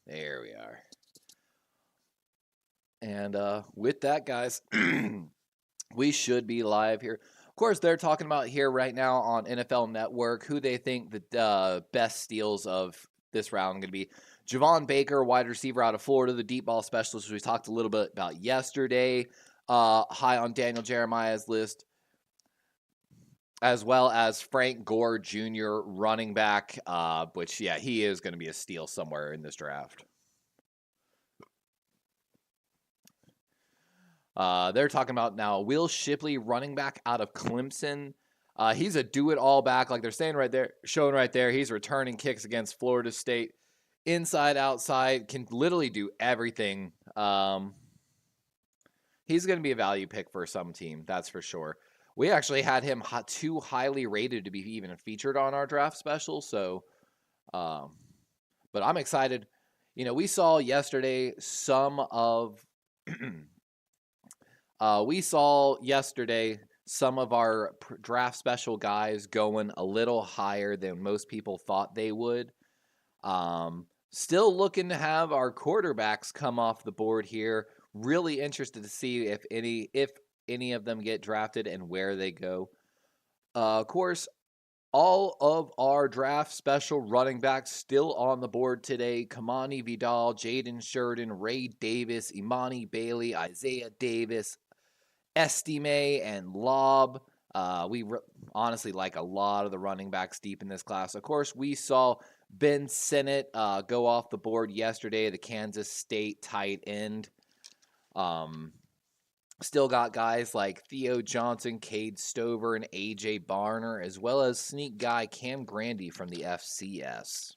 There we are. And with that, guys, we should be live here. Of course, they're talking about here right now on NFL Network who they think the best steals of this round are going to be. Javon Baker, wide receiver out of Florida, the deep ball specialist, we talked a little bit about yesterday, high on Daniel Jeremiah's list, as well as Frank Gore Jr., running back, which, yeah, he is going to be a steal somewhere in this draft. They're talking about now Will Shipley, running back out of Clemson. He's a do-it-all back, like they're saying right there, showing right there. He's returning kicks against Florida State, inside, outside, can literally do everything. He's going to be a value pick for some team, that's for sure. We actually had him too highly rated to be even featured on our draft special, so, but I'm excited. You know, we saw yesterday some of our draft special guys going a little higher than most people thought they would. Still looking to have our quarterbacks come off the board here. Really interested to see if any of them get drafted and where they go. Of course, all of our draft special running backs still on the board today. Kamani Vidal, Jaden Sheridan, Ray Davis, Imani Bailey, Isaiah Davis, Estime, and Lob. We honestly like a lot of the running backs deep in this class. Of course, we saw Ben Sinnott go off the board yesterday, the Kansas State tight end. Still got guys like Theo Johnson, Cade Stover, and A.J. Barner, as well as sneak guy Cam Grandy from the FCS.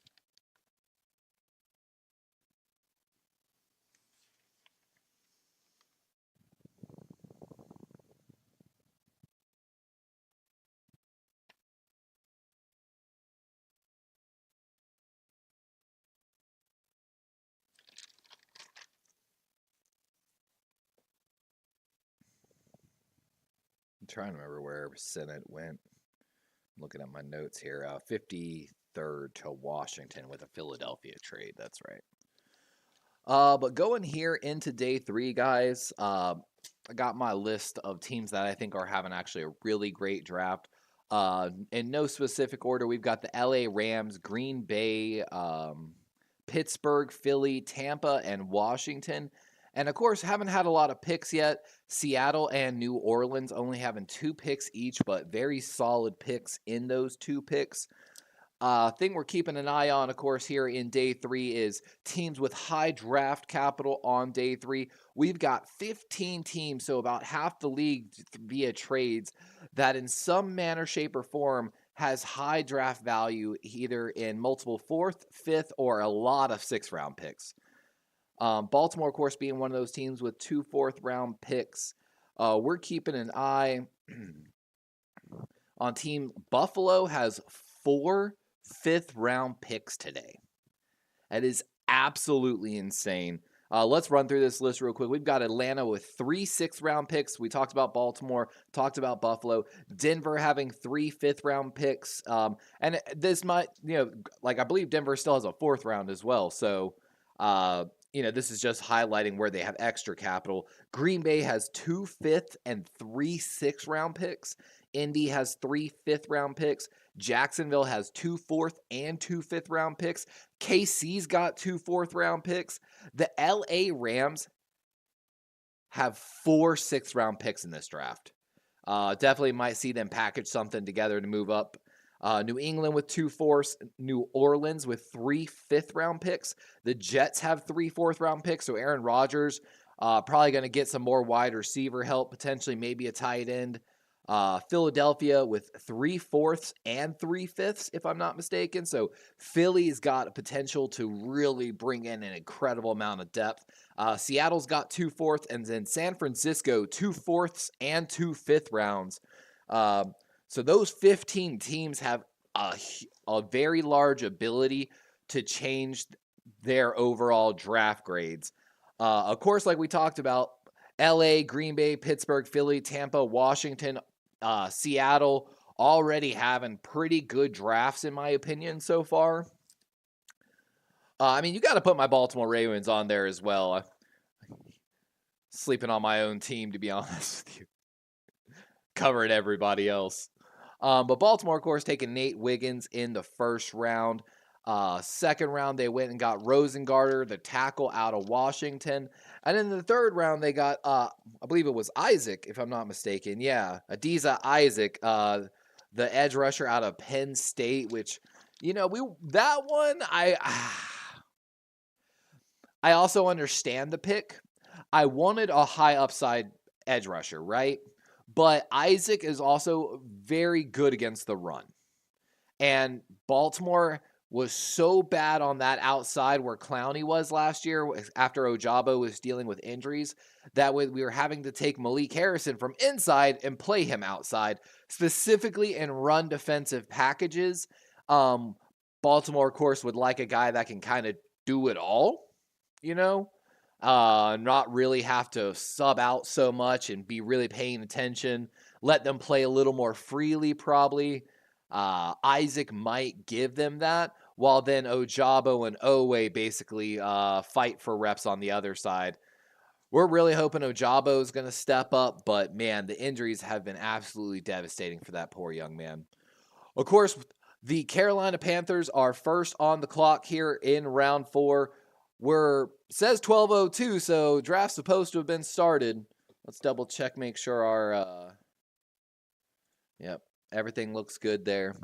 I'm trying to remember where Sinnott went. I'm looking at my notes here. 53rd to Washington with a Philadelphia trade. That's right. But going here into day 3, guys, I got my list of teams that I think are having actually a really great draft. In no specific order, we've got the LA Rams, Green Bay, Pittsburgh, Philly, Tampa, and Washington. And of course, haven't had a lot of picks yet. Seattle and New Orleans only having 2 picks each, but very solid picks in those 2 picks. Thing we're keeping an eye on, of course, here in day 3 is teams with high draft capital on day 3. We've got 15 teams, so about half the league via trades, that in some manner, shape, or form has high draft value, either in multiple 4th, 5th, or a lot of 6th-round picks. Baltimore, of course, being one of those teams with 2 4th-round picks. We're keeping an eye on team Buffalo has 4 5th-round picks today. That is absolutely insane. Let's run through this list real quick. We've got Atlanta with 3 6th-round picks. We talked about Baltimore, talked about Buffalo. Denver having 3 5th-round picks. And this might, I believe Denver still has a 4th round as well. So, this is just highlighting where they have extra capital. Green Bay has 2 5th and 3 6th-round picks. Indy has 3 5th-round picks. Jacksonville has 2 4th and 2 5th-round picks. KC's got 2 4th-round picks. The LA Rams have 4 6th-round picks in this draft. Definitely might see them package something together to move up. New England with 2 4ths, New Orleans with 3 5th-round picks. The Jets have 3 4th-round picks, so Aaron Rodgers probably going to get some more wide receiver help, potentially maybe a tight end. Philadelphia with 3 4ths and 3 5ths, if I'm not mistaken. So Philly's got potential to really bring in an incredible amount of depth. Seattle's got 2 4ths, and then San Francisco 2 4ths and 2 5th rounds. So those 15 teams have a very large ability to change their overall draft grades. Of course, like we talked about, LA, Green Bay, Pittsburgh, Philly, Tampa, Washington, Seattle already having pretty good drafts, in my opinion, so far. I mean, you got to put my Baltimore Ravens on there as well. I'm sleeping on my own team, to be honest with you. Covering everybody else. But Baltimore, of course, taking Nate Wiggins in the first round. Second round, they went and got Rosengarter, the tackle out of Washington. And in the third round, they got, I believe it was Isaac, if I'm not mistaken. Yeah, Adiza Isaac, the edge rusher out of Penn State, which, that one, I also understand the pick. I wanted a high upside edge rusher, right? But Isaac is also very good against the run. And Baltimore was so bad on that outside where Clowney was last year after Ojabo was dealing with injuries that we were having to take Malik Harrison from inside and play him outside, specifically in run defensive packages. Baltimore, of course, would like a guy that can kind of do it all, not really have to sub out so much and be really paying attention, let them play a little more freely probably. Isaac might give them that, while then Ojabo and Owe basically fight for reps on the other side. We're really hoping Ojabo is going to step up, but man, the injuries have been absolutely devastating for that poor young man. Of course, the Carolina Panthers are first on the clock here in round 4. Says 12:02, so draft's supposed to have been started. Let's double check, make sure our yep, everything looks good there.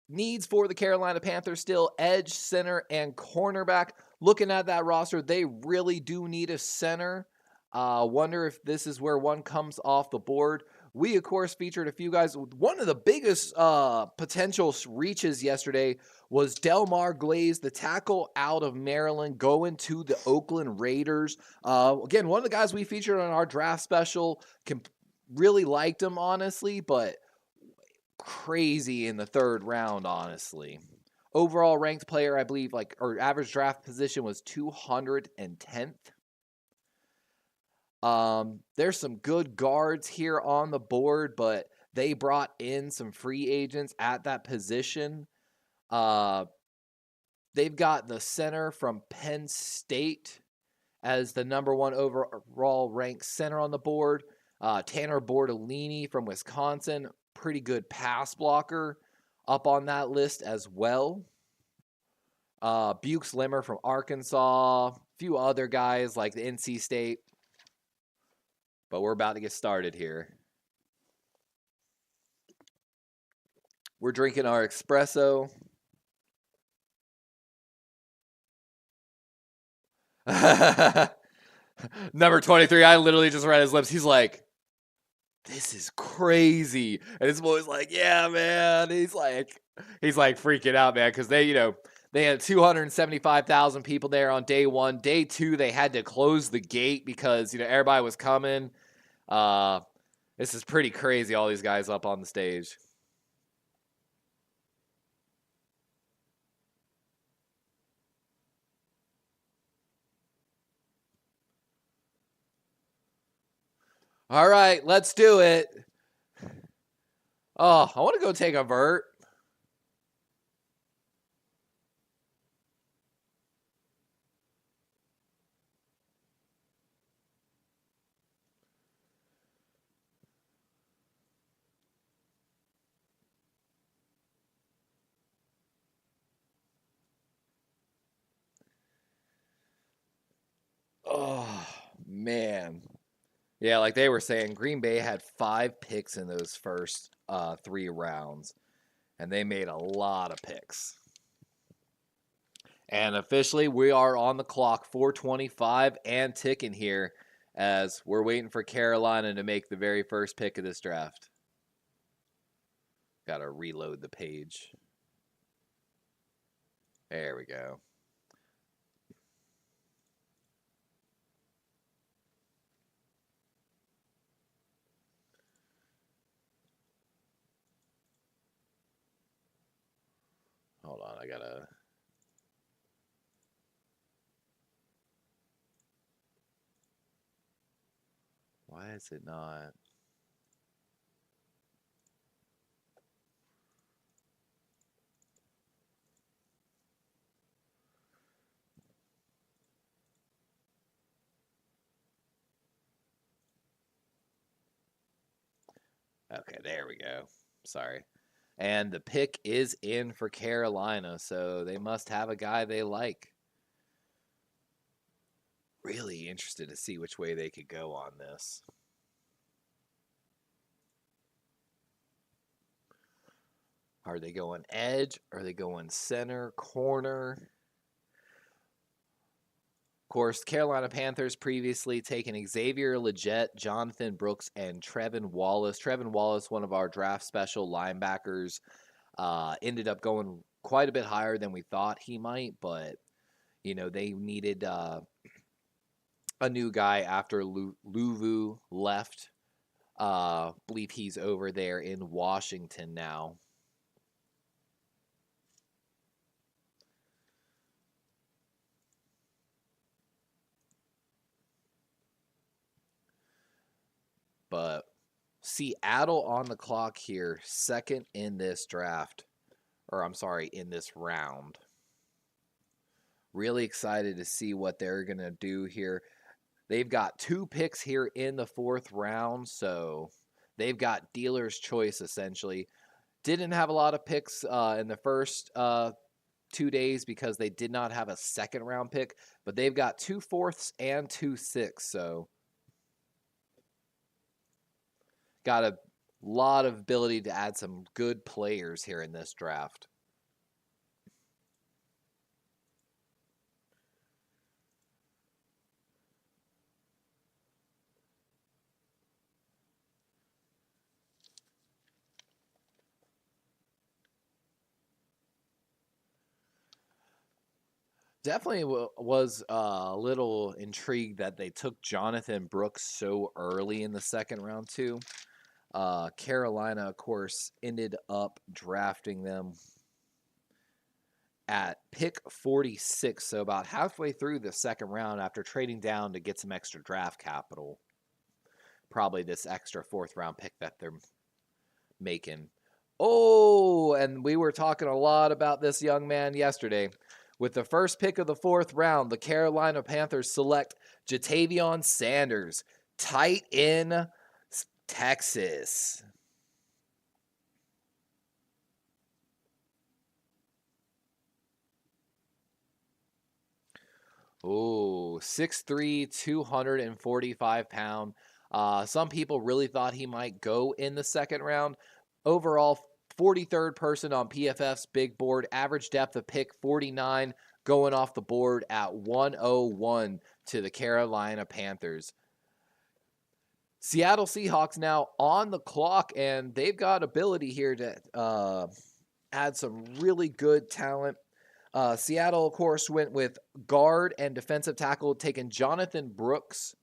Needs for the Carolina Panthers still edge, center, and cornerback. Looking at that roster, they really do need a center. Wonder if this is where one comes off the board. We, of course, featured a few guys. One of the biggest potential reaches yesterday was Delmar Glaze, the tackle out of Maryland, going to the Oakland Raiders. Again, one of the guys we featured on our draft special. Really liked him, honestly, but crazy in the third round, honestly. Overall ranked player, I believe, or average draft position was 210th. There's some good guards here on the board, but they brought in some free agents at that position. They've got the center from Penn State as the number 1 overall ranked center on the board. Tanner Bordellini from Wisconsin, pretty good pass blocker, up on that list as well. Bukes Limmer from Arkansas, a few other guys like the NC State. But we're about to get started here. We're drinking our espresso. Number 23, I literally just read his lips. He's like, this is crazy. And his boy's like, yeah, man. He's like freaking out, man, because they had 275,000 people there on day 1. Day 2, they had to close the gate because, everybody was coming. This is pretty crazy, all these guys up on the stage. All right, let's do it. Oh, I want to go take a vert. Oh, man. Yeah, like they were saying, Green Bay had 5 picks in those first 3 rounds, and they made a lot of picks. And officially, we are on the clock, 4:25 and ticking here, as we're waiting for Carolina to make the very first pick of this draft. Got to reload the page. There we go. Hold on, I gotta... Why is it not... Okay, there we go. Sorry. And the pick is in for Carolina, so they must have a guy they like. Really interested to see which way they could go on this. Are they going edge? Are they going center, corner? Of course, Carolina Panthers previously taken Xavier Legette, Jonathan Brooks, and Trevin Wallace. Trevin Wallace, one of our draft special linebackers, ended up going quite a bit higher than we thought he might, but, you know, they needed a new guy after Luvu left. Believe he's over there in Washington now. But Seattle on the clock here, second in this draft. Or I'm sorry, in this round. Really excited to see what they're going to do here. They've got 2 picks here in the 4th round, so they've got dealer's choice essentially. Didn't have a lot of picks in the first 2 days because they did not have a 2nd round pick, but they've got 2 4ths and 2 6ths, so got a lot of ability to add some good players here in this draft. Definitely was a little intrigued that they took Jonathan Brooks so early in the 2nd round too. Carolina, of course, ended up drafting them at pick 46, so about halfway through the 2nd round after trading down to get some extra draft capital. Probably this extra 4th round pick that they're making. Oh, and we were talking a lot about this young man yesterday. With the first pick of the 4th round, the Carolina Panthers select Jatavion Sanders, tight end, Texas. Oh, 6'3", 245 pound. Some people really thought he might go in the 2nd round. Overall, 43rd person on PFF's big board. Average depth of pick 49, going off the board at 101 to the Carolina Panthers. Seattle Seahawks now on the clock, and they've got ability here to add some really good talent. Seattle, of course, went with guard and defensive tackle, taking Jonathan Brooks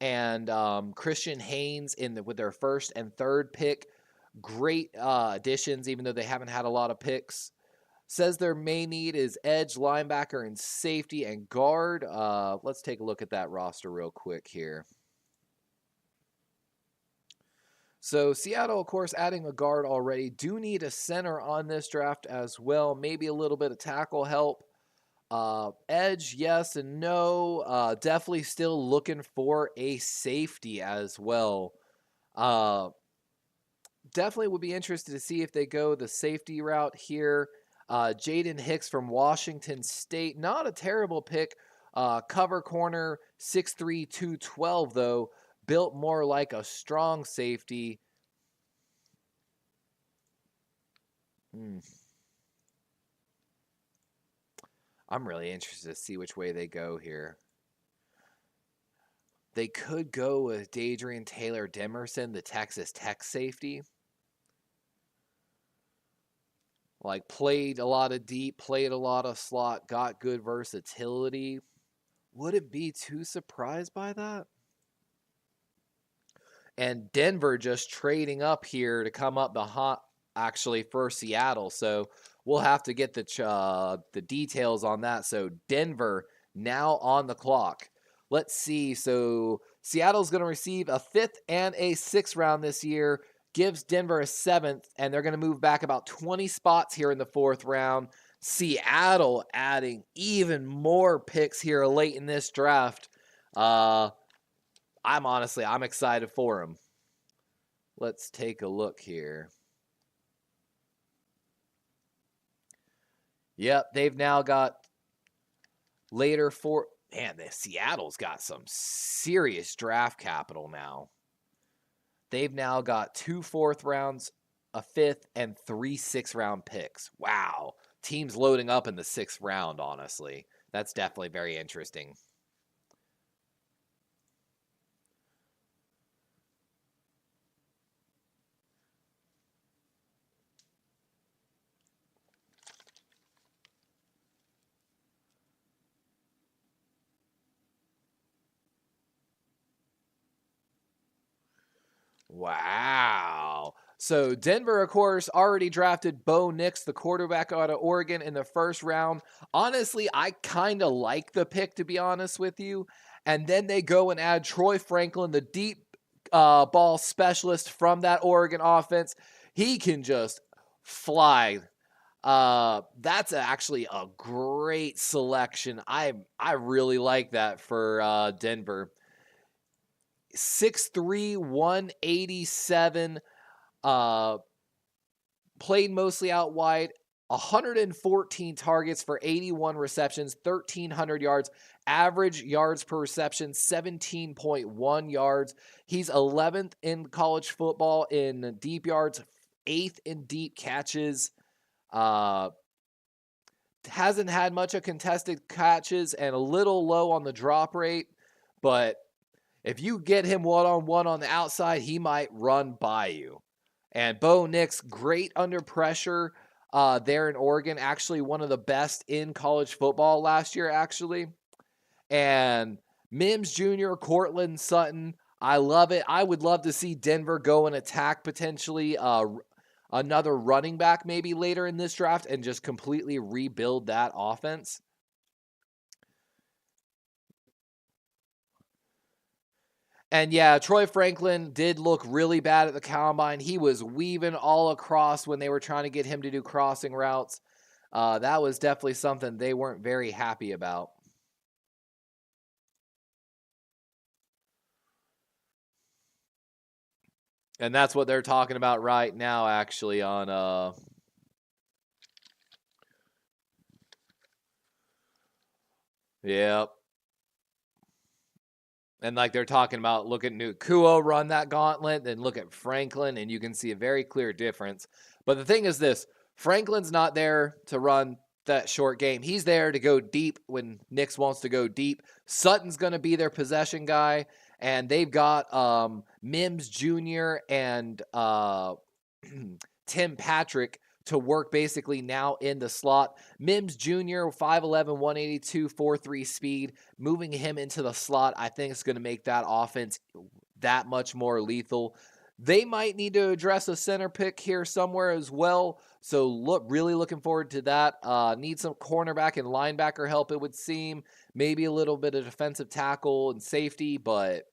and Christian Haynes with their 1st and 3rd pick. Great additions, even though they haven't had a lot of picks. Says their main need is edge, linebacker, and safety and guard. Let's take a look at that roster real quick here. So Seattle, of course, adding a guard already. Do need a center on this draft as well. Maybe a little bit of tackle help. Edge, yes and no. Definitely still looking for a safety as well. Definitely would be interested to see if they go the safety route here. Jaden Hicks from Washington State. Not a terrible pick. Cover corner, 6'3", 212, though. Built more like a strong safety. I'm really interested to see which way they go here. They could go with Dadrian Taylor Demerson, the Texas Tech safety. Like, played a lot of deep, played a lot of slot, got good versatility. Wouldn't be too surprised by that. And Denver just trading up here to come up actually for Seattle. So we'll have to get the details on that. So Denver now on the clock. Let's see. So Seattle's going to receive a 5th and a 6th round this year. Gives Denver a 7th, and they're going to move back about 20 spots here in the 4th round. Seattle adding even more picks here late in this draft. I'm excited for them. Let's take a look here. Yep, they've now got later for... Man, Seattle's got some serious draft capital now. They've now got 2 4th rounds, a 5th, and 3 6th-round picks. Wow. Teams loading up in the 6th round, honestly. That's definitely very interesting. Wow. So Denver, of course, already drafted Bo Nix, the quarterback out of Oregon, in the 1st round. Honestly, I kind of like the pick, to be honest with you. And then they go and add Troy Franklin, the deep ball specialist from that Oregon offense. He can just fly. That's actually a great selection. I really like that for Denver. 6'3", 187, played mostly out wide, 114 targets for 81 receptions, 1,300 yards, average yards per reception, 17.1 yards. He's 11th in college football in deep yards, 8th in deep catches. Hasn't had much of contested catches and a little low on the drop rate, but if you get him one-on-one on the outside, he might run by you. And Bo Nix, great under pressure there in Oregon. Actually, one of the best in college football last year, actually. And Mims Jr., Cortland Sutton, I love it. I would love to see Denver go and attack potentially another running back maybe later in this draft and just completely rebuild that offense. And yeah, Troy Franklin did look really bad at the combine. He was weaving all across when they were trying to get him to do crossing routes. That was definitely something they weren't very happy about. And that's what they're talking about right now, actually, on... Yep. And like they're talking about, look at Nukuo run that gauntlet, then look at Franklin, and you can see a very clear difference. But the thing is this, Franklin's not there to run that short game. He's there to go deep when Nix wants to go deep. Sutton's going to be their possession guy, and they've got Mims Jr. and Tim Patrick to work basically now in the slot. Mims Jr., 5'11", 182, 4.3 speed. Moving him into the slot, I think it's going to make that offense that much more lethal. They might need to address a center pick here somewhere as well. So really looking forward to that. Need some cornerback and linebacker help, it would seem. Maybe a little bit of defensive tackle and safety, but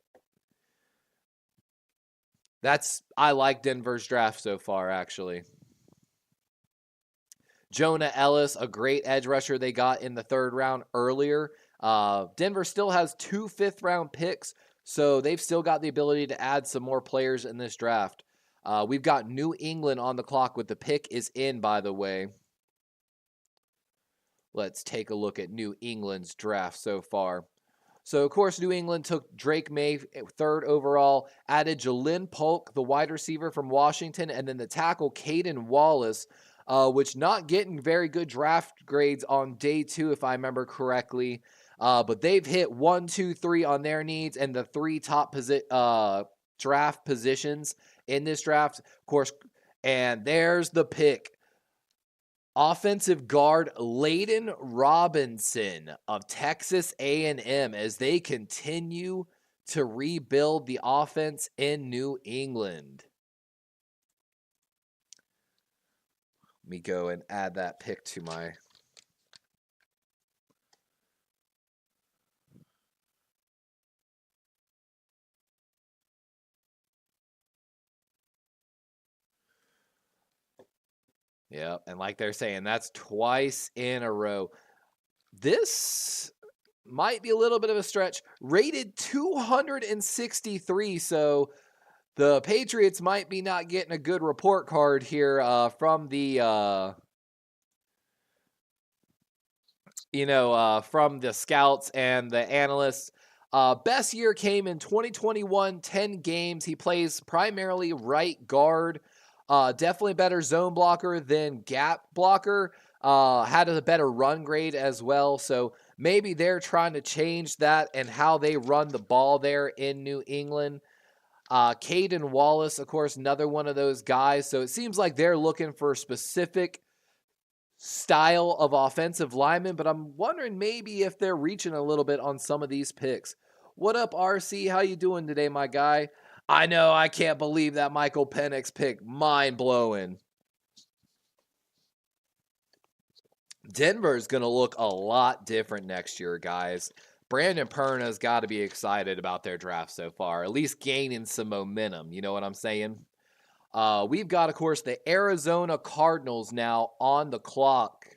I like Denver's draft so far, actually. Jonah Ellis, a great edge rusher they got in the 3rd round earlier. Denver still has 2 5th-round picks, so they've still got the ability to add some more players in this draft. We've got New England on the clock with the pick is in, by the way. Let's take a look at New England's draft so far. So, of course, New England took Drake May 3rd overall, added Jalen Polk, the wide receiver from Washington, and then the tackle Caden Wallace, which not getting very good draft grades on day 2, if I remember correctly. But they've hit 1, 2, 3 on their needs and the 3 top draft positions in this draft. Of course, and there's the pick. Offensive guard Layden Robinson of Texas A&M as they continue to rebuild the offense in New England. Let me go and add that pick to my... Yeah, and like they're saying, that's twice in a row. This might be a little bit of a stretch. Rated 263, so The Patriots might be not getting a good report card here from the from the scouts and the analysts. Best year came in 2021, 10 games. He plays primarily right guard. Definitely better zone blocker than gap blocker. Had a better run grade as well. So maybe they're trying to change that and how they run the ball there in New England. Caden Wallace, of course, another one of those guys. So it seems like they're looking for specific style of offensive lineman, but I'm wondering maybe if they're reaching a little bit on some of these picks. What up, RC? How you doing today, my guy? I know, I can't believe that Michael Penix pick. Mind-blowing. Denver's going to look a lot different next year, guys. Brandon Perna's got to be excited about their draft so far, at least gaining some momentum. You know what I'm saying? We've got, of course, the Arizona Cardinals now on the clock.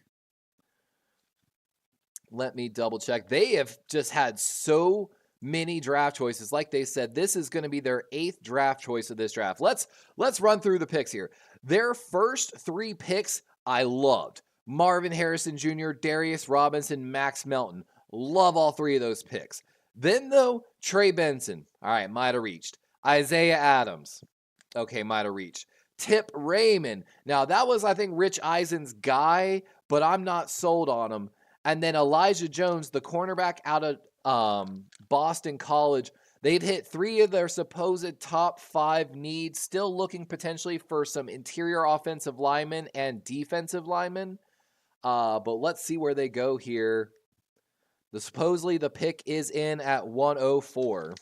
Let me double check. They have just had so many draft choices. Like they said, this is going to be their 8th draft choice of this draft. Let's run through the picks here. Their first 3 picks I loved. Marvin Harrison Jr., Darius Robinson, Max Melton. Love all 3 of those picks. Then, though, Trey Benson. All right, might have reached. Isaiah Adams. Okay, might have reached. Tip Raymond. Now, that was, I think, Rich Eisen's guy, but I'm not sold on him. And then Elijah Jones, the cornerback out of Boston College. They'd hit 3 of their supposed top 5 needs, still looking potentially for some interior offensive linemen and defensive linemen. But let's see where they go here. Supposedly the pick is in at 104.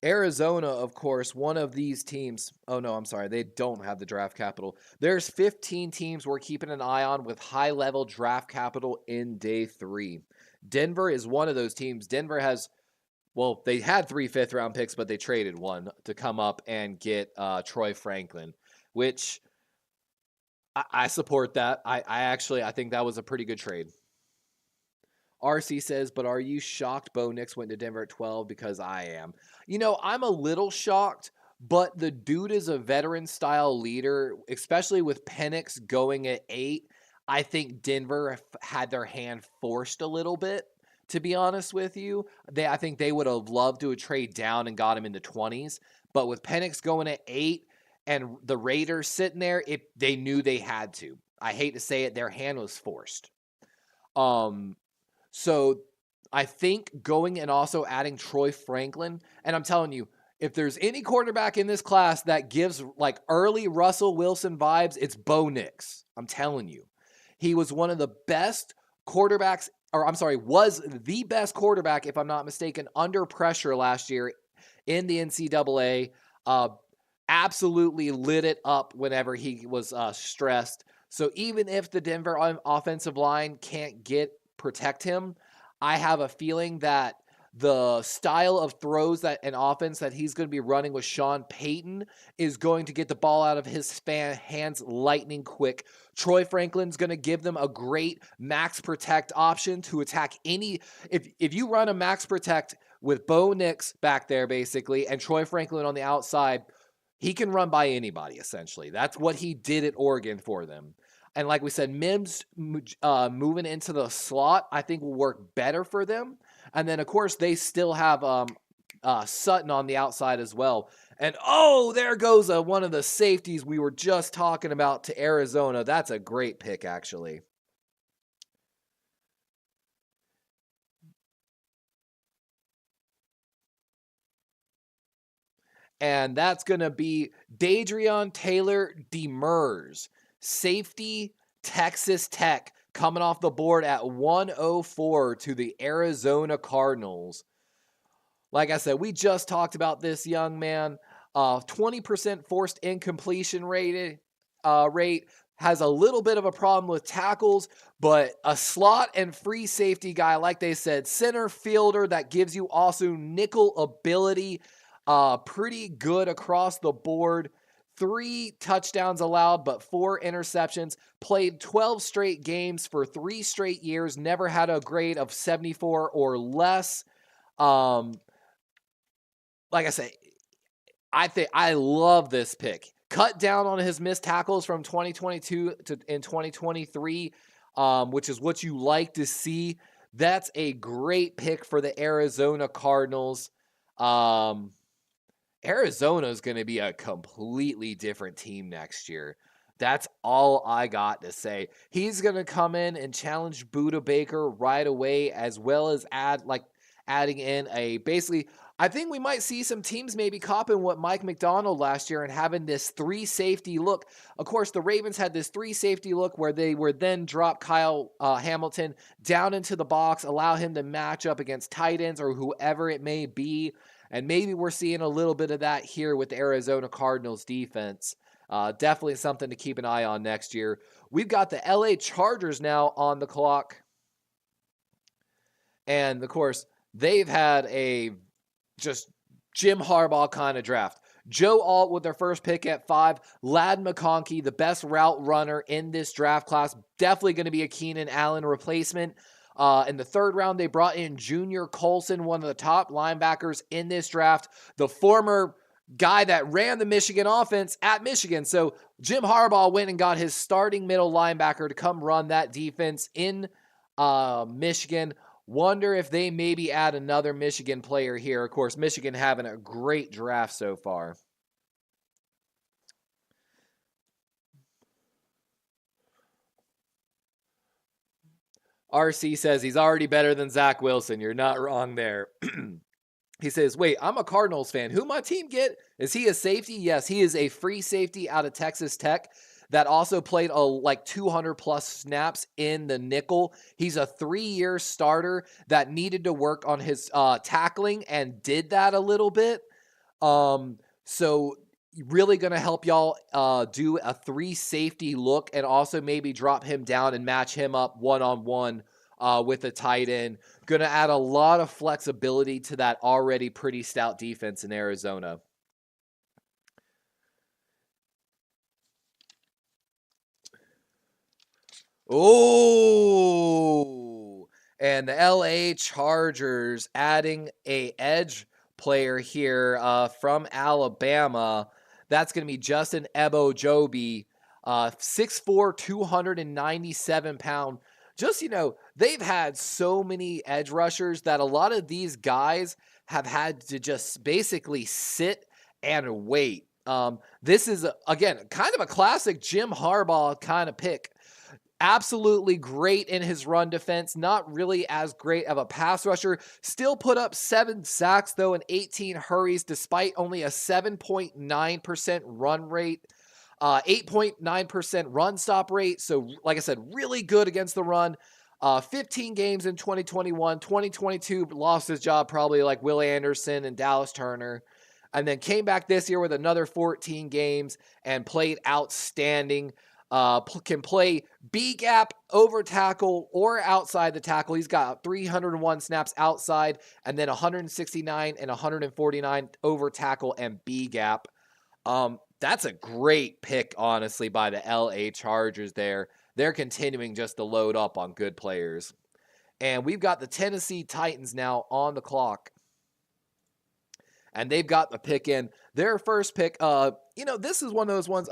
Arizona, of course, one of these teams. Oh, no, I'm sorry. They don't have the draft capital. There's 15 teams we're keeping an eye on with high-level draft capital in day 3. Denver is one of those teams. Denver has, well, they had 3 fifth-round picks, but they traded one to come up and get Troy Franklin, which I support that. I think that was a pretty good trade. RC says, but are you shocked Bo Nix went to Denver at 12? Because I am. You know, I'm a little shocked, but the dude is a veteran-style leader, especially with Penix going at 8. I think Denver had their hand forced a little bit, to be honest with you. I think they would have loved to have traded down and got him in the 20s. But with Penix going at 8 and the Raiders sitting there, they knew they had to. I hate to say it, their hand was forced. So I think going and also adding Troy Franklin, and I'm telling you, if there's any quarterback in this class that gives like early Russell Wilson vibes, it's Bo Nix. I'm telling you. He was one of the best quarterbacks, was the best quarterback, if I'm not mistaken, under pressure last year in the NCAA. Absolutely lit it up whenever he was stressed. So even if the Denver offensive line can't protect him, I have a feeling that the style of throws and offense that he's going to be running with Sean Payton is going to get the ball out of his hands lightning quick. Troy Franklin's going to give them a great max protect option to attack any. If you run a max protect with Bo Nix back there basically and Troy Franklin on the outside, he can run by anybody essentially. That's what he did at Oregon for them. And like we said, Mims moving into the slot, I think will work better for them. And then, of course, they still have Sutton on the outside as well. And, there goes one of the safeties we were just talking about to Arizona. That's a great pick, actually. And that's going to be Dadrion Taylor Demers. Safety, Texas Tech, coming off the board at 104 to the Arizona Cardinals. Like I said, we just talked about this young man. 20% forced incompletion rate, has a little bit of a problem with tackles, but a slot and free safety guy, like they said, center fielder that gives you also nickel ability, pretty good across the board. 3 touchdowns allowed, but 4 interceptions. Played 12 straight games for 3 straight years. Never had a grade of 74 or less. Like I say, I love this pick. Cut down on his missed tackles from 2022 to in 2023, which is what you like to see. That's a great pick for the Arizona Cardinals. Arizona is going to be a completely different team next year. That's all I got to say. He's going to come in and challenge Buda Baker right away, as well as adding in basically, I think we might see some teams maybe copying what Mike McDonald last year and having this 3 safety look. Of course, the Ravens had this 3 safety look where they would then drop Kyle Hamilton down into the box, allow him to match up against tight ends or whoever it may be. And maybe we're seeing a little bit of that here with the Arizona Cardinals defense. Definitely something to keep an eye on next year. We've got the LA Chargers now on the clock. And, of course, they've had a just Jim Harbaugh kind of draft. Joe Alt with their first pick at 5. Ladd McConkey, the best route runner in this draft class. Definitely going to be a Keenan Allen replacement. In the 3rd round, they brought in Junior Colson, one of the top linebackers in this draft. The former guy that ran the Michigan offense at Michigan. So Jim Harbaugh went and got his starting middle linebacker to come run that defense in Michigan. Wonder if they maybe add another Michigan player here. Of course, Michigan having a great draft so far. RC says he's already better than Zach Wilson. You're not wrong there. He says, wait, I'm a Cardinals fan. Who my team get? Is he a safety? Yes, he is a free safety out of Texas Tech that also played 200 plus snaps in the nickel. He's a 3-year starter that needed to work on his tackling and did that a little bit. So really going to help y'all do a 3 safety look and also maybe drop him down and match him up one-on-one with a tight end. Going to add a lot of flexibility to that already pretty stout defense in Arizona. Oh, and the LA Chargers adding a edge player here from Alabama. That's going to be Justin Ebojobi, 6'4", 297 pound. Just, they've had so many edge rushers that a lot of these guys have had to just basically sit and wait. This is, again, kind of a classic Jim Harbaugh kind of pick. Absolutely great in his run defense. Not really as great of a pass rusher. Still put up 7 sacks, though, and 18 hurries, despite only a 7.9% run rate. 8.9% run stop rate. So, like I said, really good against the run. 15 games in 2021. 2022 lost his job probably like Will Anderson and Dallas Turner. And then came back this year with another 14 games and played outstanding. Can play B-gap, over tackle, or outside the tackle. He's got 301 snaps outside and then 169 and 149 over tackle and B-gap. That's a great pick, honestly, by the LA Chargers there. They're continuing just to load up on good players. And we've got the Tennessee Titans now on the clock. And they've got the pick in. Their first pick, this is one of those ones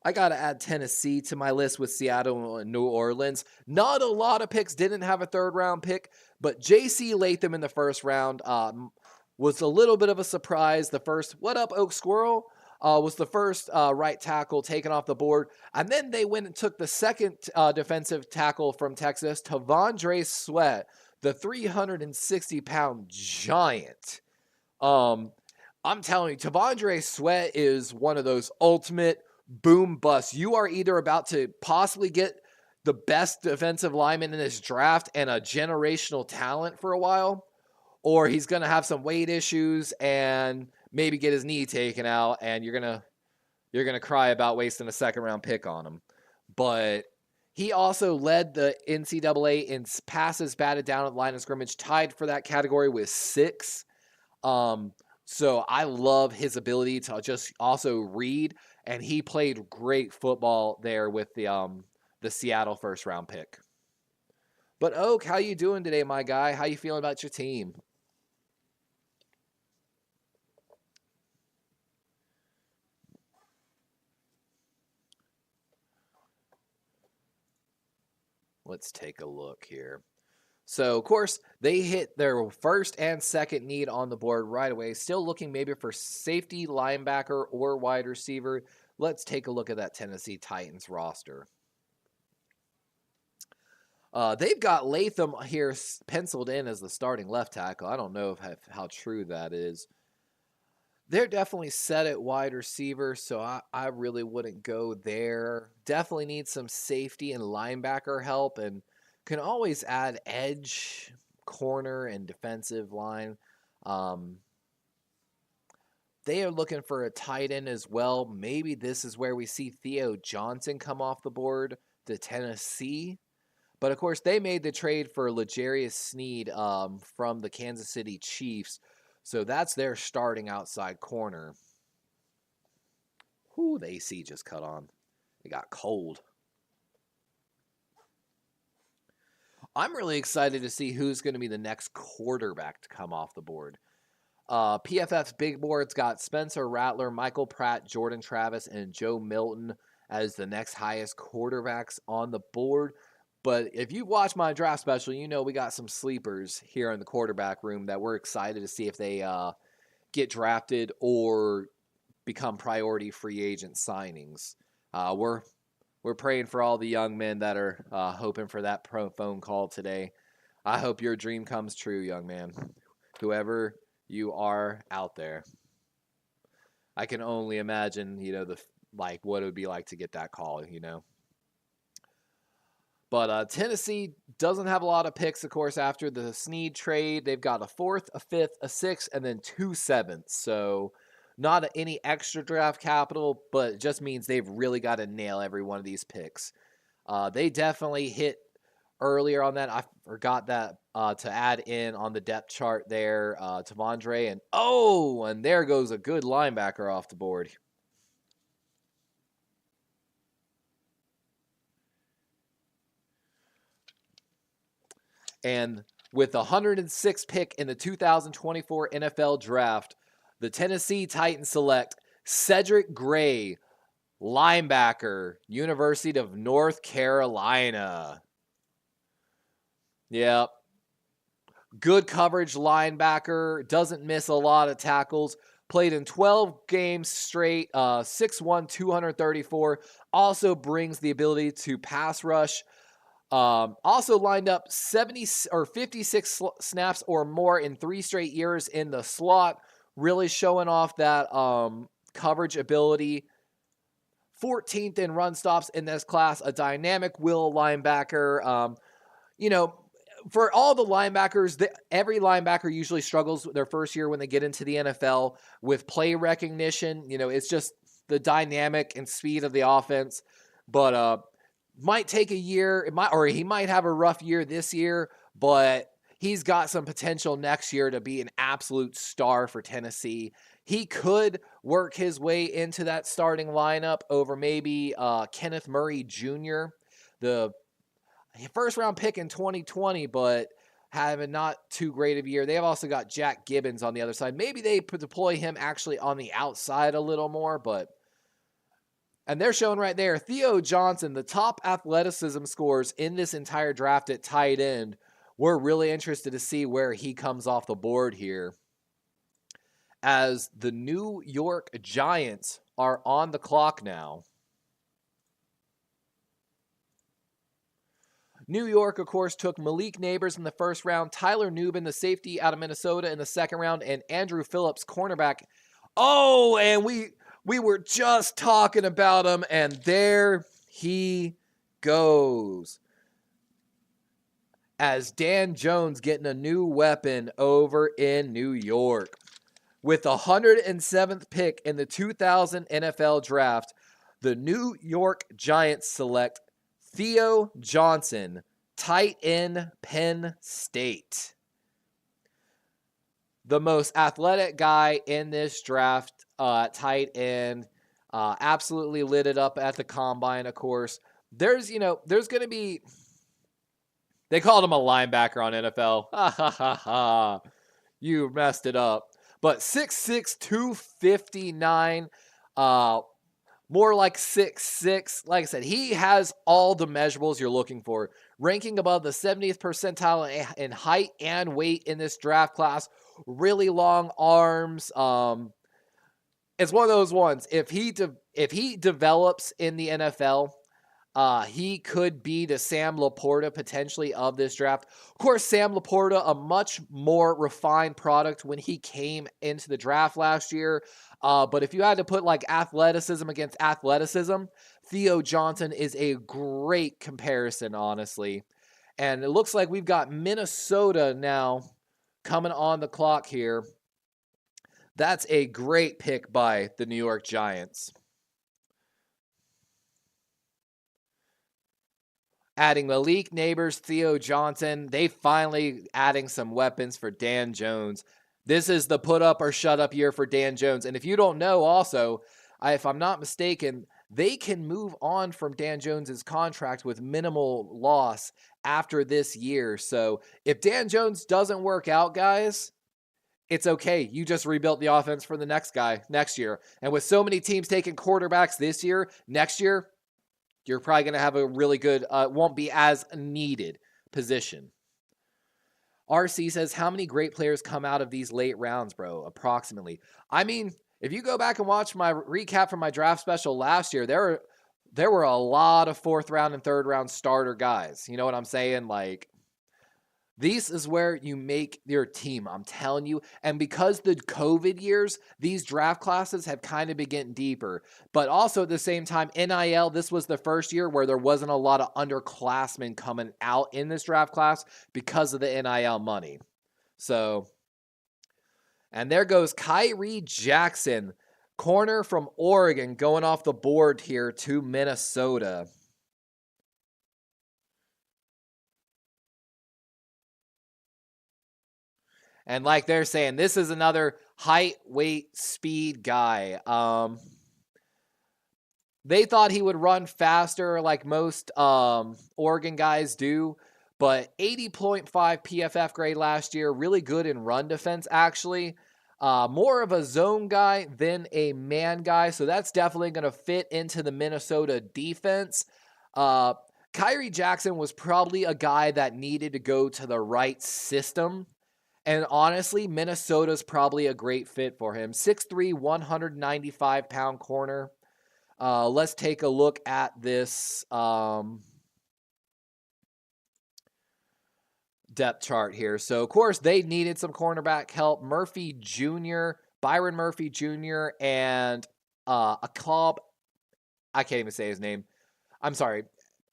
I got to add Tennessee to my list with Seattle and New Orleans. Not a lot of picks didn't have a 3rd round pick, but J.C. Latham in the 1st round was a little bit of a surprise. The first, what up, Oak Squirrel? Was the first right tackle taken off the board. And then they went and took the 2nd defensive tackle from Texas, T'Vondre Sweat, the 360-pound giant. I'm telling you, T'Vondre Sweat is one of those ultimate boom bust. You are either about to possibly get the best defensive lineman in this draft and a generational talent for a while, or he's going to have some weight issues and maybe get his knee taken out, and you're going to cry about wasting a 2nd round pick on him. But he also led the NCAA in passes batted down at the line of scrimmage, tied for that category with 6. So I love his ability to just also read, and he played great football there with the Seattle first round pick. But Oak, how you doing today, my guy? How you feeling about your team? Let's take a look here. So, of course, they hit their first and second need on the board right away. Still looking maybe for safety, linebacker, or wide receiver. Let's take a look at that Tennessee Titans roster. They've got Latham here penciled in as the starting left tackle. I don't know how true that is. They're definitely set at wide receiver, so I really wouldn't go there. Definitely need some safety and linebacker help, and can always add edge, corner, and defensive line. They are looking for a tight end as well. Maybe this is where we see Theo Johnson come off the board to Tennessee. But, of course, they made the trade for L'Jarius Sneed from the Kansas City Chiefs. So that's their starting outside corner. Whew, the AC just cut on. It got cold. I'm really excited to see who's going to be the next quarterback to come off the board. PFF's big board's got Spencer Rattler, Michael Pratt, Jordan Travis, and Joe Milton as the next highest quarterbacks on the board. But if you watch my draft special, you know we got some sleepers here in the quarterback room that we're excited to see if they get drafted or become priority free agent signings. We're praying for all the young men that are hoping for that phone call today. I hope your dream comes true, young man. Whoever you are out there. I can only imagine, what it would be like to get that call, But Tennessee doesn't have a lot of picks, of course, after the Sneed trade. They've got a 4th, a 5th, a 6th, and then 2 7ths. So not any extra draft capital, but it just means they've really got to nail every one of these picks. They definitely hit earlier on that. I forgot that to add in on the depth chart there, Tavondre. And there goes a good linebacker off the board. And with the 106th pick in the 2024 NFL Draft, the Tennessee Titans select Cedric Gray, linebacker, University of North Carolina. Yep. Good coverage linebacker, doesn't miss a lot of tackles. Played in 12 games straight, 6'1", 234. Also brings the ability to pass rush. Also lined up 70 or 56 snaps or more in 3 straight years in the slot, really showing off that coverage ability. 14th in run stops in this class, a dynamic will linebacker. For all the linebackers, every linebacker usually struggles their first year when they get into the NFL with play recognition. It's just the dynamic and speed of the offense. But might take a year, he might have a rough year this year, but he's got some potential next year to be an absolute star for Tennessee. He could work his way into that starting lineup over maybe Kenneth Murray Jr., the first round pick in 2020, but having not too great of a year. They have also got Jack Gibbons on the other side. Maybe they deploy him actually on the outside a little more, and they're showing right there, Theo Johnson, the top athleticism scores in this entire draft at tight end. We're really interested to see where he comes off the board here, as the New York Giants are on the clock now. New York, of course, took Malik Neighbors in the first round, Tyler Nubin, the safety out of Minnesota, in the second round, and Andrew Phillips, cornerback. Oh, and we were just talking about him, and there he goes. As Dan Jones getting a new weapon over in New York. With the 107th pick in the 2000 NFL Draft, the New York Giants select Theo Johnson, tight end, Penn State. the most athletic guy in this draft, tight end. Absolutely lit it up at the combine, of course. There's going to be, they called him a linebacker on NFL. Ha ha ha ha. You messed it up. But 6'6", 259, more like 6'6". Like I said, he has all the measurables you're looking for. Ranking above the 70th percentile in height and weight in this draft class. Really long arms. It's one of those ones. If he develops in the NFL, he could be the Sam Laporta potentially of this draft. Of course, Sam Laporta, a much more refined product when he came into the draft last year. But if you had to put like athleticism against athleticism, Theo Johnson is a great comparison, honestly. And it looks like we've got Minnesota now coming on the clock here. That's a great pick by the New York Giants. Adding Malik Neighbors, Theo Johnson. They finally adding some weapons for Dan Jones. This is the put up or shut up year for Dan Jones. And if you don't know also, if I'm not mistaken, they can move on from Dan Jones's contract with minimal loss after this year. So if Dan Jones doesn't work out, guys, it's okay. You just rebuilt the offense for the next guy next year. And with so many teams taking quarterbacks this year, next year, you're probably going to have a really good, won't be as needed position. RC says, how many great players come out of these late rounds, bro? Approximately. I mean, if you go back and watch my recap from my draft special last year, there were a lot of 4th round and 3rd round starter guys. You know what I'm saying? Like, this is where you make your team, I'm telling you. And because the COVID years, these draft classes have kind of been getting deeper. But also at the same time, NIL, this was the first year where there wasn't a lot of underclassmen coming out in this draft class because of the NIL money. So, and there goes Kyrie Jackson, corner from Oregon, going off the board here to Minnesota. And like they're saying, this is another height, weight, speed guy. They thought he would run faster like most Oregon guys do, but 80.5 PFF grade last year. Really good in run defense, actually. More of a zone guy than a man guy, so that's definitely going to fit into the Minnesota defense. Kyrie Jackson was probably a guy that needed to go to the right system. And honestly, Minnesota's probably a great fit for him. 6'3", 195-pound corner. Let's take a look at this depth chart here. So, of course, they needed some cornerback help. Murphy Jr., Byron Murphy Jr., and Akab. I can't even say his name. I'm sorry.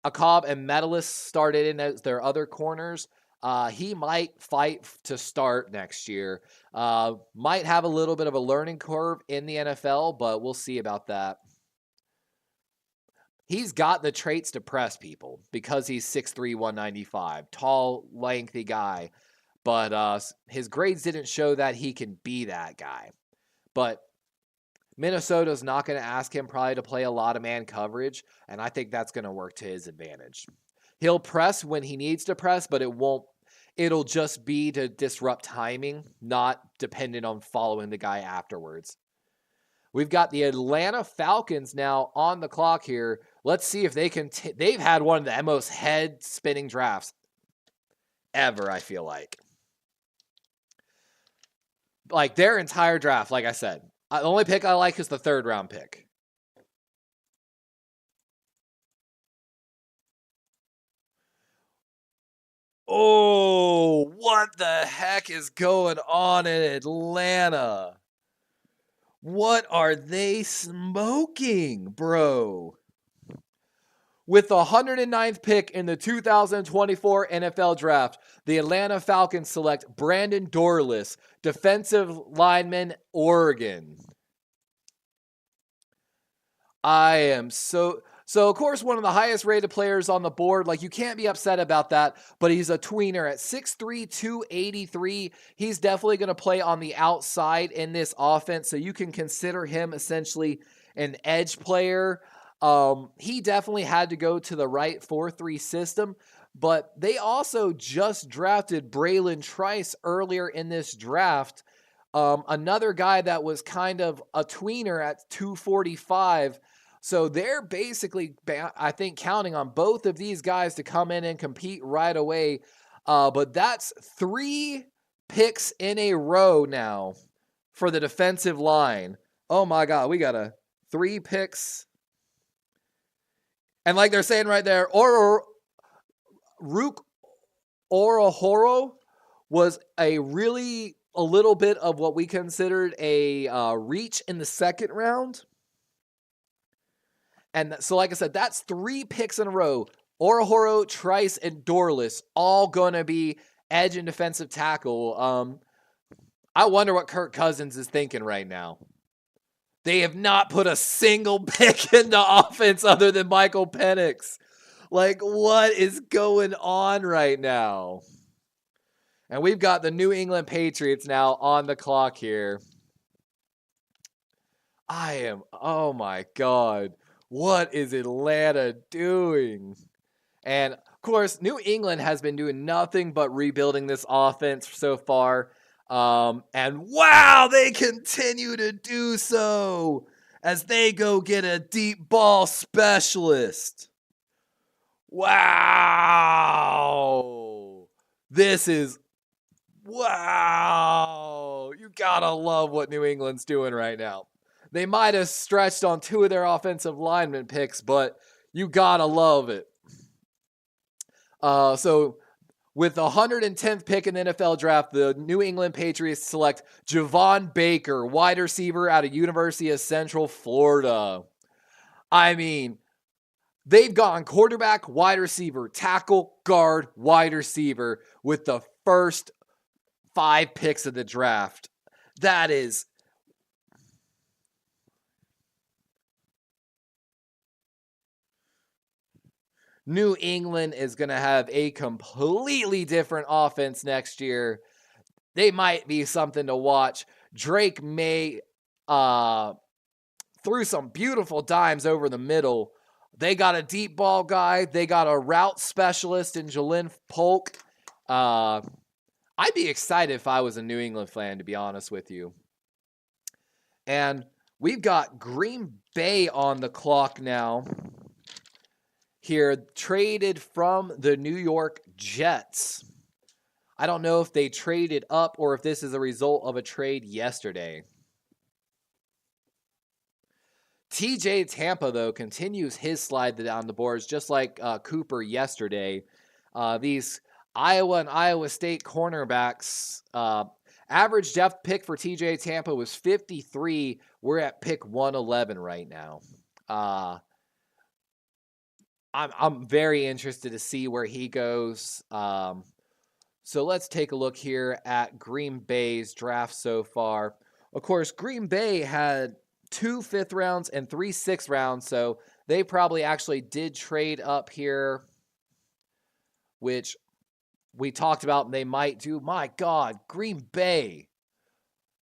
Akab and Medalist started in as their other corners. He might fight to start next year. Might have a little bit of a learning curve in the NFL, but we'll see about that. He's got the traits to press people because he's 6'3", 195. Tall, lengthy guy. But his grades didn't show that he can be that guy. But Minnesota's not going to ask him probably to play a lot of man coverage, and I think that's going to work to his advantage. He'll press when he needs to press, but it'll just be to disrupt timing, not dependent on following the guy afterwards. We've got the Atlanta Falcons now on the clock here. Let's see if they can. They've had one of the most head-spinning drafts ever, I feel like. Like their entire draft, like I said. The only pick I like is the 3rd round pick. Oh, what the heck is going on in Atlanta? What are they smoking, bro? With the 109th pick in the 2024 NFL Draft, the Atlanta Falcons select Brandon Dorless, defensive lineman, Oregon. I am so... So, of course, one of the highest rated players on the board. Like, you can't be upset about that, but he's a tweener at 6'3", 283. He's definitely going to play on the outside in this offense, so you can consider him essentially an edge player. He definitely had to go to the right 4-3 system, but they also just drafted Braylon Trice earlier in this draft. Another guy that was kind of a tweener at 245. So they're basically, I think, counting on both of these guys to come in and compete right away. But that's 3 picks in a row now for the defensive line. Oh my God, we got 3 picks. And like they're saying right there, Rook Orohoro was a little bit of what we considered a reach in the second round. And so, like I said, that's 3 picks in a row. Orohoro, Trice, and Dorless all going to be edge and defensive tackle. I wonder what Kirk Cousins is thinking right now. They have not put a single pick into offense other than Michael Penix. Like, what is going on right now? And we've got the New England Patriots now on the clock here. Oh my God. What is Atlanta doing? And, of course, New England has been doing nothing but rebuilding this offense so far. And, wow, they continue to do so as they go get a deep ball specialist. Wow. Wow. You gotta love what New England's doing right now. They might have stretched on 2 of their offensive lineman picks, but you gotta love it. So with the 110th pick in the NFL draft, the New England Patriots select Javon Baker, wide receiver out of University of Central Florida. I mean, they've gone quarterback, wide receiver, tackle, guard, wide receiver with the first 5 picks of the draft. That is... New England is going to have a completely different offense next year. They might be something to watch. Drake May threw some beautiful dimes over the middle. They got a deep ball guy. They got a route specialist in Jalen Polk. I'd be excited if I was a New England fan, to be honest with you. And we've got Green Bay on the clock now. Here, traded from the New York Jets. I don't know if they traded up or if this is a result of a trade yesterday. TJ Tampa, though, continues his slide down the boards, just like Cooper yesterday. These Iowa and Iowa State cornerbacks, average depth pick for TJ Tampa was 53. We're at pick 111 right now. I'm very interested to see where he goes. So let's take a look here at Green Bay's draft so far. Of course, Green Bay had 2 5th rounds and 3 6th rounds, so they probably actually did trade up here, which we talked about they might do. My God, Green Bay.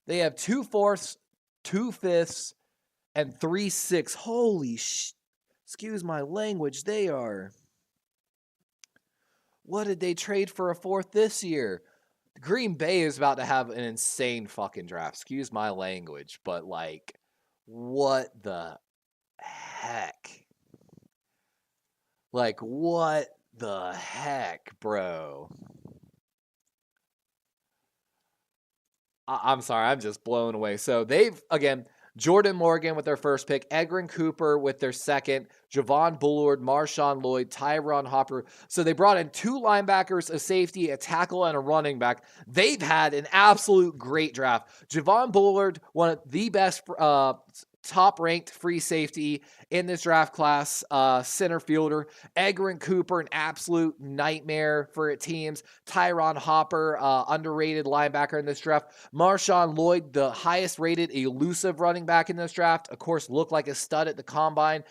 They have 2 4ths, 2 5ths, and 3 6. Holy excuse my language, they are. What did they trade for a 4th this year? Green Bay is about to have an insane fucking draft. Excuse my language, but like, what the heck? Like, what the heck, bro? I'm sorry, I'm just blown away. So they've, again, Jordan Morgan with their first pick, Edgerrin Cooper with their second, Javon Bullard, Marshawn Lloyd, Tyron Hopper. So they brought in 2 linebackers, a safety, a tackle, and a running back. They've had an absolute great draft. Javon Bullard, one of the best top-ranked free safety in this draft class, center fielder. Edgerrin Cooper, an absolute nightmare for teams. Tyron Hopper, underrated linebacker in this draft. Marshawn Lloyd, the highest-rated elusive running back in this draft. Of course, looked like a stud at the combine.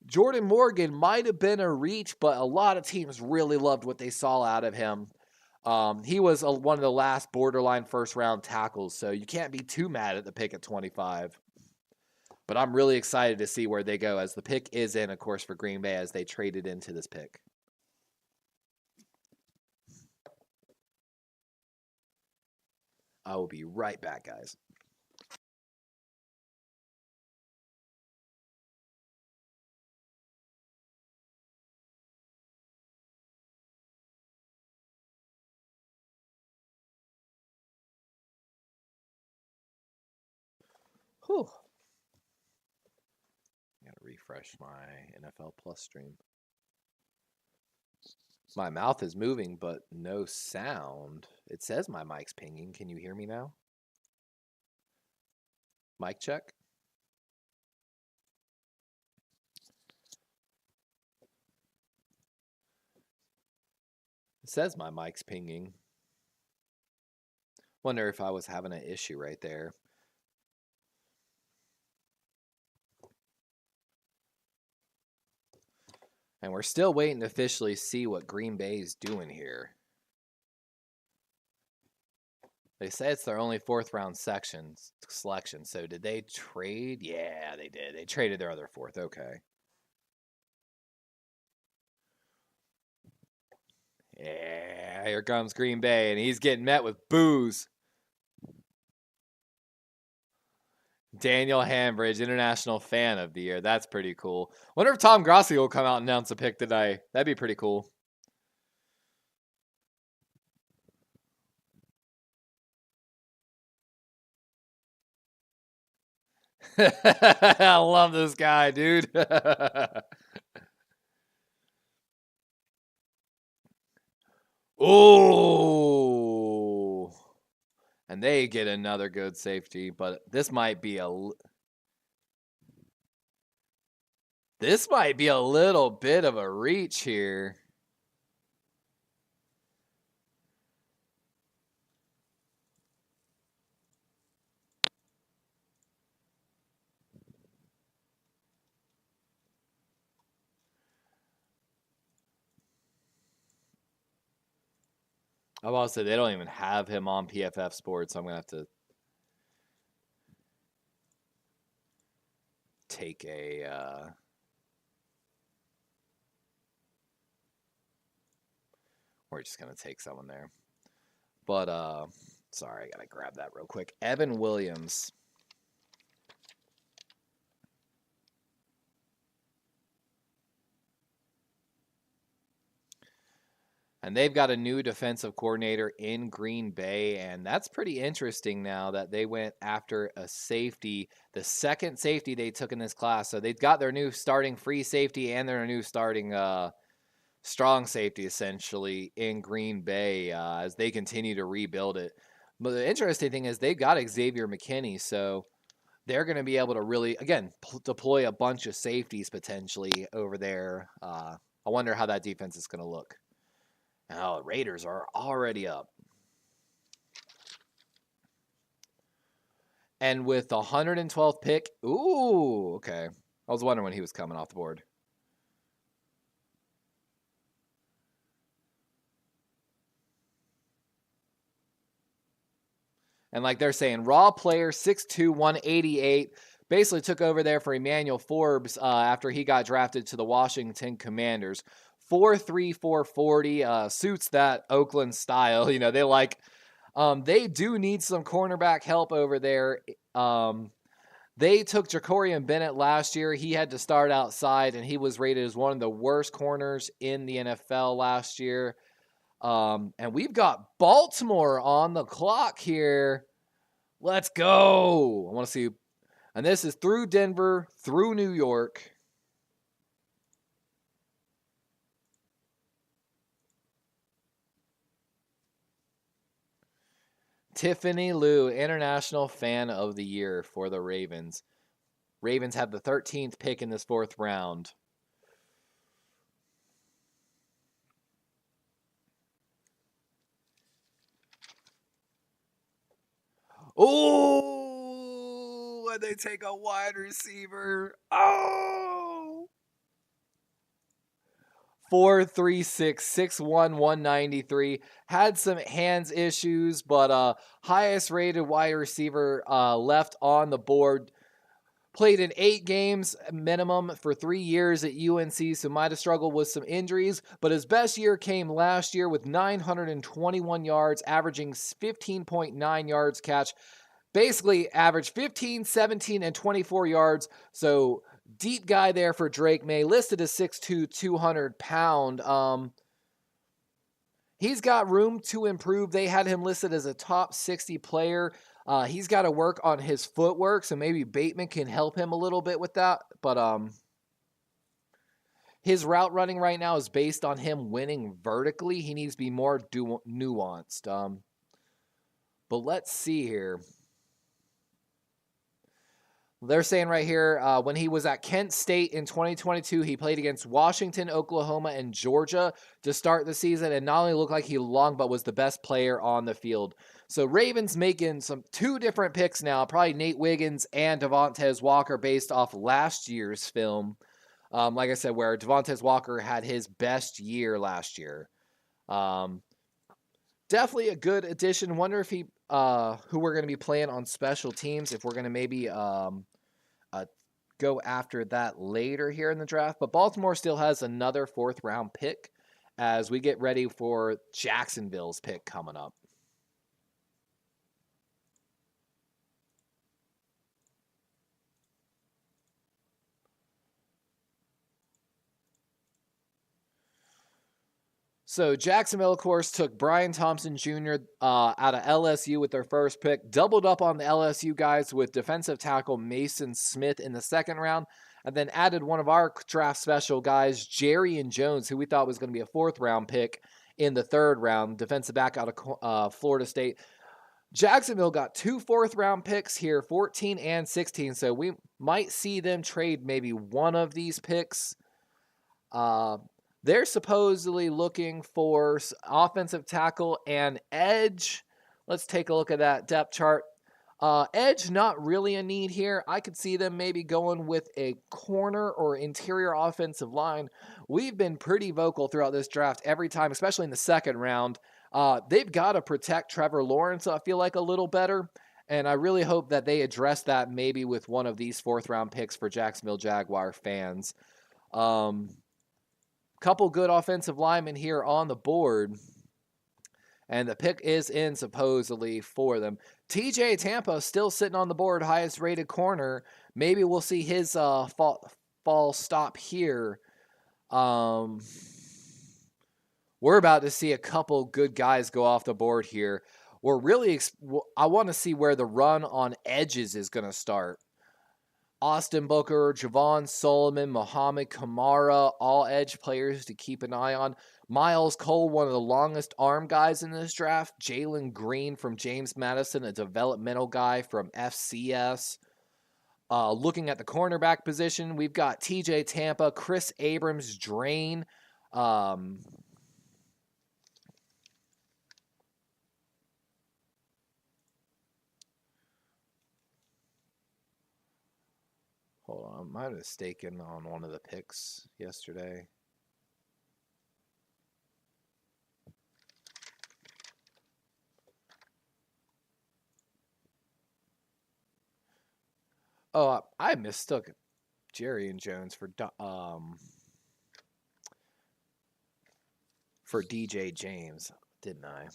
Jordan Morgan might have been a reach, but a lot of teams really loved what they saw out of him. He was one of the last borderline first-round tackles, so you can't be too mad at the pick at 25. But I'm really excited to see where they go, as the pick is in, of course, for Green Bay as they traded into this pick. I will be right back, guys. Whew. I gotta refresh my NFL Plus stream. My mouth is moving, but no sound. It says my mic's pinging. Can you hear me now? Mic check. It says my mic's pinging. Wonder if I was having an issue right there. And we're still waiting to officially see what Green Bay's doing here. They say it's their only fourth-round selection. So did they trade? Yeah, they did. They traded their other fourth. Okay. Yeah, here comes Green Bay, and he's getting met with boos. Daniel Hambridge, International Fan of the Year. That's pretty cool. Wonder if Tom Grossi will come out and announce a pick today. That'd be pretty cool. I love this guy, dude. Oh, and they get another good safety, but this might be a little bit of a reach here. I've also they don't even have him on PFF Sports, so I'm gonna have to take a we're just gonna take someone there. But sorry, I gotta grab that real quick. Evan Williams. And they've got a new defensive coordinator in Green Bay, and that's pretty interesting now that they went after a safety, the second safety they took in this class. So they've got their new starting free safety and their new starting strong safety, essentially, in Green Bay as they continue to rebuild it. But the interesting thing is they've got Xavier McKinney, so they're going to be able to really, again, deploy a bunch of safeties potentially over there. I wonder how that defense is going to look. Oh, Raiders are already up. And with the 112th pick, ooh, okay. I was wondering when he was coming off the board. And like they're saying, raw player, 6'2", 188, basically took over there for Emmanuel Forbes after he got drafted to the Washington Commanders. 4'3", 440, suits that Oakland style. You know, they do need some cornerback help over there. They took Jacorian Bennett last year. He had to start outside, and he was rated as one of the worst corners in the NFL last year. And we've got Baltimore on the clock here. Let's go. I want to see. And this is through Denver, through New York. Tiffany Liu, International Fan of the Year for the Ravens. Ravens have the 13th pick in this fourth round. Oh, and they take a wide receiver. Oh. 4.36, 6'1", 193. Had some hands issues, but highest rated wide receiver left on the board. Played in 8 games minimum for 3 years at UNC, so might have struggled with some injuries. But his best year came last year with 921 yards, averaging 15.9 yards catch. Basically averaged 15, 17, and 24 yards. So deep guy there for Drake May, listed as 6'2", 200 pound. He's got room to improve. They had him listed as a top 60 player. He's got to work on his footwork, so maybe Bateman can help him a little bit with that. But his route running right now is based on him winning vertically. He needs to be more nuanced. But let's see here. They're saying right here, when he was at Kent State in 2022, he played against Washington, Oklahoma, and Georgia to start the season, and not only looked like he belonged, but was the best player on the field. So Ravens making 2 different picks now, probably Nate Wiggins and Devontae Walker based off last year's film. Like I said, where Devontae Walker had his best year last year. Definitely a good addition. Wonder if he, who we're going to be playing on special teams, if we're going to maybe go after that later here in the draft. But Baltimore still has another 4th round pick as we get ready for Jacksonville's pick coming up. So Jacksonville, of course, took Brian Thompson Jr. Out of LSU with their first pick, doubled up on the LSU guys with defensive tackle Mason Smith in the 2nd round, and then added one of our draft special guys, Jerry Jones, who we thought was going to be a 4th round pick in the 3rd round, defensive back out of Florida State. Jacksonville got 2 4th round picks here, 14 and 16, so we might see them trade maybe one of these picks. They're supposedly looking for offensive tackle and edge. Let's take a look at that depth chart. Edge, not really a need here. I could see them maybe going with a corner or interior offensive line. We've been pretty vocal throughout this draft every time, especially in the 2nd round. They've got to protect Trevor Lawrence, I feel like, a little better. And I really hope that they address that maybe with one of these 4th round picks for Jacksonville Jaguar fans. Couple good offensive linemen here on the board. And the pick is in supposedly for them. TJ Tampa still sitting on the board, highest rated corner. Maybe we'll see his fall stop here. We're about to see a couple good guys go off the board here. I want to see where the run on edges is going to start. Austin Booker, Javon Solomon, Muhammad Kamara, all edge players to keep an eye on. Miles Cole, one of the longest arm guys in this draft. Jalen Green from James Madison, a developmental guy from FCS. Looking at the cornerback position, we've got TJ Tampa, Chris Abrams, Drain. Hold on, I might have mistaken on one of the picks yesterday. Oh, I mistook Jerry Jones for DJ James, didn't I?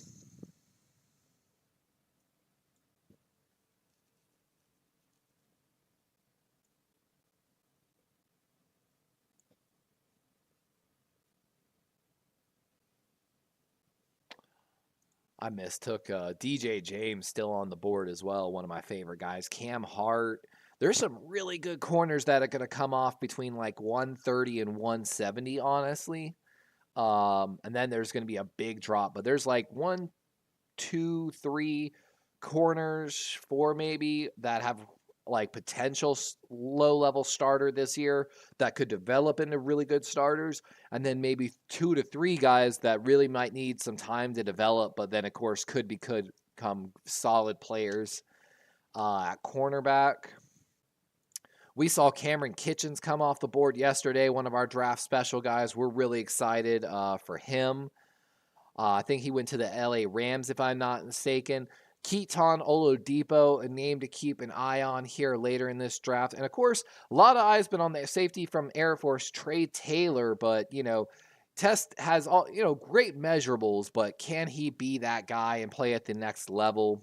I mistook DJ James, still on the board as well, one of my favorite guys. Cam Hart. There's some really good corners that are going to come off between like 130 and 170, honestly. And then there's going to be a big drop. But there's like 1, 2, 3 corners, 4 maybe, that have like potential low-level starter this year that could develop into really good starters, and then maybe 2 to 3 guys that really might need some time to develop, but then of course could become solid players at cornerback. We saw Cameron Kitchens come off the board yesterday, one of our draft special guys. We're really excited for him. I think he went to the LA Rams, if I'm not mistaken. Keaton Oladipo, a name to keep an eye on here later in this draft. And of course, a lot of eyes been on the safety from Air Force, Trey Taylor, but Test has all great measurables, but can he be that guy and play at the next level?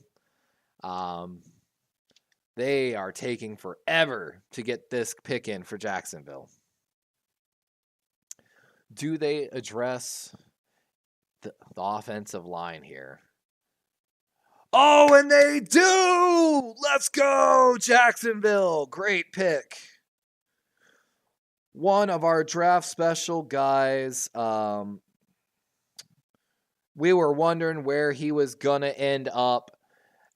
They are taking forever to get this pick in for Jacksonville. Do they address the offensive line here? Oh, and they do! Let's go, Jacksonville! Great pick. One of our draft special guys. We were wondering where he was going to end up.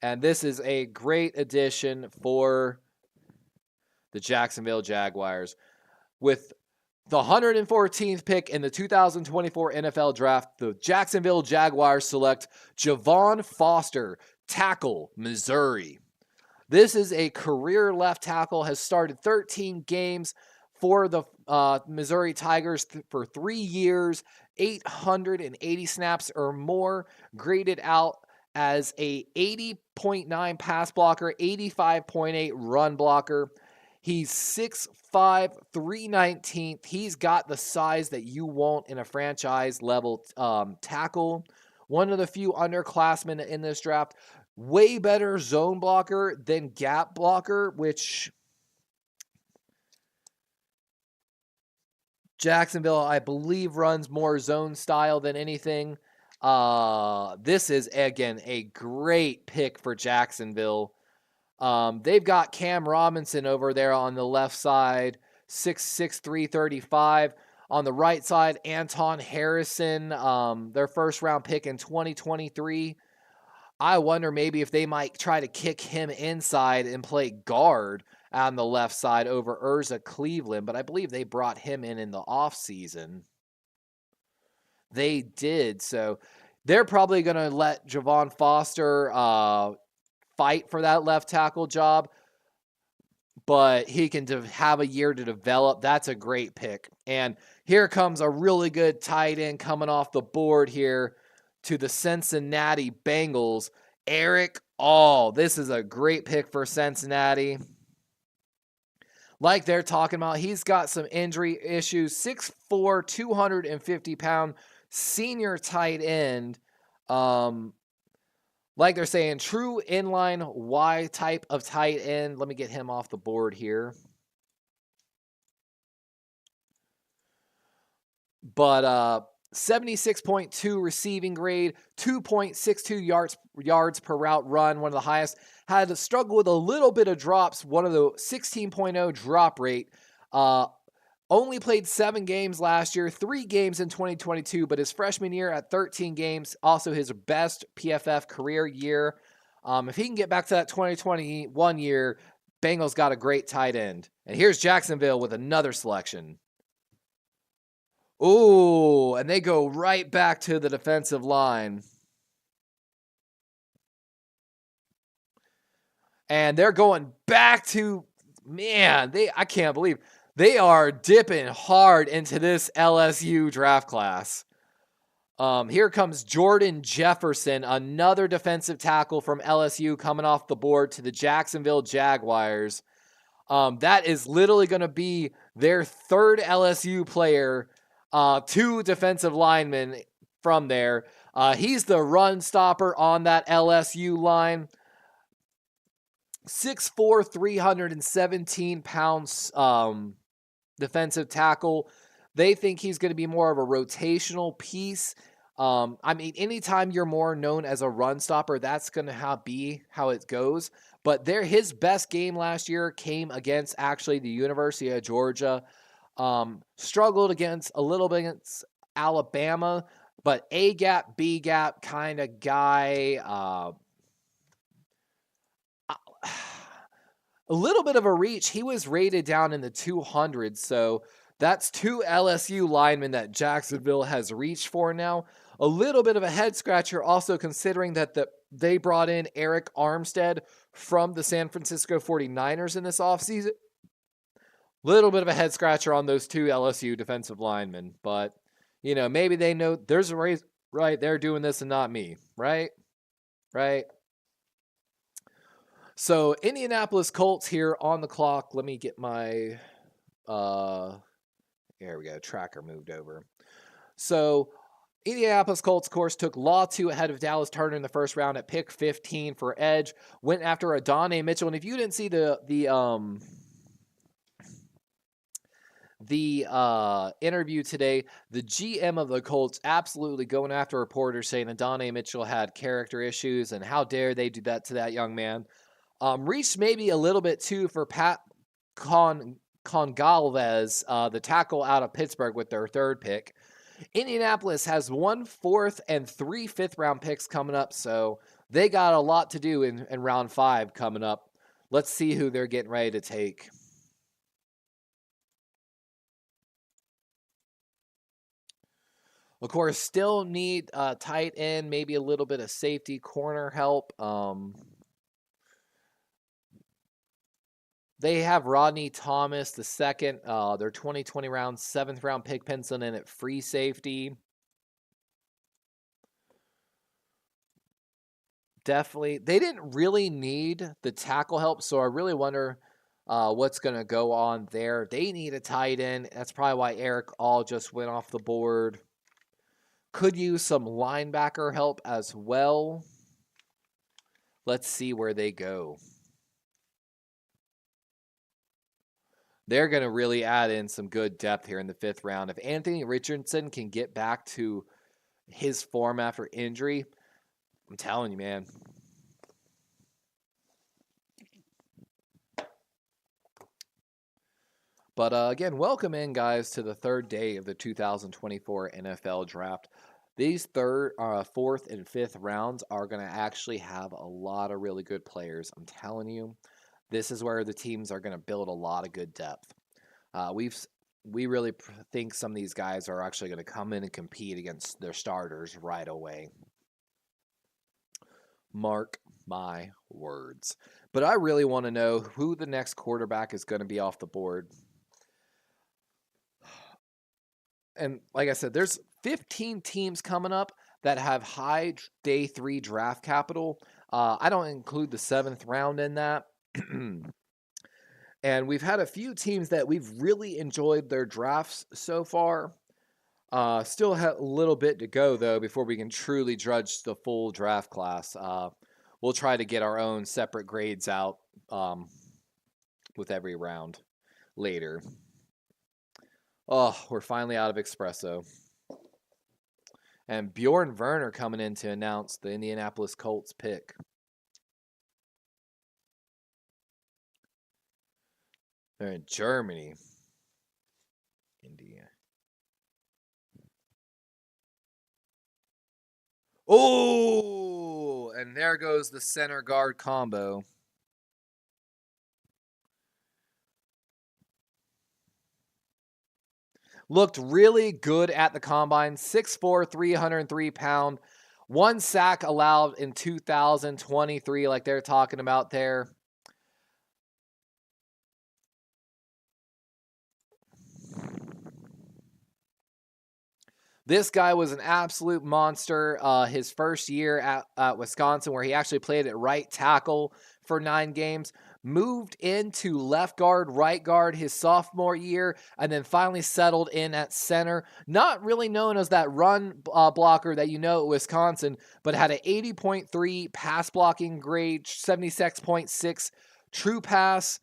And this is a great addition for the Jacksonville Jaguars. With the 114th pick in the 2024 NFL Draft, the Jacksonville Jaguars select Javon Foster, tackle, Missouri. This is a career left tackle, has started 13 games for the Missouri Tigers for 3 years, 880 snaps or more, graded out as a 80.9 pass blocker, 85.8 run blocker. He's 6'5", 319th. He's got the size that you want in a franchise level tackle. One of the few underclassmen in this draft. Way better zone blocker than gap blocker, which Jacksonville, I believe, runs more zone style than anything. This is, again, a great pick for Jacksonville. They've got Cam Robinson over there on the left side, 6'6", 335. On the right side, Anton Harrison, their first-round pick in 2023. I wonder maybe if they might try to kick him inside and play guard on the left side over Urza Cleveland, but I believe they brought him in the offseason. They did, so they're probably going to let Javon Foster fight for that left tackle job, but he can have a year to develop. That's a great pick. And here comes a really good tight end coming off the board here to the Cincinnati Bengals, Eric All. This is a great pick for Cincinnati. Like they're talking about, he's got some injury issues. 6'4", 250-pound senior tight end. Like they're saying, true inline Y type of tight end. Let me get him off the board here. But 76.2 receiving grade, 2.62 yards per route run, one of the highest. Had to struggle with a little bit of drops, one of the 16.0 drop rate. Only played 7 games last year, 3 games in 2022, but his freshman year at 13 games, also his best PFF career year. If he can get back to that 2021 year, Bengals got a great tight end. And here's Jacksonville with another selection. Ooh, and they go right back to the defensive line. And they're going back to, I can't believe they are dipping hard into this LSU draft class. Here comes Jordan Jefferson, another defensive tackle from LSU coming off the board to the Jacksonville Jaguars. That is literally going to be their third LSU player, 2 defensive linemen from there. He's the run stopper on that LSU line. 6'4", 317 pounds defensive tackle. They think he's going to be more of a rotational piece. Anytime you're more known as a run stopper, that's going to be how it goes. But his best game last year came against actually the University of Georgia. Struggled a little bit against Alabama, but A gap, B gap kind of guy. A little bit of a reach. He was rated down in the 200s, so that's 2 LSU linemen that Jacksonville has reached for now. A little bit of a head scratcher, also considering that they brought in Eric Armstead from the San Francisco 49ers in this offseason. Little bit of a head scratcher on those two LSU defensive linemen, but you know, maybe they know there's a reason, right? They're doing this and not me, right? Right. So Indianapolis Colts here on the clock. Let me get my there we go, tracker moved over. So Indianapolis Colts, of course, took Law 2 ahead of Dallas Turner in the first round at pick 15 for edge. Went after Adonai Mitchell, and if you didn't see the interview today, the GM of the Colts absolutely going after reporters saying Adonai Mitchell had character issues and how dare they do that to that young man. Reached maybe a little bit too for Pat Congalves, the tackle out of Pittsburgh with their third pick. Indianapolis has 1 4th and 3 5th-round picks coming up, so they got a lot to do in round 5 coming up. Let's see who they're getting ready to take. Of course, still need tight end, maybe a little bit of safety corner help. They have Rodney Thomas, the second, their 2020 round, 7th-round pick penciled in at free safety. Definitely. They didn't really need the tackle help, so I really wonder what's going to go on there. They need a tight end. That's probably why Eric All just went off the board. Could use some linebacker help as well. Let's see where they go. They're going to really add in some good depth here in the 5th round. If Anthony Richardson can get back to his form after injury, I'm telling you, man. But again, welcome in, guys, to the 3rd day of the 2024 NFL Draft. These 4th, and 5th rounds are going to actually have a lot of really good players. I'm telling you, this is where the teams are going to build a lot of good depth. We really think some of these guys are actually going to come in and compete against their starters right away. Mark my words. But I really want to know who the next quarterback is going to be off the board. And like I said, there's 15 teams coming up that have high day 3 draft capital. I don't include the 7th round in that. And we've had a few teams that we've really enjoyed their drafts so far. Still have a little bit to go, though, before we can truly judge the full draft class. We'll try to get our own separate grades out with every round later. Oh, we're finally out of espresso. And Bjorn Werner coming in to announce the Indianapolis Colts pick. They're in Germany. India. Oh, and there goes the center guard combo. Looked really good at the combine. 6'4", 303 pound. 1 sack allowed in 2023, like they're talking about there. This guy was an absolute monster his first year at Wisconsin, where he actually played at right tackle for 9 games. Moved into left guard, right guard his sophomore year, and then finally settled in at center. Not really known as that run blocker that you know at Wisconsin, but had an 80.3 pass blocking grade, 76.6 true pass.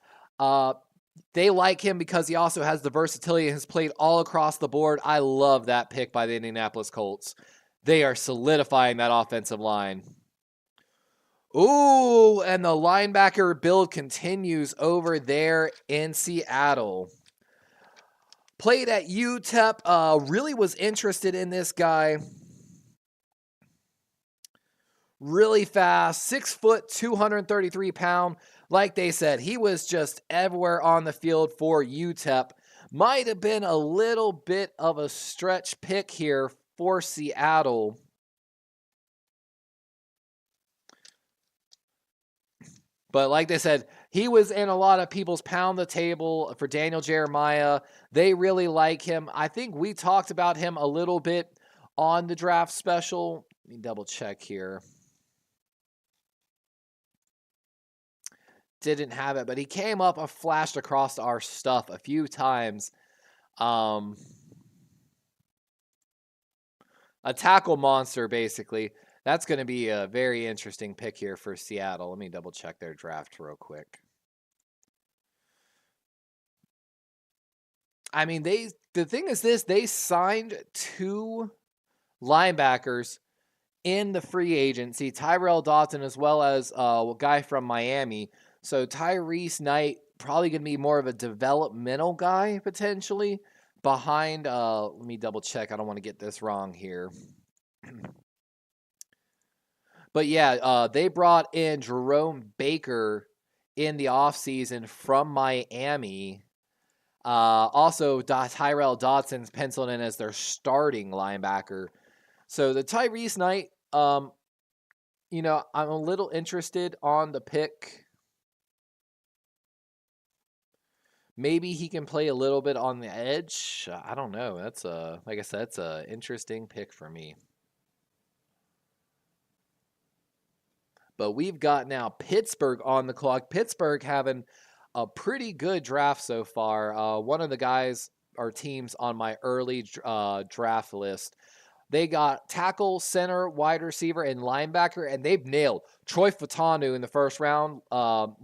They like him because he also has the versatility and has played all across the board. I love that pick by the Indianapolis Colts. They are solidifying that offensive line. Ooh, and the linebacker build continues over there in Seattle. Played at UTEP. Really was interested in this guy. Really fast. 6 foot, 233 pound. Like they said, he was just everywhere on the field for UTEP. Might have been a little bit of a stretch pick here for Seattle. But like they said, he was in a lot of people's pound the table for Daniel Jeremiah. They really like him. I think we talked about him a little bit on the draft special. Let me double check here. Didn't have it, but he came up and flashed across our stuff a few times. A tackle monster, basically. That's going to be a very interesting pick here for Seattle. Let me double check their draft real quick. I mean, the thing is this, they signed 2 linebackers in the free agency, Tyrell Dodson as well as a guy from Miami. So Tyrese Knight probably going to be more of a developmental guy potentially behind let me double check. I don't want to get this wrong here. But yeah, they brought in Jerome Baker in the offseason from Miami. Also, Tyrell Dodson's penciled in as their starting linebacker. So the Tyrese Knight, I'm a little interested on the pick. Maybe he can play a little bit on the edge. I don't know. That's like I said, that's an interesting pick for me. But we've got now Pittsburgh on the clock. Pittsburgh having a pretty good draft so far. One of the guys or teams on my early draft list. They got tackle, center, wide receiver, and linebacker, and they've nailed Troy Fatanu in the first round,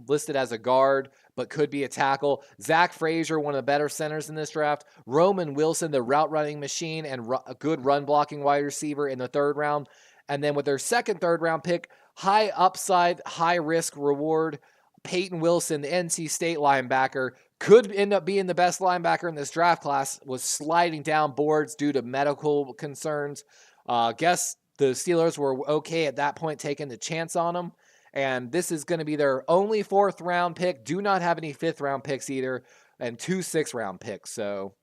listed as a guard, but could be a tackle. Zach Frazier, one of the better centers in this draft. Roman Wilson, the route running machine and a good run blocking wide receiver in the 3rd round. And then with their second, 3rd round pick, high upside, high risk reward, Peyton Wilson, the NC State linebacker, could end up being the best linebacker in this draft class, was sliding down boards due to medical concerns. Guess the Steelers were okay at that point taking the chance on him. And this is going to be their only 4th round pick. Do not have any 5th round picks either, and 2 6th round picks. So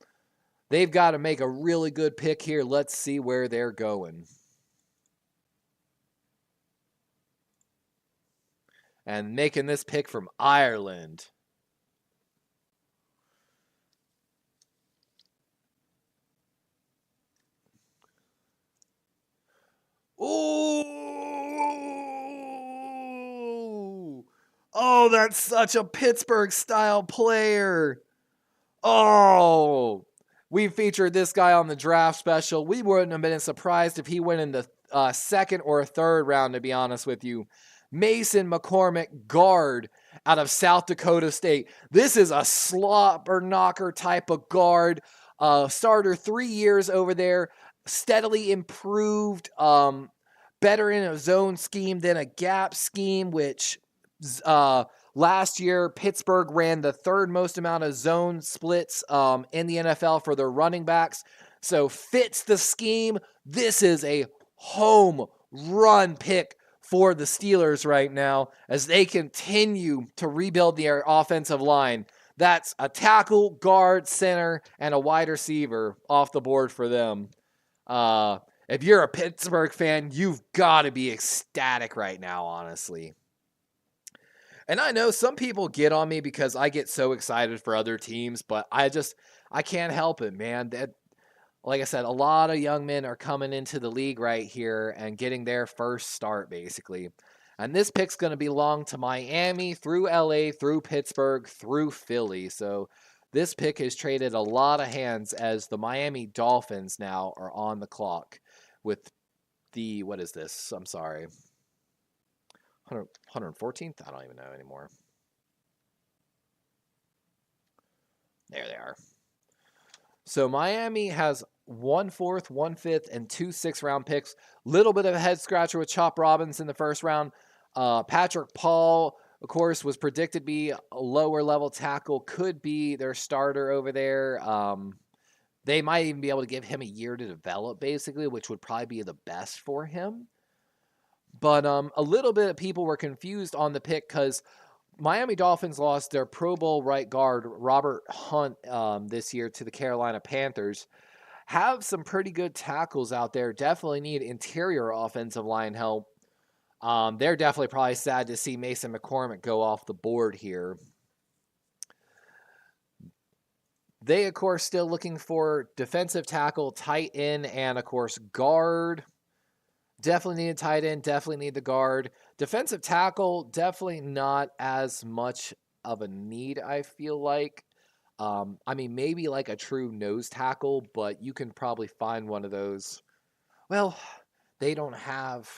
they've got to make a really good pick here. Let's see where they're going. And making this pick from Ireland. Ooh! Oh, that's such a Pittsburgh-style player. Oh! We featured this guy on the draft special. We wouldn't have been surprised if he went in the 2nd or 3rd round, to be honest with you. Mason McCormick, guard out of South Dakota State. This is a slobber knocker type of guard. Starter 3 years over there. Steadily improved. Better in a zone scheme than a gap scheme, which last year Pittsburgh ran the 3rd most amount of zone splits in the NFL for their running backs. So fits the scheme. This is a home run pick for the Steelers right now as they continue to rebuild their offensive line. That's a tackle, guard, center, and a wide receiver off the board for them. If you're a Pittsburgh fan, you've got to be ecstatic right now, honestly. And I know some people get on me because I get so excited for other teams, but I can't help it, man. Like I said, a lot of young men are coming into the league right here and getting their first start, basically. And this pick's going to belong to Miami, through LA, through Pittsburgh, through Philly. So this pick has traded a lot of hands as the Miami Dolphins now are on the clock with the, what is this? I'm sorry. 114th? I don't even know anymore. There they are. So Miami has 1 4th, 1 5th, and 2 6th round picks. Little bit of a head scratcher with Chop Robbins in the 1st round. Patrick Paul, of course, was predicted to be a lower level tackle. Could be their starter over there. They might even be able to give him a year to develop, basically, which would probably be the best for him. But a little bit of people were confused on the pick because Miami Dolphins lost their Pro Bowl right guard, Robert Hunt, this year to the Carolina Panthers. Have some pretty good tackles out there. Definitely need interior offensive line help. They're definitely probably sad to see Mason McCormick go off the board here. They, of course, still looking for defensive tackle, tight end, and, of course, guard. Definitely need a tight end, definitely need the guard. Defensive tackle, definitely not as much of a need, I feel like. I mean, maybe like a true nose tackle, but you can probably find one of those. Well, they don't have...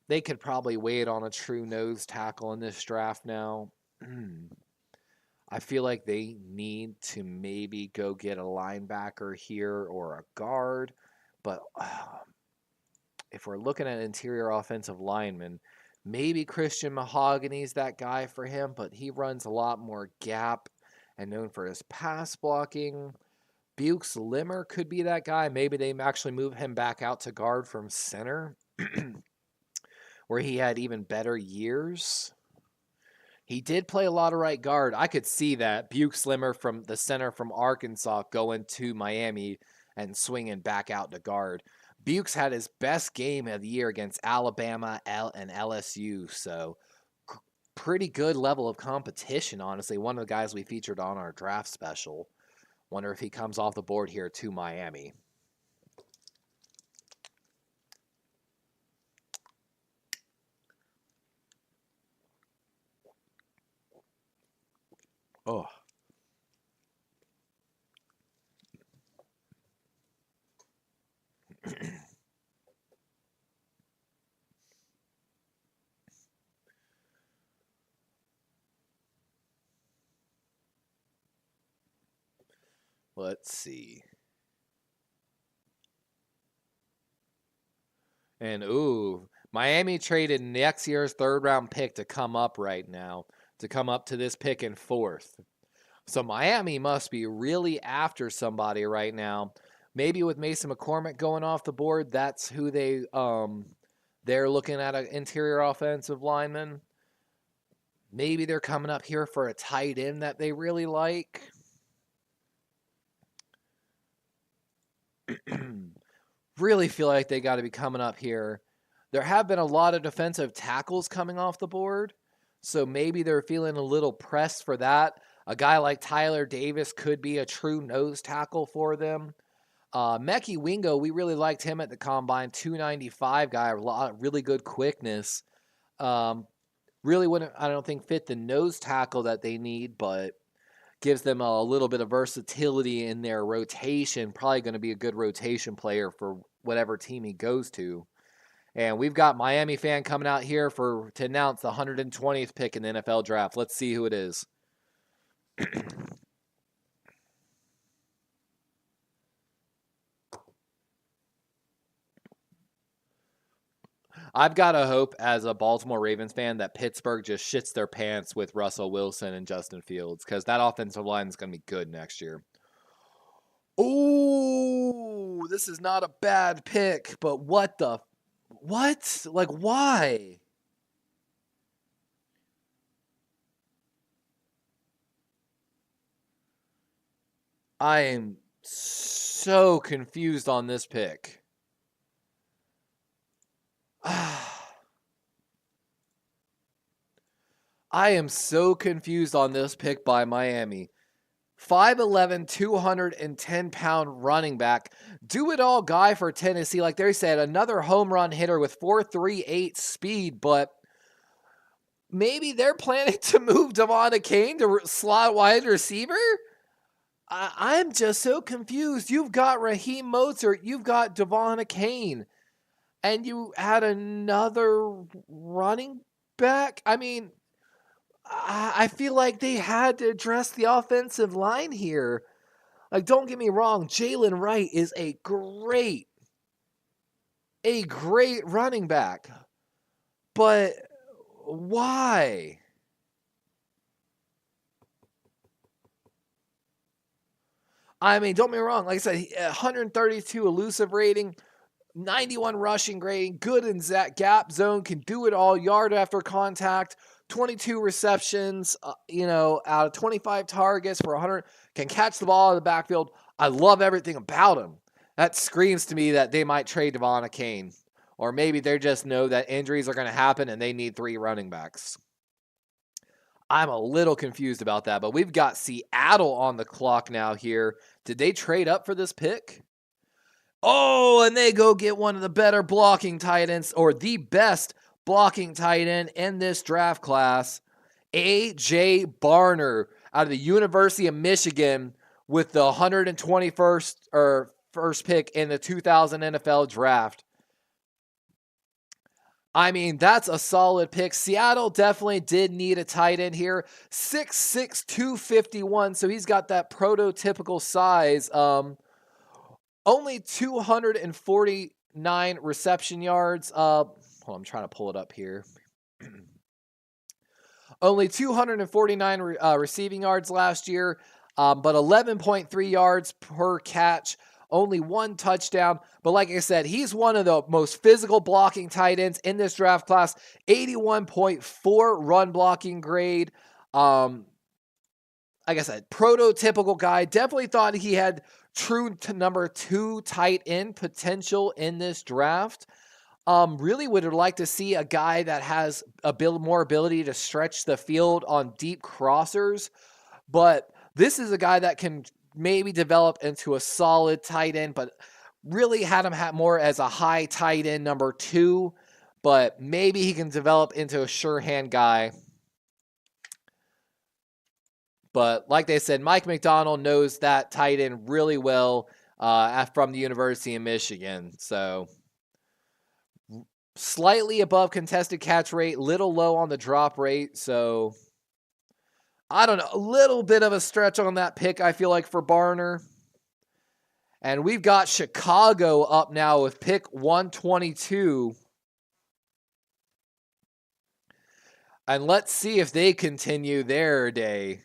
They could probably wait on a true nose tackle in this draft now. I feel like they need to maybe go get a linebacker here or a guard. But if we're looking at interior offensive linemen, maybe Christian Mahogany's that guy for him, but he runs a lot more gap and known for his pass blocking. Bukes Limmer could be that guy. Maybe they actually move him back out to guard from center, where he had even better years. He did play a lot of right guard. I could see that. Buke Slimmer from the center from Arkansas going to Miami and swinging back out to guard. Bukes had his best game of the year against Alabama and LSU. So pretty good level of competition, honestly. One of the guys we featured on our draft special. Wonder if he comes off the board here to Miami. Oh. Let's see. And ooh, Miami traded next year's third-round pick to come up right now, to come up to this pick in fourth. So Miami must be really after somebody right now. Maybe with Mason McCormick going off the board, that's who they're looking at, an interior offensive lineman. Maybe they're coming up here for a tight end that they really like. Really feel like they got to be coming up here. There have been a lot of defensive tackles coming off the board, so maybe they're feeling a little pressed for that. A guy like Tyler Davis could be a true nose tackle for them. Mekhi Wingo, we really liked him at the combine. 295 guy, a lot, really good quickness. Really wouldn't, I don't think, fit the nose tackle that they need, but gives them a little bit of versatility in their rotation. Probably going to be a good rotation player for whatever team he goes to. And we've got Miami fan coming out here to announce the 120th pick in the NFL draft. Let's see who it is. I've got to hope, as a Baltimore Ravens fan, that Pittsburgh just shits their pants with Russell Wilson and Justin Fields, because that offensive line is going to be good next year. Oh, this is not a bad pick, but what? Like, why? I am so confused on this pick. I am so confused on this pick by Miami. 5'11", 210-pound running back. Do-it-all guy for Tennessee. Like they said, another home run hitter with 4.38 speed, but maybe they're planning to move Devon Kane to slot wide receiver? I'm just so confused. You've got Raheem Mostert. You've got Devon Kane. And you had another running back? I mean, I feel like they had to address the offensive line here. Like, don't get me wrong, Jalen Wright is a great running back. But why? I mean, don't get me wrong. Like I said, 132 elusive rating, 91 rushing rating, good in gap zone, can do it all, yard after contact, 22 receptions, out of 25 targets for 100, can catch the ball in the backfield. I love everything about him. That screams to me that they might trade Devon Kane. Or maybe they just know that injuries are going to happen and they need 3 running backs. I'm a little confused about that, but we've got Seattle on the clock now here. Did they trade up for this pick? Oh, and they go get one of the better blocking tight ends, or the best blocking tight end in this draft class, A.J. Barner out of the University of Michigan with the 121st or first pick in the 2000 NFL draft. I mean, that's a solid pick. Seattle definitely did need a tight end here. 6'6", 251, so he's got that prototypical size. Only 249 reception yards. I'm trying to pull it up here. Only 249 receiving yards last year, but 11.3 yards per catch. Only 1 touchdown. But like I said, he's one of the most physical blocking tight ends in this draft class. 81.4 run blocking grade. Like I said, prototypical guy. Definitely thought he had true to number 2 tight end potential in this draft. Really would like to see a guy that has more ability to stretch the field on deep crossers. But this is a guy that can maybe develop into a solid tight end, but really had him more as a high tight end number 2. But maybe he can develop into a sure hand guy. But like they said, Mike McDonald knows that tight end really well from the University of Michigan. So slightly above contested catch rate, little low on the drop rate. So I don't know, a little bit of a stretch on that pick, I feel like, for Barner. And we've got Chicago up now with pick 122. And let's see if they continue their day.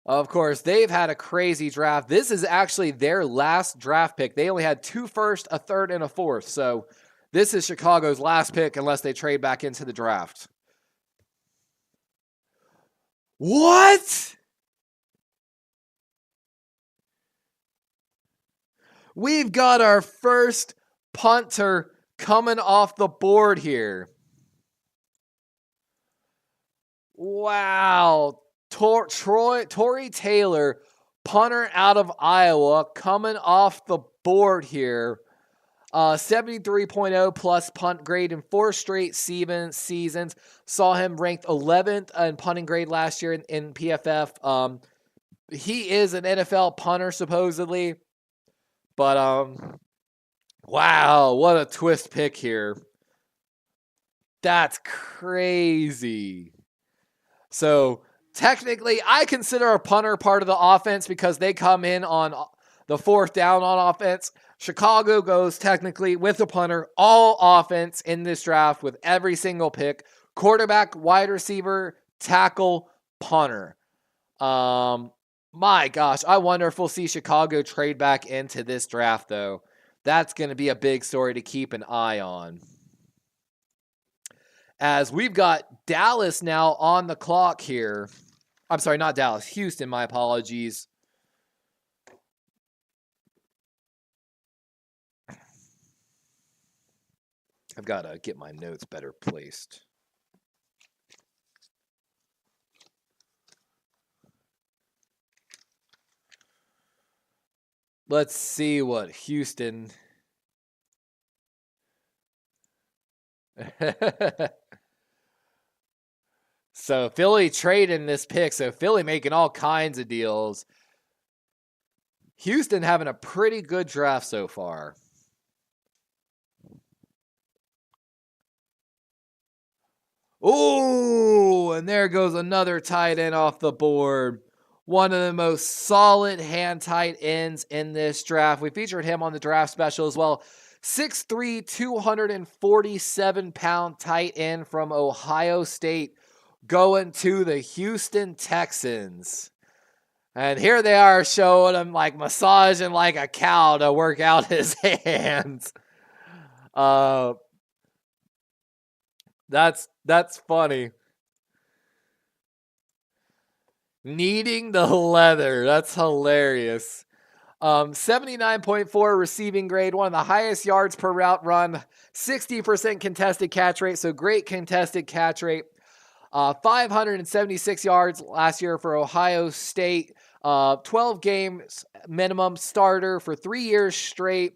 Of course, they've had a crazy draft. This is actually their last draft pick. They only had 2 first, a third, and a fourth. So this is Chicago's last pick unless they trade back into the draft. What? We've got our first punter coming off the board here. Wow. Tory Taylor, punter out of Iowa, coming off the board here. 73.0 plus punt grade in 4 straight seasons. Saw him ranked 11th in punting grade last year in PFF. He is an NFL punter, supposedly. But, wow, what a twist pick here. That's crazy. So, technically, I consider a punter part of the offense because they come in on the 4th down on offense. Chicago goes technically with the punter, all offense in this draft with every single pick. Quarterback, wide receiver, tackle, punter. My gosh, I wonder if we'll see Chicago trade back into this draft, though. That's going to be a big story to keep an eye on. As we've got Dallas now on the clock here. I'm sorry, not Dallas. Houston, my apologies. I've got to get my notes better placed. Let's see what Houston... So Philly trading this pick. So Philly making all kinds of deals. Houston having a pretty good draft so far. Ooh, and there goes another tight end off the board. One of the most solid hand tight ends in this draft. We featured him on the draft special as well. 6'3", 247-pound tight end from Ohio State going to the Houston Texans. And here they are showing him like massaging like a cow to work out his hands. That's funny. Kneading the leather. That's hilarious. 79.4 receiving grade, one of the highest yards per route run, 60% contested catch rate, so great contested catch rate. 576 yards last year for Ohio State. 12 games minimum starter for 3 years straight.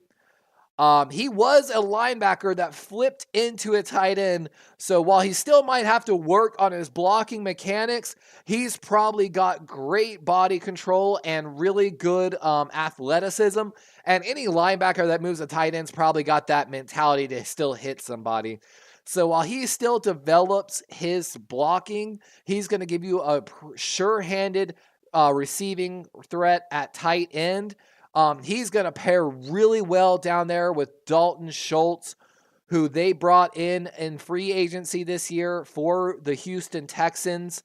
He was a linebacker that flipped into a tight end. So while he still might have to work on his blocking mechanics, he's probably got great body control and really good athleticism. And any linebacker that moves a tight end's probably got that mentality to still hit somebody. So while he still develops his blocking, he's going to give you a sure-handed receiving threat at tight end. He's going to pair really well down there with Dalton Schultz, who they brought in free agency this year for the Houston Texans.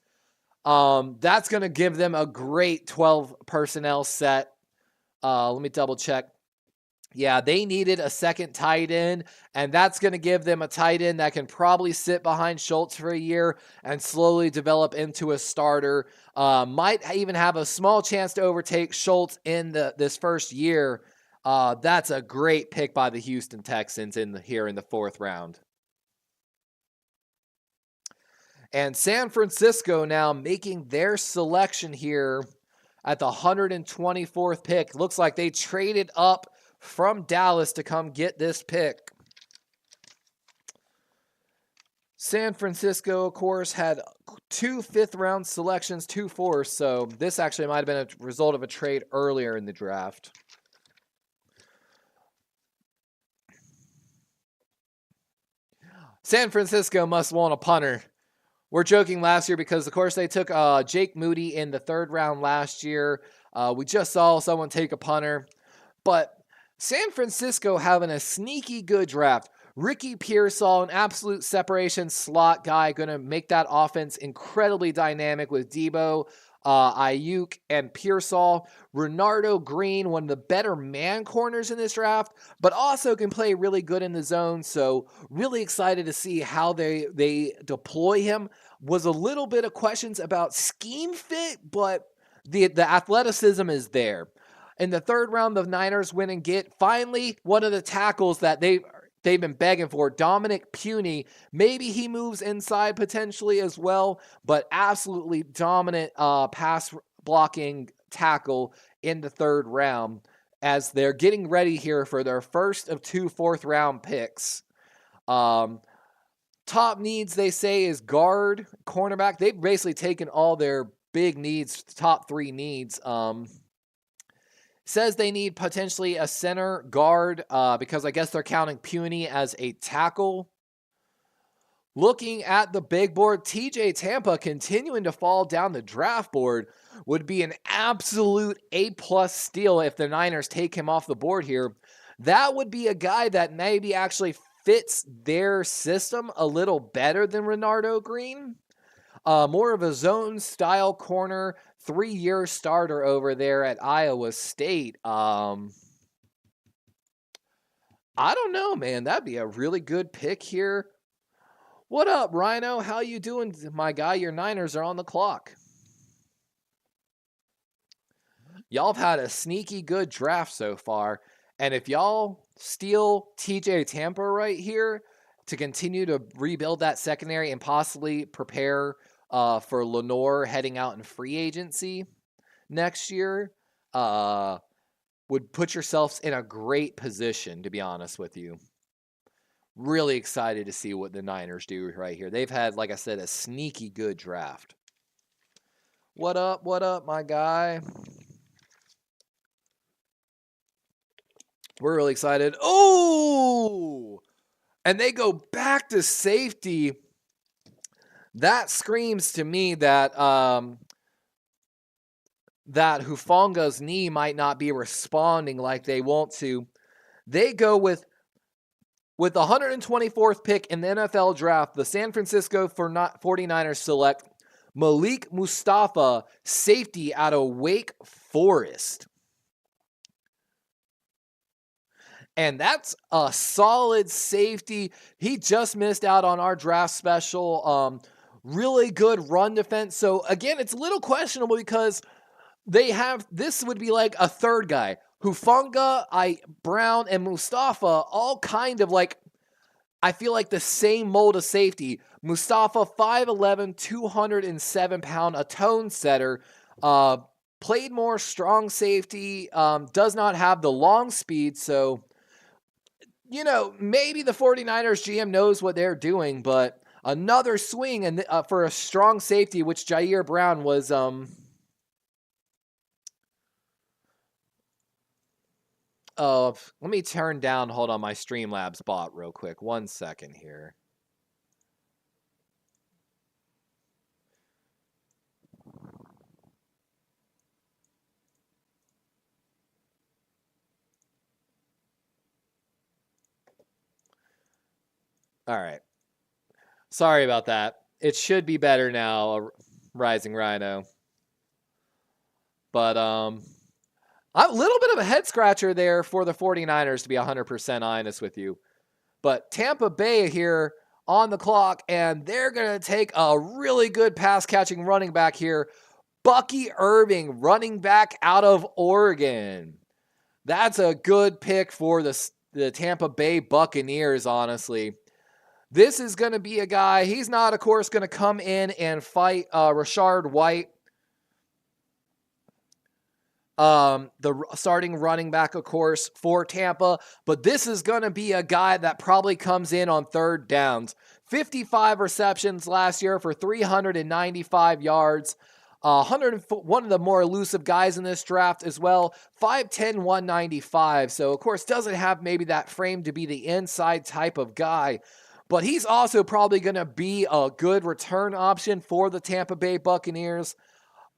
That's going to give them a great 12 personnel set. Let me double check. Yeah, they needed a second tight end, and that's going to give them a tight end that can probably sit behind Schultz for a year and slowly develop into a starter. Might even have a small chance to overtake Schultz in this first year. That's a great pick by the Houston Texans here in the 4th round. And San Francisco now making their selection here at the 124th pick. Looks like they traded up from Dallas to come get this pick. San Francisco, of course, had 2 5th-round selections, 2 4s, so this actually might have been a result of a trade earlier in the draft. San Francisco must want a punter. We're joking last year because, of course, they took Jake Moody in the 3rd round last year. We just saw someone take a punter. But San Francisco having a sneaky good draft. Ricky Pearsall, an absolute separation slot guy, going to make that offense incredibly dynamic with Debo, Ayuk, and Pearsall. Renardo Green, one of the better man corners in this draft, but also can play really good in the zone. So really excited to see how they deploy him. Was a little bit of questions about scheme fit, but the athleticism is there. In the 3rd round, the Niners win and get finally one of the tackles that they've been begging for, Dominic Puny. Maybe he moves inside potentially as well, but absolutely dominant pass blocking tackle in the 3rd round as they're getting ready here for their first of 2 4th-round picks. Top needs, they say, is guard, cornerback. They've basically taken all their big needs, top 3 needs. Says they need potentially a center guard because I guess they're counting Puny as a tackle. Looking at the big board, TJ Tampa continuing to fall down the draft board would be an absolute A+ steal if the Niners take him off the board here. That would be a guy that maybe actually fits their system a little better than Renardo Green. More of a zone style corner, 3-year starter over there at Iowa State. I don't know, man. That'd be a really good pick here. What up, Rhino? How you doing, my guy? Your Niners are on the clock. Y'all have had a sneaky good draft so far. And if y'all steal TJ Tampa right here to continue to rebuild that secondary and possibly prepare for Lenore heading out in free agency next year, would put yourselves in a great position, to be honest with you. Really excited to see what the Niners do right here. They've had, like I said, a sneaky good draft. What up, my guy? We're really excited. Oh! And they go back to safety. That screams to me that that Hufanga's knee might not be responding like they want to. They go with the 124th pick in the NFL draft. The San Francisco 49ers select Malik Mustafa, safety out of Wake Forest. And that's a solid safety. He just missed out on our draft special. Really good run defense. So, again, it's a little questionable because they have, this would be like a third guy. Hufanga, Brown, and Mustafa, all kind of like, I feel like the same mold of safety. Mustafa, 5'11", 207-pound, a tone setter. Played more strong safety, does not have the long speed. So, maybe the 49ers GM knows what they're doing, but another swing and for a strong safety, which Jair Brown was... let me turn down, hold on, my Streamlabs bot real quick. 1 second here. All right. Sorry about that. It should be better now, Rising Rhino. But a little bit of a head scratcher there for the 49ers, to be 100% honest with you. But Tampa Bay here on the clock, and they're going to take a really good pass-catching running back here. Bucky Irving, running back out of Oregon. That's a good pick for the Tampa Bay Buccaneers, honestly. This is going to be a guy, he's not, of course, going to come in and fight Rashard White, the starting running back, of course, for Tampa. But this is going to be a guy that probably comes in on third downs. 55 receptions last year for 395 yards. 101 of the more elusive guys in this draft as well. 5'10", 195. So, of course, doesn't have maybe that frame to be the inside type of guy. But he's also probably going to be a good return option for the Tampa Bay Buccaneers.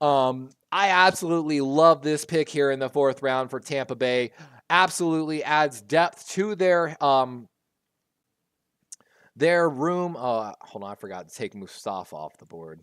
I absolutely love this pick here in the 4th round for Tampa Bay. Absolutely adds depth to their room. Hold on, I forgot to take Mustafa off the board.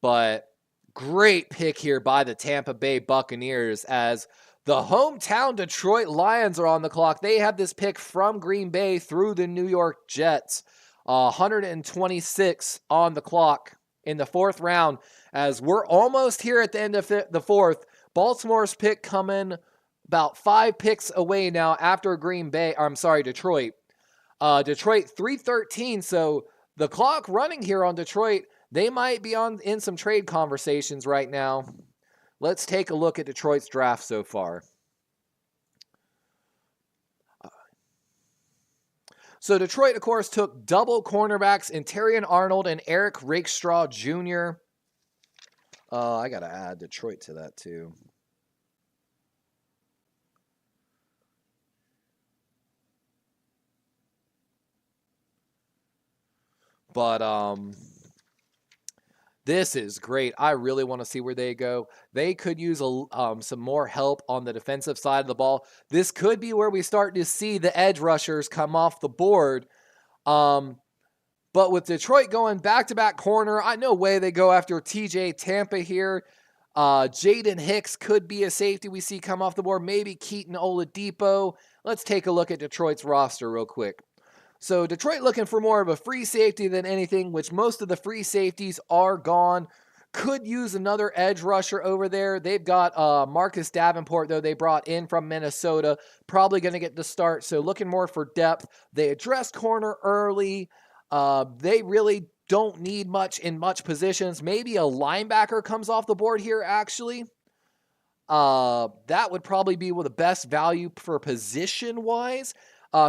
But great pick here by the Tampa Bay Buccaneers as the hometown Detroit Lions are on the clock. They have this pick from Green Bay through the New York Jets. 126 on the clock in the 4th round as we're almost here at the end of the 4th. Baltimore's pick coming about 5 picks away now after Detroit. Detroit 313, so the clock running here on Detroit. They might be in some trade conversations right now. Let's take a look at Detroit's draft so far. So Detroit, of course, took double cornerbacks in Terrion Arnold and Eric Rakestraw Jr. I got to add Detroit to that too. But this is great. I really want to see where they go. They could use some more help on the defensive side of the ball. This could be where we start to see the edge rushers come off the board. But with Detroit going back-to-back corner, no way they go after TJ Tampa here. Jaden Hicks could be a safety we see come off the board. Maybe Keaton Oladipo. Let's take a look at Detroit's roster real quick. So Detroit looking for more of a free safety than anything, which most of the free safeties are gone. Could use another edge rusher over there. They've got Marcus Davenport, though, they brought in from Minnesota. Probably going to get the start, so looking more for depth. They addressed corner early. They really don't need much in much positions. Maybe a linebacker comes off the board here, actually. That would probably be the best value for position-wise.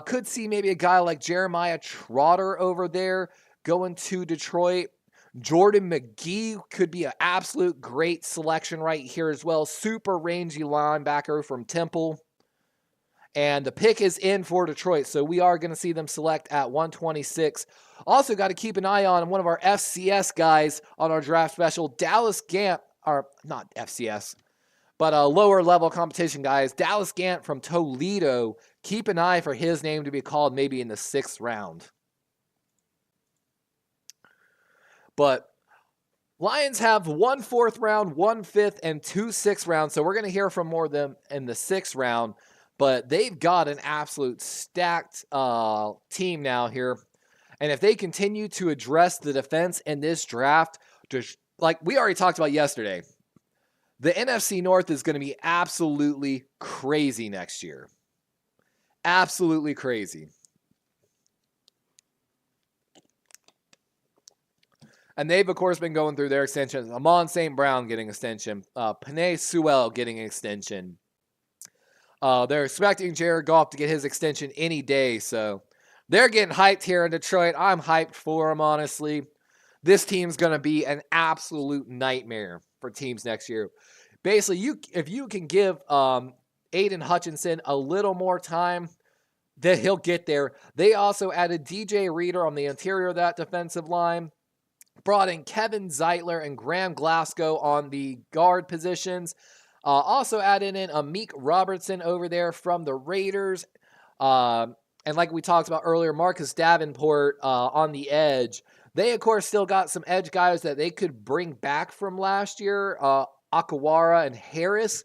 Could see maybe a guy like Jeremiah Trotter over there going to Detroit. Jordan McGee could be an absolute great selection right here as well. Super rangy linebacker from Temple. And the pick is in for Detroit, so we are going to see them select at 126. Also got to keep an eye on one of our FCS guys on our draft special, Dallas Gant, or not FCS, but lower level competition guys. Dallas Gant from Toledo. Keep an eye for his name to be called maybe in the 6th round. But Lions have 1 4th round, 1 5th, and 2 6th rounds. So we're going to hear from more of them in the 6th round. But they've got an absolute stacked team now here. And if they continue to address the defense in this draft, like we already talked about yesterday, the NFC North is going to be absolutely crazy next year. Absolutely crazy. And they've, of course, been going through their extensions. Amon St. Brown getting extension. Penei Sewell getting an extension. They're expecting Jared Goff to get his extension any day. So they're getting hyped here in Detroit. I'm hyped for them, honestly. This team's going to be an absolute nightmare for teams next year. Basically, if you can give Aiden Hutchinson a little more time, then he'll get there. They also added DJ Reader on the interior of that defensive line. Brought in Kevin Zeitler and Graham Glasgow on the guard positions. Also added in Amik Robertson over there from the Raiders. And like we talked about earlier, Marcus Davenport on the edge. They, of course, still got some edge guys that they could bring back from last year, Akawara and Harris,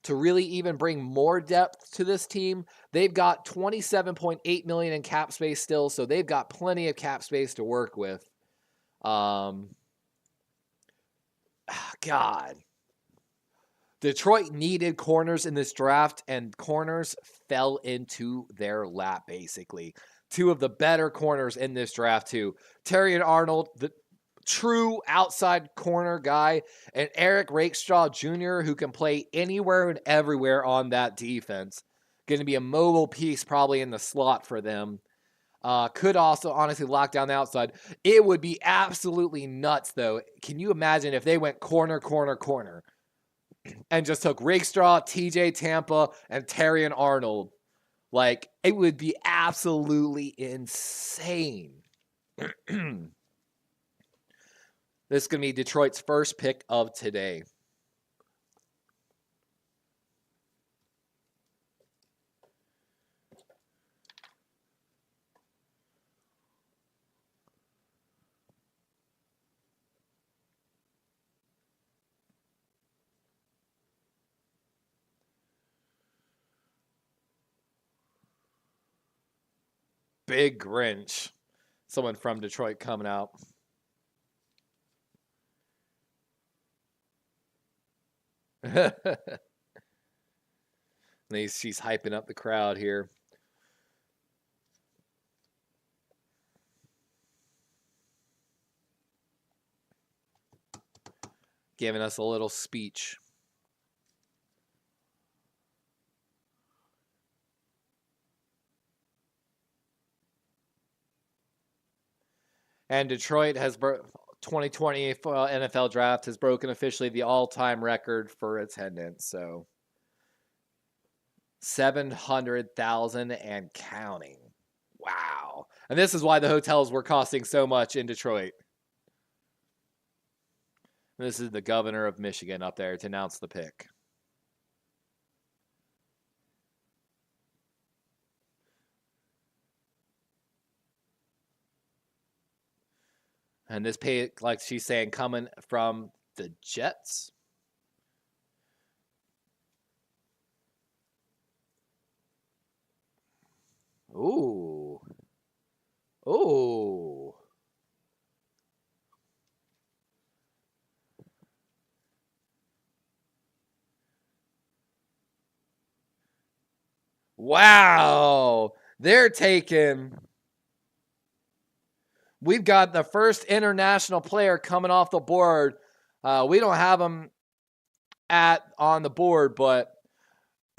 to really even bring more depth to this team. They've got $27.8 million in cap space still, so they've got plenty of cap space to work with. God. Detroit needed corners in this draft, and corners fell into their lap, basically. Two of the better corners in this draft, too. Terrion Arnold, the true outside corner guy, and Eric Rakestraw Jr., who can play anywhere and everywhere on that defense. Going to be a mobile piece probably in the slot for them. Could also honestly lock down the outside. It would be absolutely nuts, though. Can you imagine if they went corner, corner, corner, and just took Rakestraw, TJ Tampa, and Terrion Arnold? Like, it would be absolutely insane. This is going to be Detroit's first pick of today. Big Grinch. Someone from Detroit coming out. She's hyping up the crowd here. Giving us a little speech. And Detroit has 2020 NFL draft has broken officially the all-time record for attendance. So 700,000 and counting. Wow. And this is why the hotels were costing so much in Detroit. This is the governor of Michigan up there to announce the pick. And this pick, like she's saying, coming from the Jets. Ooh. Ooh. Wow. They're taking... We've got the first international player coming off the board. We don't have him on the board, but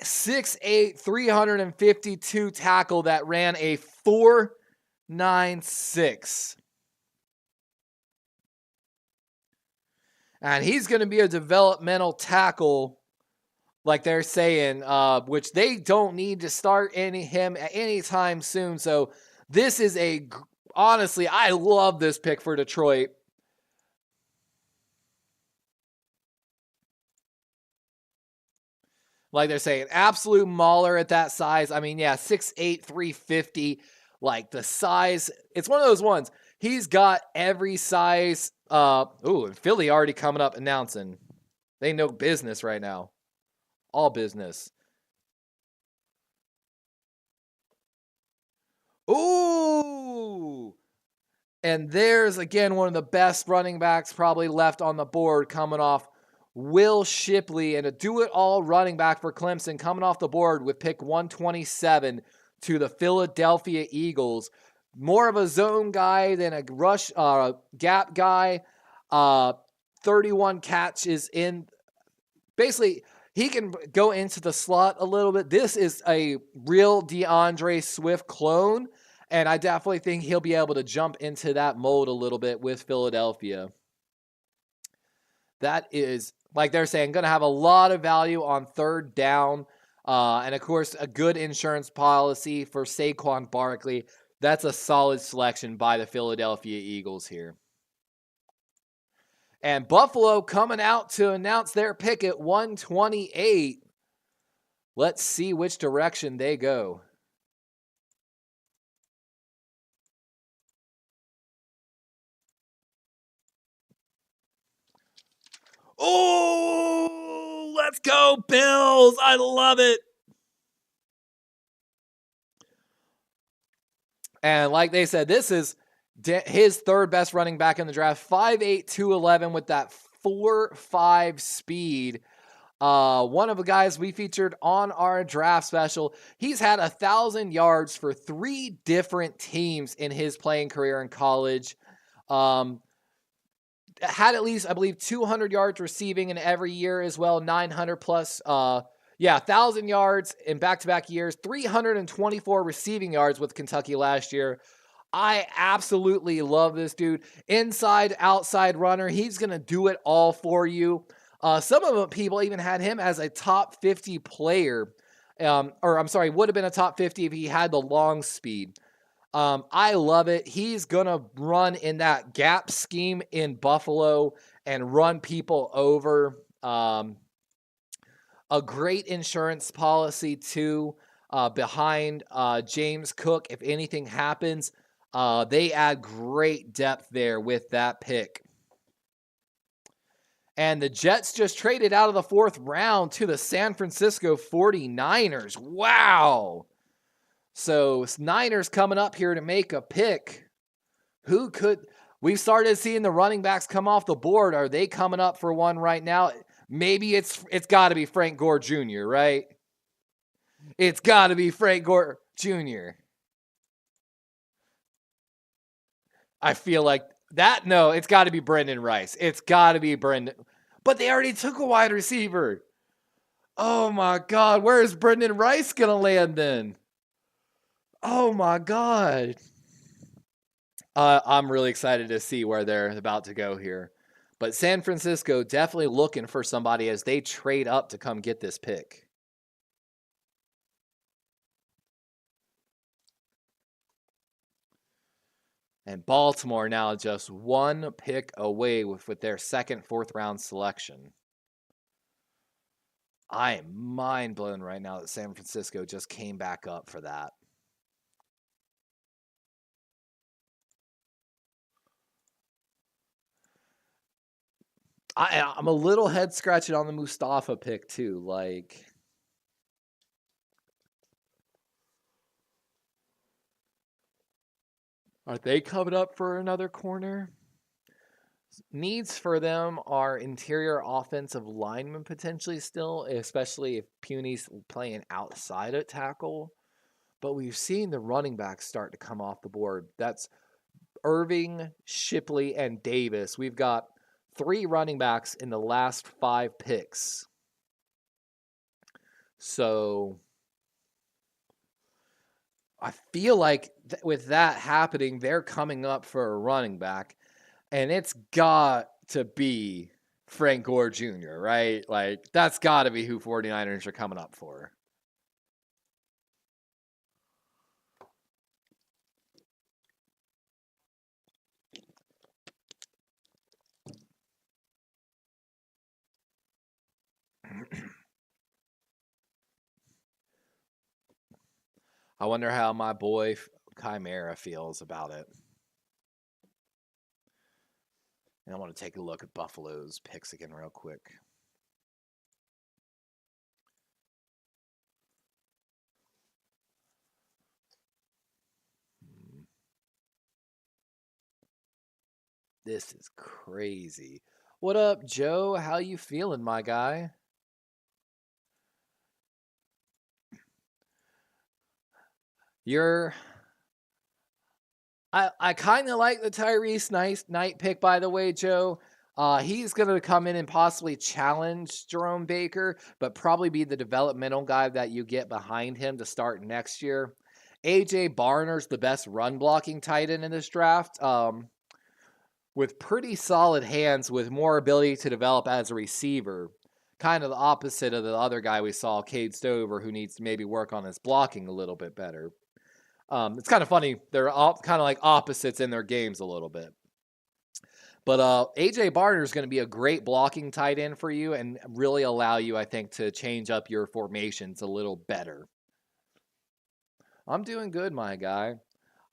6'8", 352 tackle that ran a 4.96. And he's going to be a developmental tackle, like they're saying, which they don't need to start him at any time soon. So this is honestly, I love this pick for Detroit. Like they're saying, absolute mauler at that size. I mean, yeah, 6'8", 350. Like the size, it's one of those ones. He's got every size. And Philly already coming up announcing. They know business right now. All business. Ooh. And there's, again, one of the best running backs probably left on the board coming off, Will Shipley, and a do-it-all running back for Clemson coming off the board with pick 127 to the Philadelphia Eagles. More of a zone guy than a rush gap guy. 31 catches in. Basically, he can go into the slot a little bit. This is a real DeAndre Swift clone, and I definitely think he'll be able to jump into that mold a little bit with Philadelphia. That is, like they're saying, going to have a lot of value on third down. And, of course, a good insurance policy for Saquon Barkley. That's a solid selection by the Philadelphia Eagles here. And Buffalo coming out to announce their pick at 128. Let's see which direction they go. Oh, let's go, Bills. I love it. And like they said, this is his third best running back in the draft. 5'8", 211 with that 4.5 speed. One of the guys we featured on our draft special. He's had 1,000 yards for 3 different teams in his playing career in college. Had at least, I believe, 200 yards receiving in every year as well. 900 plus. 1,000 yards in back-to-back years. 324 receiving yards with Kentucky last year. I absolutely love this dude. Inside, outside runner. He's going to do it all for you. Some of the people even had him as a top 50 player. Would have been a top 50 if he had the long speed. I love it. He's going to run in that gap scheme in Buffalo and run people over. A great insurance policy, too, behind James Cook. If anything happens, they add great depth there with that pick. And the Jets just traded out of the 4th round to the San Francisco 49ers. Wow. So Niners coming up here to make a pick. Who could... We've started seeing the running backs come off the board. Are they coming up for one right now? Maybe it's got to be Frank Gore Jr., right? It's got to be Frank Gore Jr. I feel like that. No, it's got to be Brendan Rice. It's got to be Brendan. But they already took a wide receiver. Oh, my God. Where is Brendan Rice going to land then? Oh, my God. I'm really excited to see where they're about to go here. But San Francisco definitely looking for somebody as they trade up to come get this pick. And Baltimore now just one pick away with their second, 4th round selection. I am mind blown right now that San Francisco just came back up for that. I'm a little head scratching on the Mustafa pick too. Like, are they coming up for another corner? Needs for them are interior offensive linemen potentially still, especially if Puny's playing outside at tackle. But we've seen the running backs start to come off the board. That's Irving, Shipley, and Davis. We've got 3 running backs in the last 5 picks. So I feel like with that happening, they're coming up for a running back. And it's got to be Frank Gore Jr., right? Like, that's got to be who 49ers are coming up for. I wonder how my boy Chimera feels about it. And I want to take a look at Buffalo's picks again real quick. This is crazy. What up, Joe? How you feeling, my guy? You're I kind of like the Tyrese Knight pick, by the way, Joe. He's going to come in and possibly challenge Jerome Baker, but probably be the developmental guy that you get behind him to start next year. AJ Barner's the best run blocking tight end in this draft, with pretty solid hands, with more ability to develop as a receiver. Kind of the opposite of the other guy we saw, Cade Stover, who needs to maybe work on his blocking a little bit better. It's kind of funny. They're all kind of like opposites in their games a little bit. But AJ Barner is going to be a great blocking tight end for you and really allow you, I think, to change up your formations a little better. I'm doing good, my guy.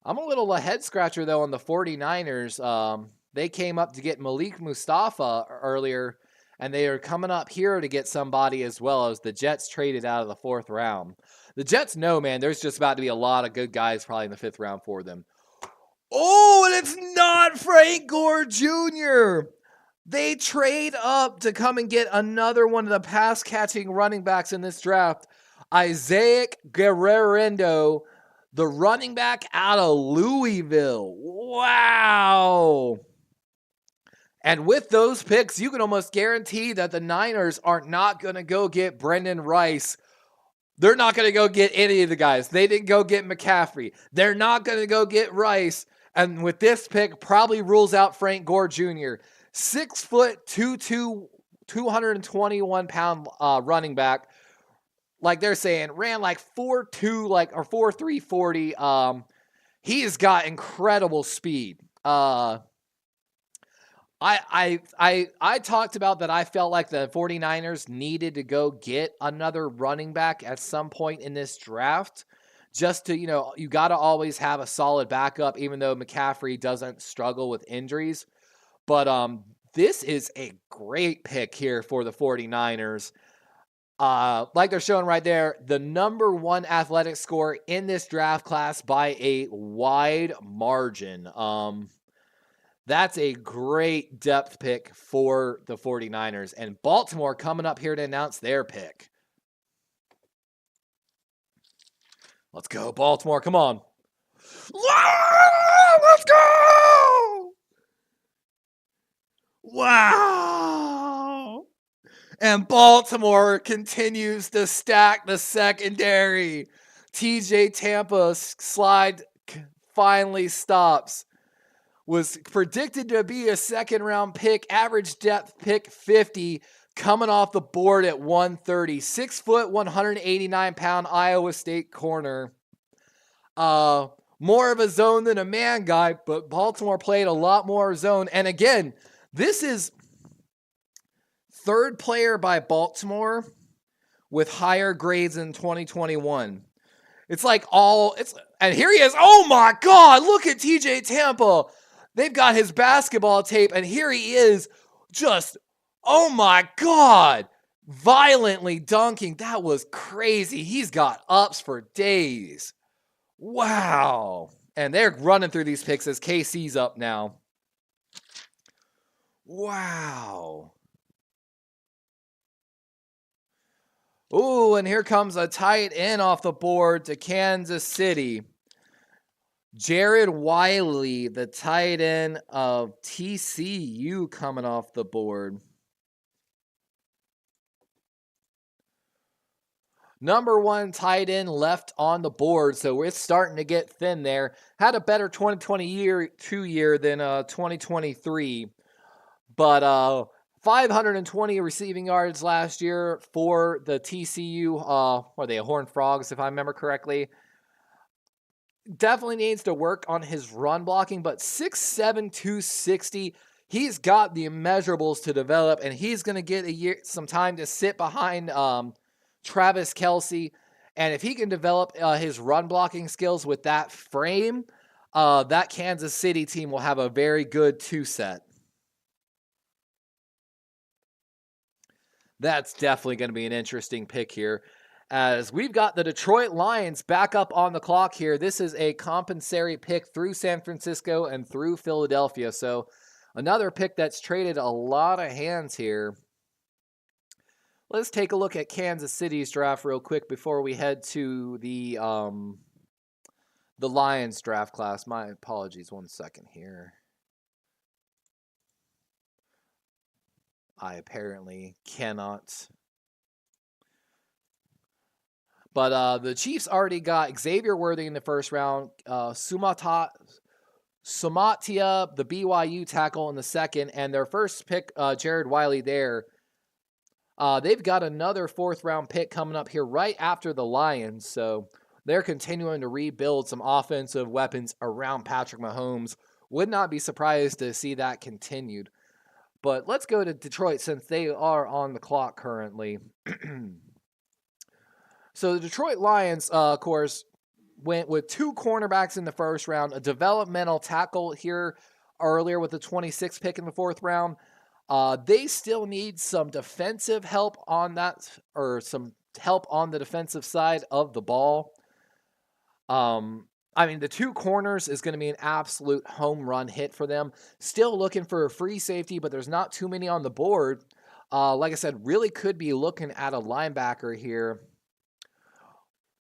I'm a little a head scratcher, though, on the 49ers. They came up to get Malik Mustafa earlier, and they are coming up here to get somebody as well, as the Jets traded out of the 4th round. The Jets know, man, there's just about to be a lot of good guys probably in the 5th round for them. Oh, and it's not Frank Gore Jr. They trade up to come and get another one of the pass-catching running backs in this draft, Isaiah Guerrero, the running back out of Louisville. Wow. And with those picks, you can almost guarantee that the Niners are not going to go get Brendan Rice. They're not going to go get any of the guys. They didn't go get McCaffrey. They're not going to go get Rice. And with this pick, probably rules out Frank Gore Jr. 6'2", 221-pound running back. Like they're saying, ran like 4.2, or 4.3 40. He has got incredible speed. I talked about that I felt like the 49ers needed to go get another running back at some point in this draft. Just to, you got to always have a solid backup, even though McCaffrey doesn't struggle with injuries. But this is a great pick here for the 49ers. Like they're showing right there, the number 1 athletic score in this draft class by a wide margin. That's a great depth pick for the 49ers. And Baltimore coming up here to announce their pick. Let's go, Baltimore. Come on. Let's go! Wow! And Baltimore continues to stack the secondary. TJ Tampa slide finally stops. Was predicted to be a 2nd-round pick, average depth pick 50, coming off the board at 130. 6 foot, 189-pound Iowa State corner. More of a zone than a man guy, but Baltimore played a lot more zone. And again, this is 3rd player by Baltimore with higher grades in 2021. It's like and here he is. Oh my God, look at TJ Tampa. They've got his basketball tape, and here he is just, oh my God, violently dunking. That was crazy. He's got ups for days. Wow. And they're running through these picks as KC's up now. Wow. Ooh, and here comes a tight end off the board to Kansas City. Jared Wiley, the tight end of TCU, coming off the board. Number 1 tight end left on the board, so it's starting to get thin there. Had a better 2022 year than 2023, but 520 receiving yards last year for the TCU. Are they Horned Frogs, if I remember correctly? Definitely needs to work on his run blocking, but 6'7", 260. He's got the immeasurables to develop, and he's going to get some time to sit behind Travis Kelce. And if he can develop his run blocking skills with that frame, that Kansas City team will have a very good 2-set. That's definitely going to be an interesting pick here, as we've got the Detroit Lions back up on the clock here. This is a compensatory pick through San Francisco and through Philadelphia. So Another pick that's traded a lot of hands here. Let's take a look at Kansas City's draft real quick before we head to the Lions draft class. My apologies, 1 second here. I apparently cannot. But the Chiefs already got Xavier Worthy in the first round, Samatia, the BYU tackle in the second, and their first pick, Jared Wiley there. They've got another 4th round pick coming up here right after the Lions, so they're continuing to rebuild some offensive weapons around Patrick Mahomes. Would not be surprised to see that continued. But let's go to Detroit since they are on the clock currently. So the Detroit Lions, of course, went with 2 cornerbacks in the first round, a developmental tackle here earlier with the 26th pick in the 4th round. They still need some defensive help on that, or some help on the defensive side of the ball. I mean, the 2 corners is going to be an absolute home run hit for them. Still looking for a free safety, but there's not too many on the board. Like I said, really could be looking at a linebacker here.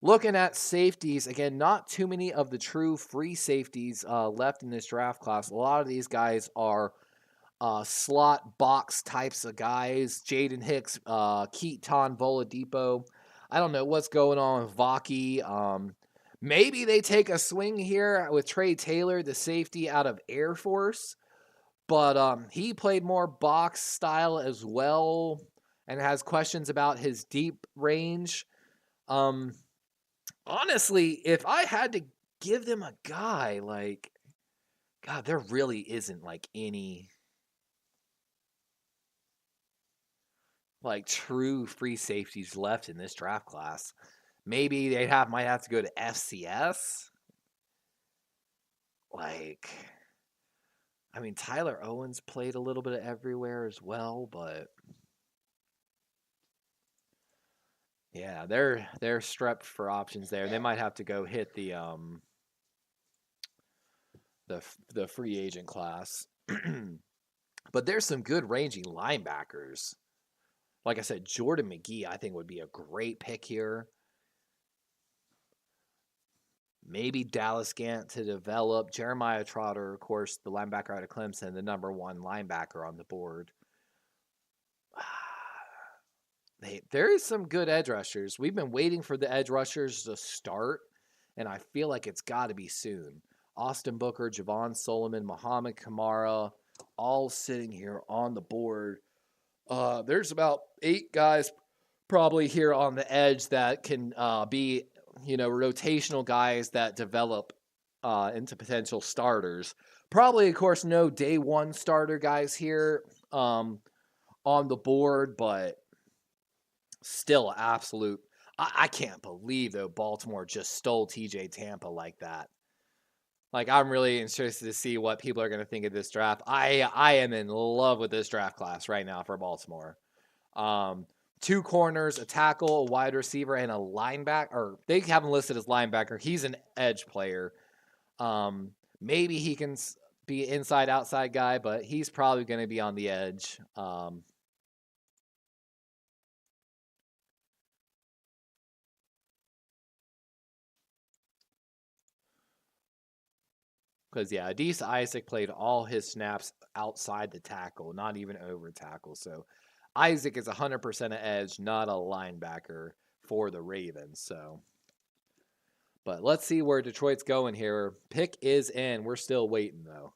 Looking at safeties, again, not too many of the true free safeties left in this draft class. A lot of these guys are slot box types of guys. Jaden Hicks, Keaton Voladipo. I don't know what's going on with Vaki. Maybe they take a swing here with Trey Taylor, the safety out of Air Force. But he played more box style as well and has questions about his deep range. Honestly, if I had to give them a guy, like, God, there really isn't like any like true free safeties left in this draft class. Maybe they might have to go to FCS. Like, I mean, Tyler Owens played a little bit of everywhere as well, but yeah, they're strapped for options there. They might have to go hit the free agent class. But there's some good ranging linebackers. Like I said, Jordan McGee, I think, would be a great pick here. Maybe Dallas Gant to develop. Jeremiah Trotter, of course, the linebacker out of Clemson, the number 1 linebacker on the board. There is some good edge rushers. We've been waiting for the edge rushers to start, and I feel like it's got to be soon. Austin Booker, Javon Solomon, Muhammad Kamara, all sitting here on the board. There's about 8 guys probably here on the edge that can be, rotational guys that develop into potential starters. Probably, of course, no day 1 starter guys here on the board, but still absolute. I can't believe, though, Baltimore just stole TJ Tampa like that. Like, I'm really interested to see what people are going to think of this draft. I am in love with this draft class right now for Baltimore. 2 corners, a tackle, a wide receiver, and a linebacker. Or they have him listed as linebacker. He's an edge player. Maybe he can be an inside-outside guy, but he's probably going to be on the edge. Because, yeah, Adisa Isaac played all his snaps outside the tackle, not even over tackle. So Isaac is 100% an edge, not a linebacker for the Ravens. So, but let's see where Detroit's going here. Pick is in. We're still waiting, though.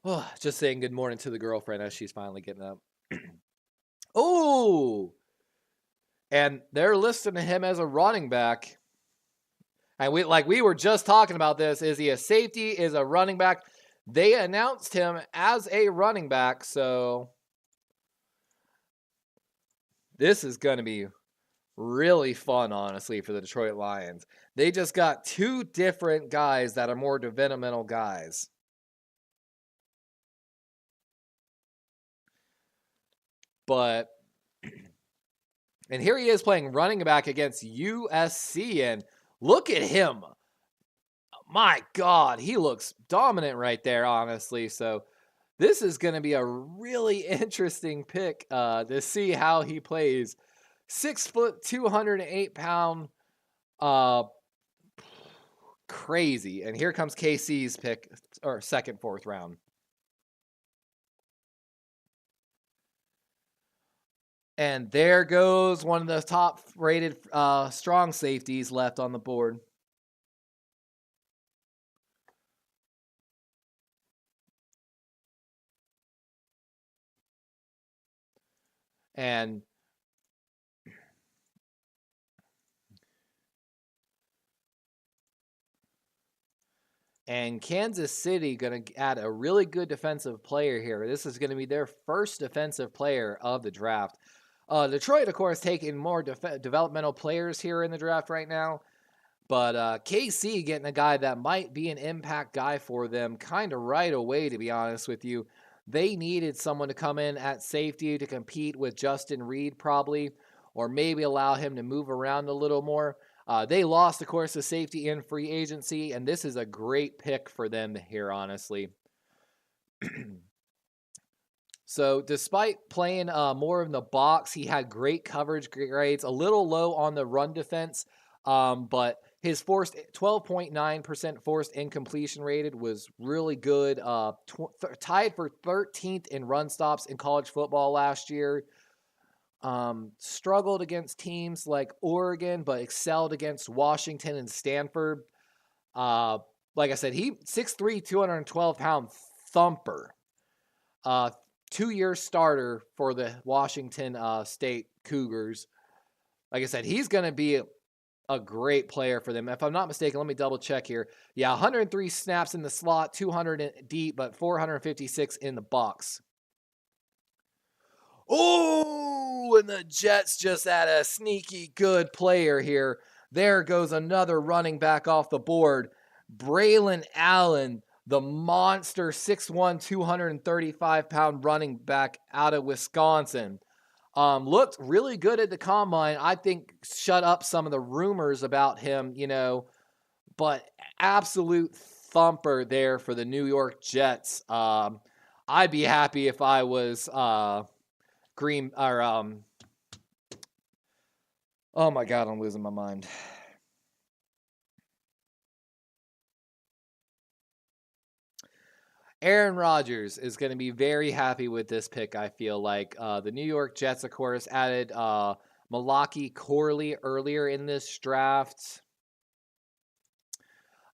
Oh, just saying good morning to the girlfriend as she's finally getting up. Oh, And they're listing him as a running back. And we were just talking about this. Is he a safety? Is a running back? They announced him as a running back, so this is going to be really fun, honestly, for the Detroit Lions. They just got two different guys that are more developmental guys. But, and here he is playing running back against USC, and look at him. My God, he looks dominant right there, honestly. So this is going to be a really interesting pick to see how he plays. 6 foot, 208 pound, crazy. And here comes KC's pick, or second, fourth round. And there goes one of the top rated strong safeties left on the board. And Kansas City going to add a really good defensive player here. This is going to be their first defensive player of the draft. Detroit, of course, taking more developmental players here in the draft right now. But KC getting a guy that might be an impact guy for them kind of right away, to be honest with you. They needed someone to come in at safety to compete with Justin Reed probably, or maybe allow him to move around a little more. They lost, of course, the safety in free agency, and this is a great pick for them here, honestly. So despite playing more in the box, he had great coverage grades, a little low on the run defense, but his forced 12.9% forced incompletion rated was really good. Tied for 13th in run stops in college football last year. Struggled against teams like Oregon, but excelled against Washington and Stanford. Like I said, he 6'3", 212-pound thumper. 2-year starter for the Washington State Cougars. Like I said, he's going to be a great player for them. If I'm not mistaken, let me double check here. Yeah, 103 snaps in the slot, 200 deep, but 456 in the box. Oh, and the Jets just had a sneaky good player here. There goes another running back off the board. Braylon Allen, the monster 6'1", 235-pound running back out of Wisconsin. Looked really good at the combine. I think shut up some of the rumors about him, but absolute thumper there for the New York Jets. I'd be happy if I was Green or oh my God, I'm losing my mind. Aaron Rodgers is going to be very happy with this pick, I feel like. The New York Jets, of course, added Malaki Corley earlier in this draft.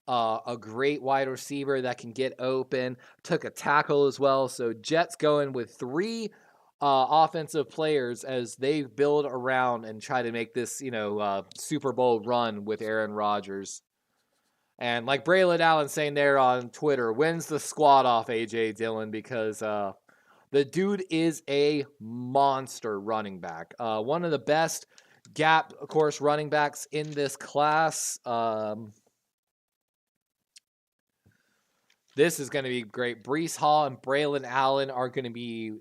A great wide receiver that can get open. Took a tackle as well. So Jets going with 3 offensive players as they build around and try to make this, Super Bowl run with Aaron Rodgers. And like Braylon Allen saying there on Twitter, wins the squad off A.J. Dillon because the dude is a monster running back. One of the best gap, of course, running backs in this class. This is going to be great. Breece Hall and Braylon Allen are going to be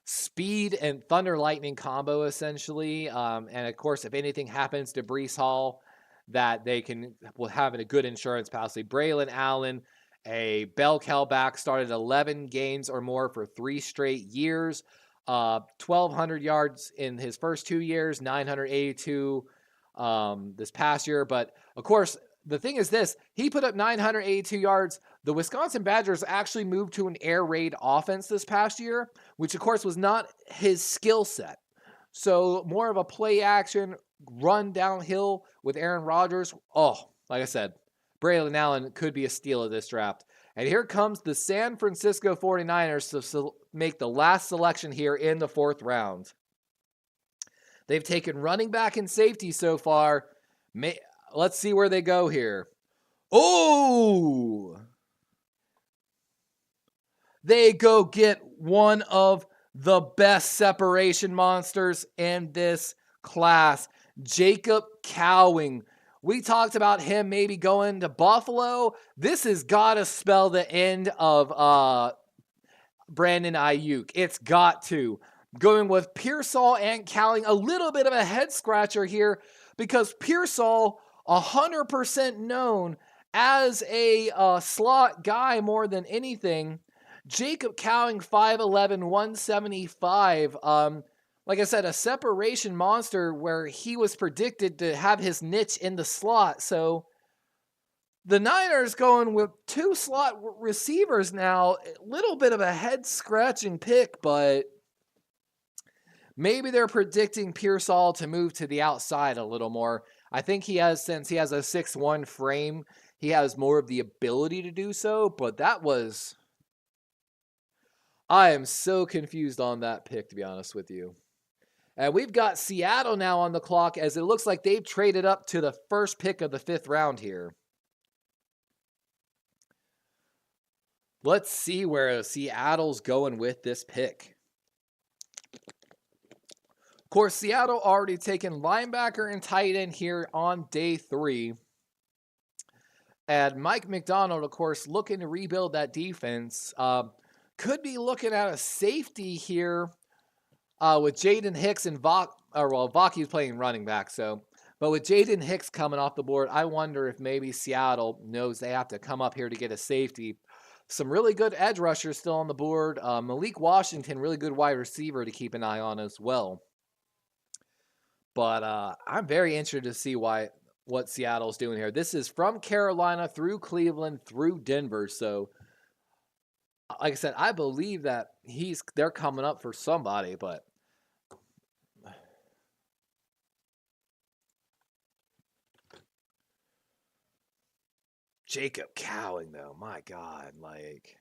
speed and thunder lightning combo, essentially. And, of course, if anything happens to Breece Hall, that they will have a good insurance policy. Braylon Allen, a bell cow back, started 11 games or more for 3 straight years. 1,200 yards in his first 2 years, 982 this past year. But, of course, the thing is this. He put up 982 yards. The Wisconsin Badgers actually moved to an air raid offense this past year, which, of course, was not his skill set. So more of a play action, run downhill with Aaron Rodgers. Oh, like I said, Braylon Allen could be a steal of this draft. And here comes the San Francisco 49ers to make the last selection here in the 4th round. They've taken running back and safety so far. Let's see where they go here. Oh! They go get one of the best separation monsters in this class, Jacob Cowing. We talked about him maybe going to Buffalo. This has got to spell the end of Brandon Ayuk. It's got to. Going with Pearsall and Cowing, a little bit of a head scratcher here because Pearsall, 100% known as a slot guy more than anything. Jacob Cowing, 5'11", 175. Like I said, a separation monster where he was predicted to have his niche in the slot. So the Niners going with 2 slot receivers now. A little bit of a head-scratching pick, but maybe they're predicting Pearsall to move to the outside a little more. I think since he has a 6'1" frame, he has more of the ability to do so, but I am so confused on that pick, to be honest with you. And we've got Seattle now on the clock as it looks like they've traded up to the first pick of the 5th round here. Let's see where Seattle's going with this pick. Of course, Seattle already taken linebacker and tight end here on day 3. And Mike McDonald, of course, looking to rebuild that defense. Could be looking at a safety here with Jaden Hicks and Vaki's playing running back. But with Jaden Hicks coming off the board, I wonder if maybe Seattle knows they have to come up here to get a safety. Some really good edge rushers still on the board. Malik Washington, really good wide receiver to keep an eye on as well. But I'm very interested to see what Seattle's doing here. This is from Carolina through Cleveland through Denver. So, like I said, I believe that they're coming up for somebody, but Jacob Cowing, though, my God, like.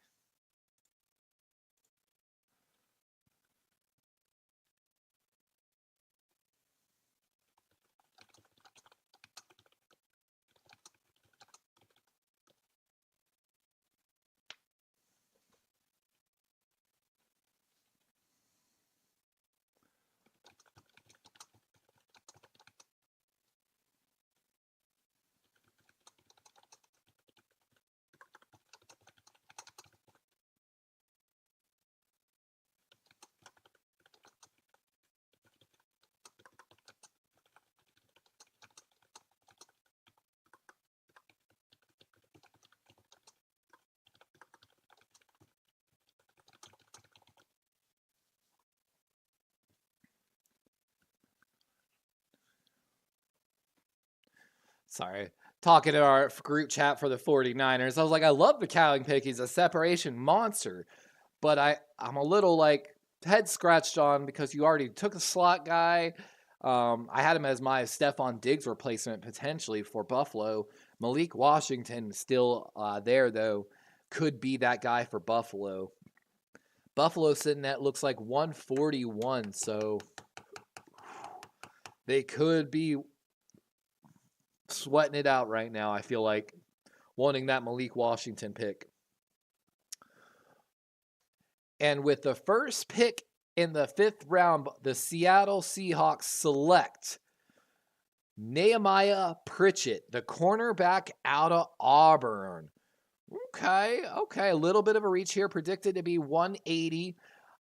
Sorry. Talking in our group chat for the 49ers. I was like, I love the Cowing pick. He's a separation monster. But I'm a little like head scratched on because you already took a slot guy. I had him as my Stephon Diggs replacement potentially for Buffalo. Malik Washington still there, though. Could be that guy for Buffalo. Buffalo sitting at looks like 141. So they could be sweating it out right now, I feel like, wanting that Malik Washington pick. And with the first pick in the 5th round, the Seattle Seahawks select Nehemiah Pritchett, the cornerback out of Auburn. Okay, a little bit of a reach here, predicted to be 180.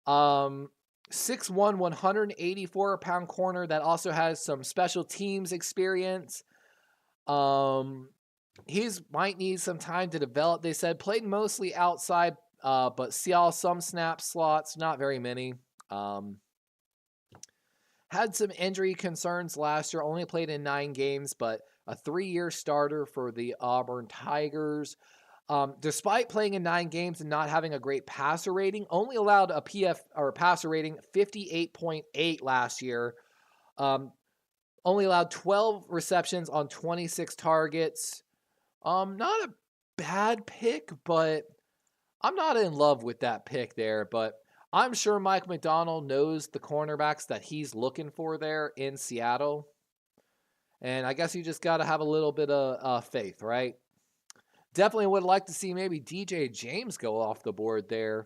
6'1", 184-pound corner that also has some special teams experience. He's might need some time to develop. They said played mostly outside, but saw some snap slots, not very many. Had some injury concerns last year, only played in 9 games, but a 3-year starter for the Auburn Tigers. Despite playing in 9 games and not having a great passer rating, only allowed a passer rating 58.8 last year. Only allowed 12 receptions on 26 targets. Not a bad pick, but I'm not in love with that pick there. But I'm sure Mike McDonald knows the cornerbacks that he's looking for there in Seattle. And I guess you just got to have a little bit of faith, right? Definitely would like to see maybe DJ James go off the board there.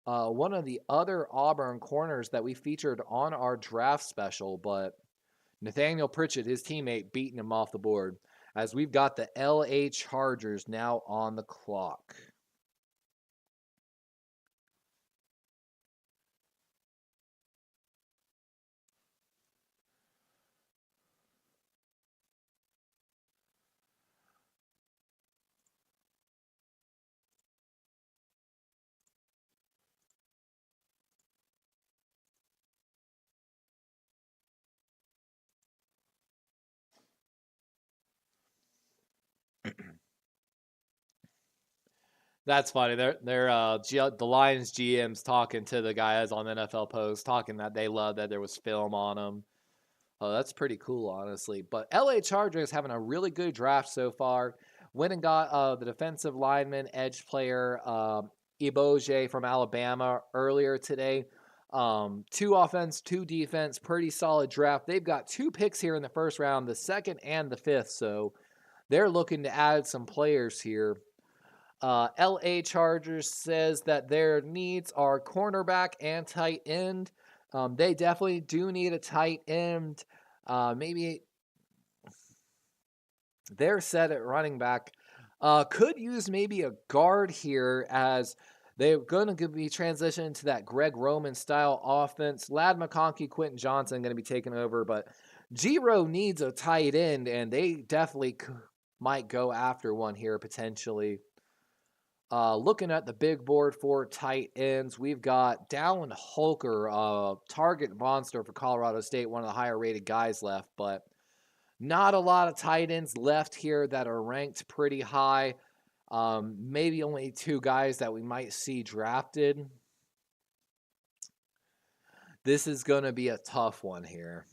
One of the other Auburn corners that we featured on our draft special, but Nathaniel Pritchett, his teammate, beating him off the board as we've got the LA Chargers now on the clock. That's funny. The Lions GM's talking to the guys on NFL Post, talking that they love that there was film on them. Oh, that's pretty cool, honestly. But LA Chargers having a really good draft so far. Went and got the defensive lineman, edge player, Iboje from Alabama earlier today. 2 offense, 2 defense, pretty solid draft. They've got 2 picks here in the first round, the 2nd and the 5th. So they're looking to add some players here. LA Chargers says that their needs are cornerback and tight end. They definitely do need a tight end. Maybe they're set at running back. Could use maybe a guard here as they're going to be transitioning to that Greg Roman style offense. Ladd McConkey, Quentin Johnson going to be taking over, but Giro needs a tight end, and they definitely might go after one here potentially. Looking at the big board for tight ends, we've got Dallin Holker, target monster for Colorado State, one of the higher rated guys left, but not a lot of tight ends left here that are ranked pretty high. Maybe only 2 guys that we might see drafted. This is going to be a tough one here.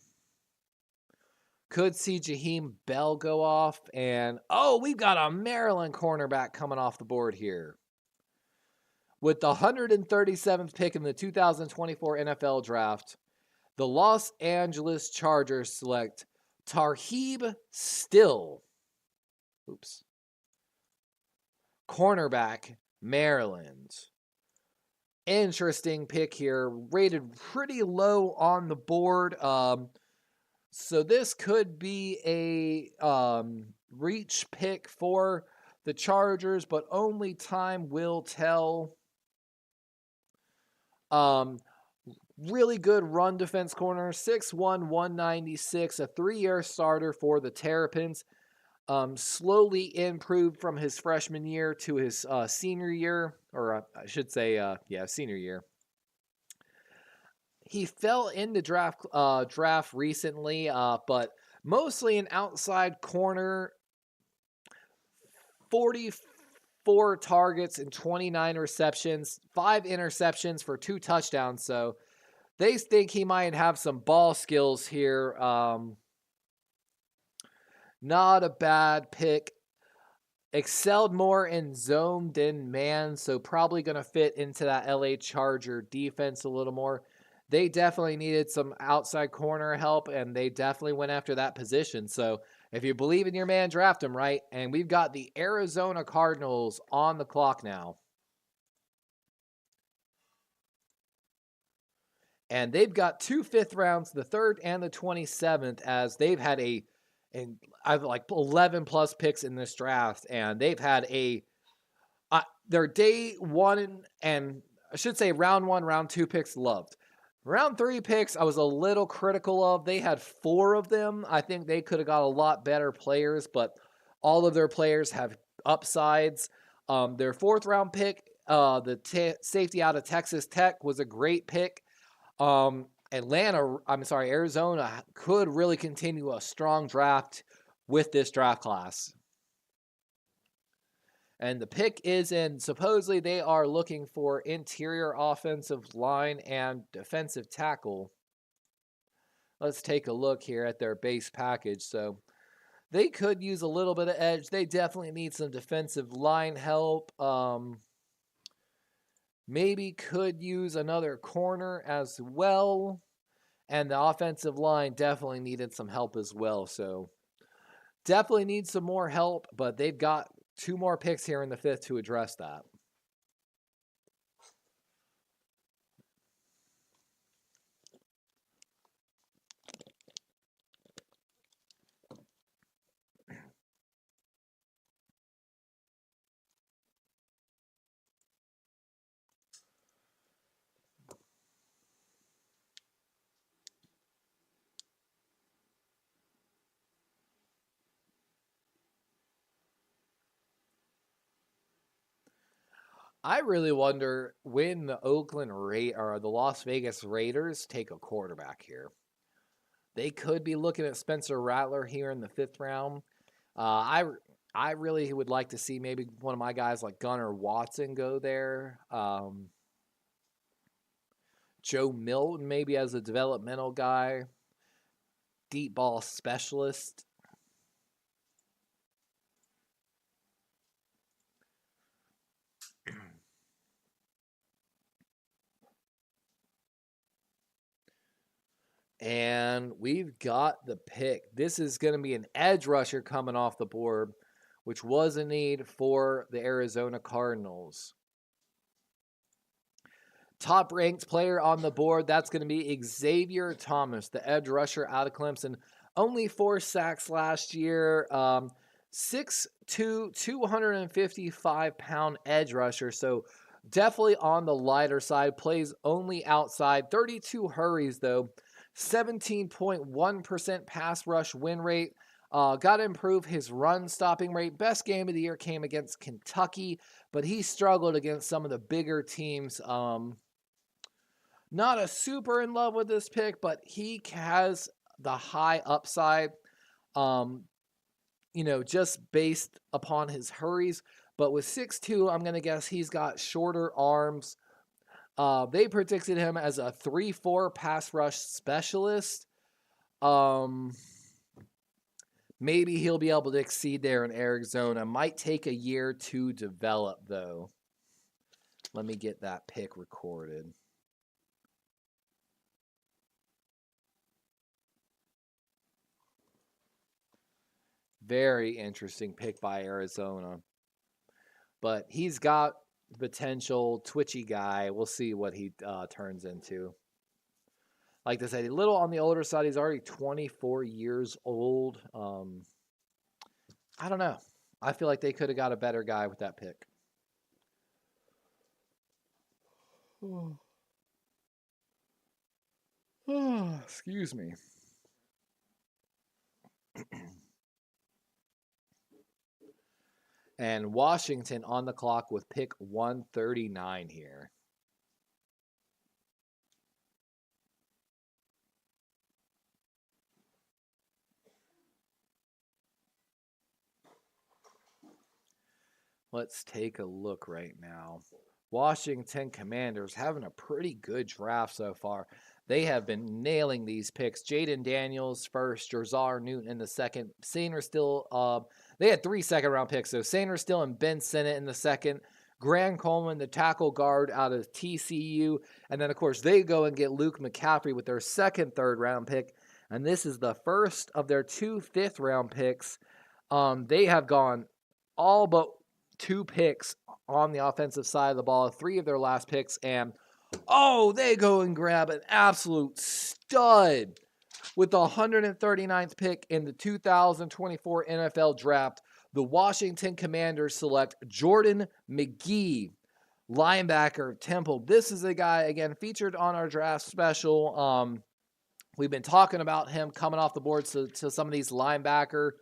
Could see Jaheim Bell go off. And, we've got a Maryland cornerback coming off the board here. With the 137th pick in the 2024 NFL Draft, the Los Angeles Chargers select Tarheeb Still. Cornerback, Maryland. Interesting pick here. Rated pretty low on the board. So this could be a reach pick for the Chargers, but only time will tell. Really good run defense corner, 6'1", 196, a 3-year starter for the Terrapins. Slowly improved from his freshman year to his senior year, or I should say, senior year. He fell into draft recently, but mostly an outside corner. 44 targets and 29 receptions, 5 interceptions for 2 touchdowns. So they think he might have some ball skills here. Not a bad pick. Excelled more in zone than man, so probably going to fit into that LA Charger defense a little more. They definitely needed some outside corner help, and they definitely went after that position. So if you believe in your man, draft him, right? And we've got the Arizona Cardinals on the clock now. And they've got 2 5th rounds, the 3rd and the 27th, as they've had I've like 11 plus picks in this draft, and they've had their day 1 and I should say round 1, round 2 picks loved. Round 3 picks, I was a little critical of. They had 4 of them. I think they could have got a lot better players, but all of their players have upsides. Their 4th round pick, the safety out of Texas Tech, was a great pick. Arizona could really continue a strong draft with this draft class. And the pick is in, supposedly they are looking for interior offensive line and defensive tackle. Let's take a look here at their base package. So they could use a little bit of edge. They definitely need some defensive line help. maybe could use another corner as well. And the offensive line definitely needed some help as well. So definitely needs some more help, but they've got 2 more picks here in the 5th to address that. I really wonder when the the Las Vegas Raiders take a quarterback here. They could be looking at Spencer Rattler here in the 5th round. I really would like to see maybe one of my guys like Gunnar Watson go there. Joe Milton maybe as a developmental guy. Deep ball specialist. And we've got the pick. This is going to be an edge rusher coming off the board, which was a need for the Arizona Cardinals. Top ranked player on the board, that's going to be Xavier Thomas, the edge rusher out of Clemson. Only 4 sacks last year. 6'2", 255-pound edge rusher. So definitely on the lighter side. Plays only outside. 32 hurries, though. 17.1% pass rush win rate. Got to improve his run stopping rate. Best game of the year came against Kentucky, but he struggled against some of the bigger teams. Not a super in love with this pick, but he has the high upside, just based upon his hurries. But with 6'2", I'm going to guess he's got shorter arms. They predicted him as a 3-4 pass rush specialist. Maybe he'll be able to exceed there in Arizona. Might take a year to develop, though. Let me get that pick recorded. Very interesting pick by Arizona. But he's got potential, twitchy guy. We'll see what he turns into. Like I said, a little on the older side. He's already 24 years old. I don't know. I feel like they could have got a better guy with that pick. Excuse me. And Washington on the clock with pick 139 here. Let's take a look right now. Washington Commanders having a pretty good draft so far. They have been nailing these picks. Jaden Daniels first, Jazar Newton in the second. Sainer Still, they had 3 second-round picks. So Sainer Still and Ben Sinnott in the second. Grant Coleman, the tackle guard out of TCU. And then, of course, they go and get Luke McCaffrey with their second third-round pick. And this is the first of their 2 fifth-round picks. They have gone all but 2 picks on the offensive side of the ball, 3 of their last picks, and they go and grab an absolute stud with the 139th pick in the 2024 NFL Draft. The Washington Commanders select Jordan Magee, linebacker, Temple. This is a guy, again, featured on our draft special. We've been talking about him coming off the board to some of these linebacker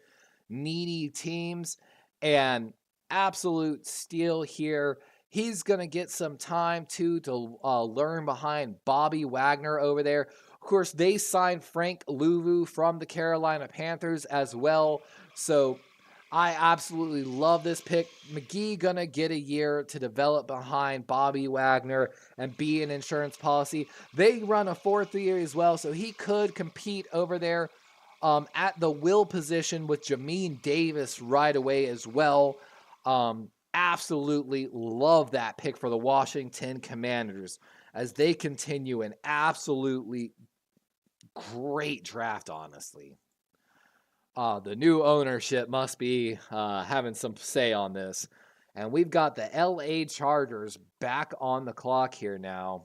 needy teams, and absolute steal here. He's going to get some time, to learn behind Bobby Wagner over there. Of course, they signed Frank Louvu from the Carolina Panthers as well. So I absolutely love this pick. McGee going to get a year to develop behind Bobby Wagner and be an insurance policy. They run a 4th year as well, so he could compete over there at the will position with Jamin Davis right away as well. absolutely love that pick for the Washington Commanders as they continue an absolutely great draft, honestly. The new ownership must be having some say on this. And we've got the LA Chargers back on the clock here now.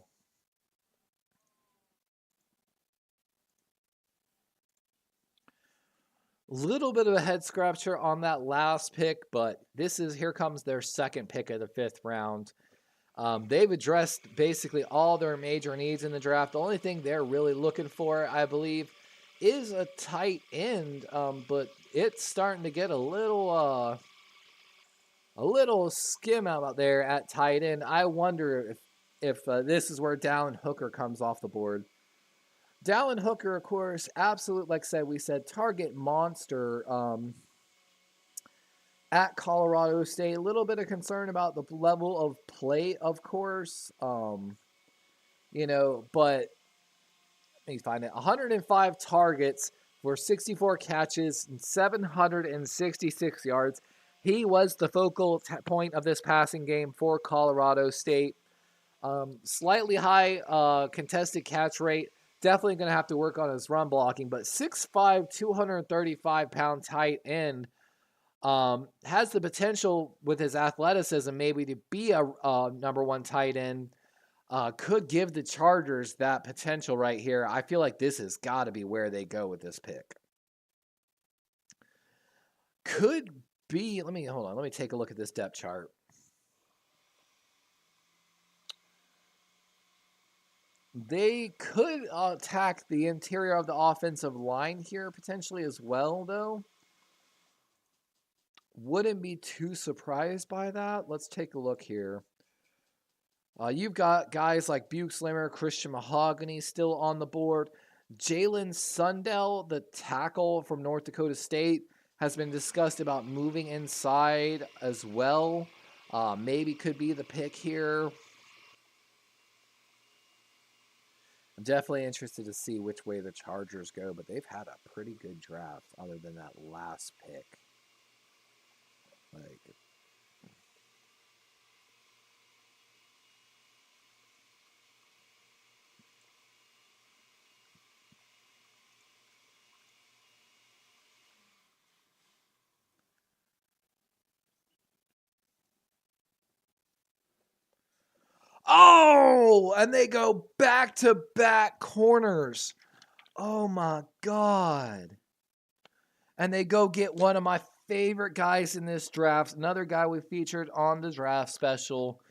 Little bit of a head scratcher on that last pick, but here comes their second pick of the 5th round. They've addressed basically all their major needs in the draft. The only thing they're really looking for, I believe, is a tight end, but it's starting to get a little skim out there at tight end. I wonder if this is where Dallin Hooker comes off the board. Dallin Hooker, of course, absolute, like we said, target monster at Colorado State. A little bit of concern about the level of play, of course. You know, but let me find it. 105 targets for 64 catches and 766 yards. He was the focal point of this passing game for Colorado State. Slightly high contested catch rate. Definitely going to have to work on his run blocking, but 6'5", 235-pound tight end has the potential with his athleticism maybe to be a number one tight end. Could give the Chargers that potential right here. I feel like this has got to be where they go with this pick. Could be, let me take a look at this depth chart. They could attack the interior of the offensive line here potentially as well, though. Wouldn't be too surprised by that. Let's take a look here. You've got guys like Buke Slimmer, Christian Mahogany still on the board. Jalen Sundell, the tackle from North Dakota State, has been discussed about moving inside as well. Maybe could be the pick here. I'm definitely interested to see which way the Chargers go, but they've had a pretty good draft other than that last pick. Oh, and they go back-to-back corners. Oh, my God. And they go get one of my favorite guys in this draft. Another guy we featured on the draft special.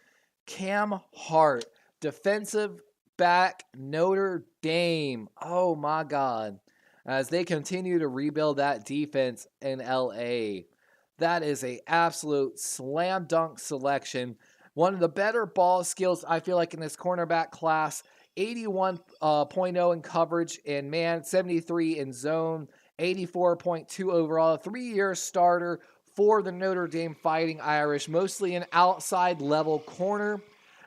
Cam Hart, defensive back, Notre Dame. Oh, my God. As they continue to rebuild that defense in LA. That is an absolute slam dunk selection. One of the better ball skills, I feel like, in this cornerback class. 81.0 in coverage in man, 73 in zone, 84.2 overall. 3-year starter for the Notre Dame Fighting Irish, mostly an outside level corner.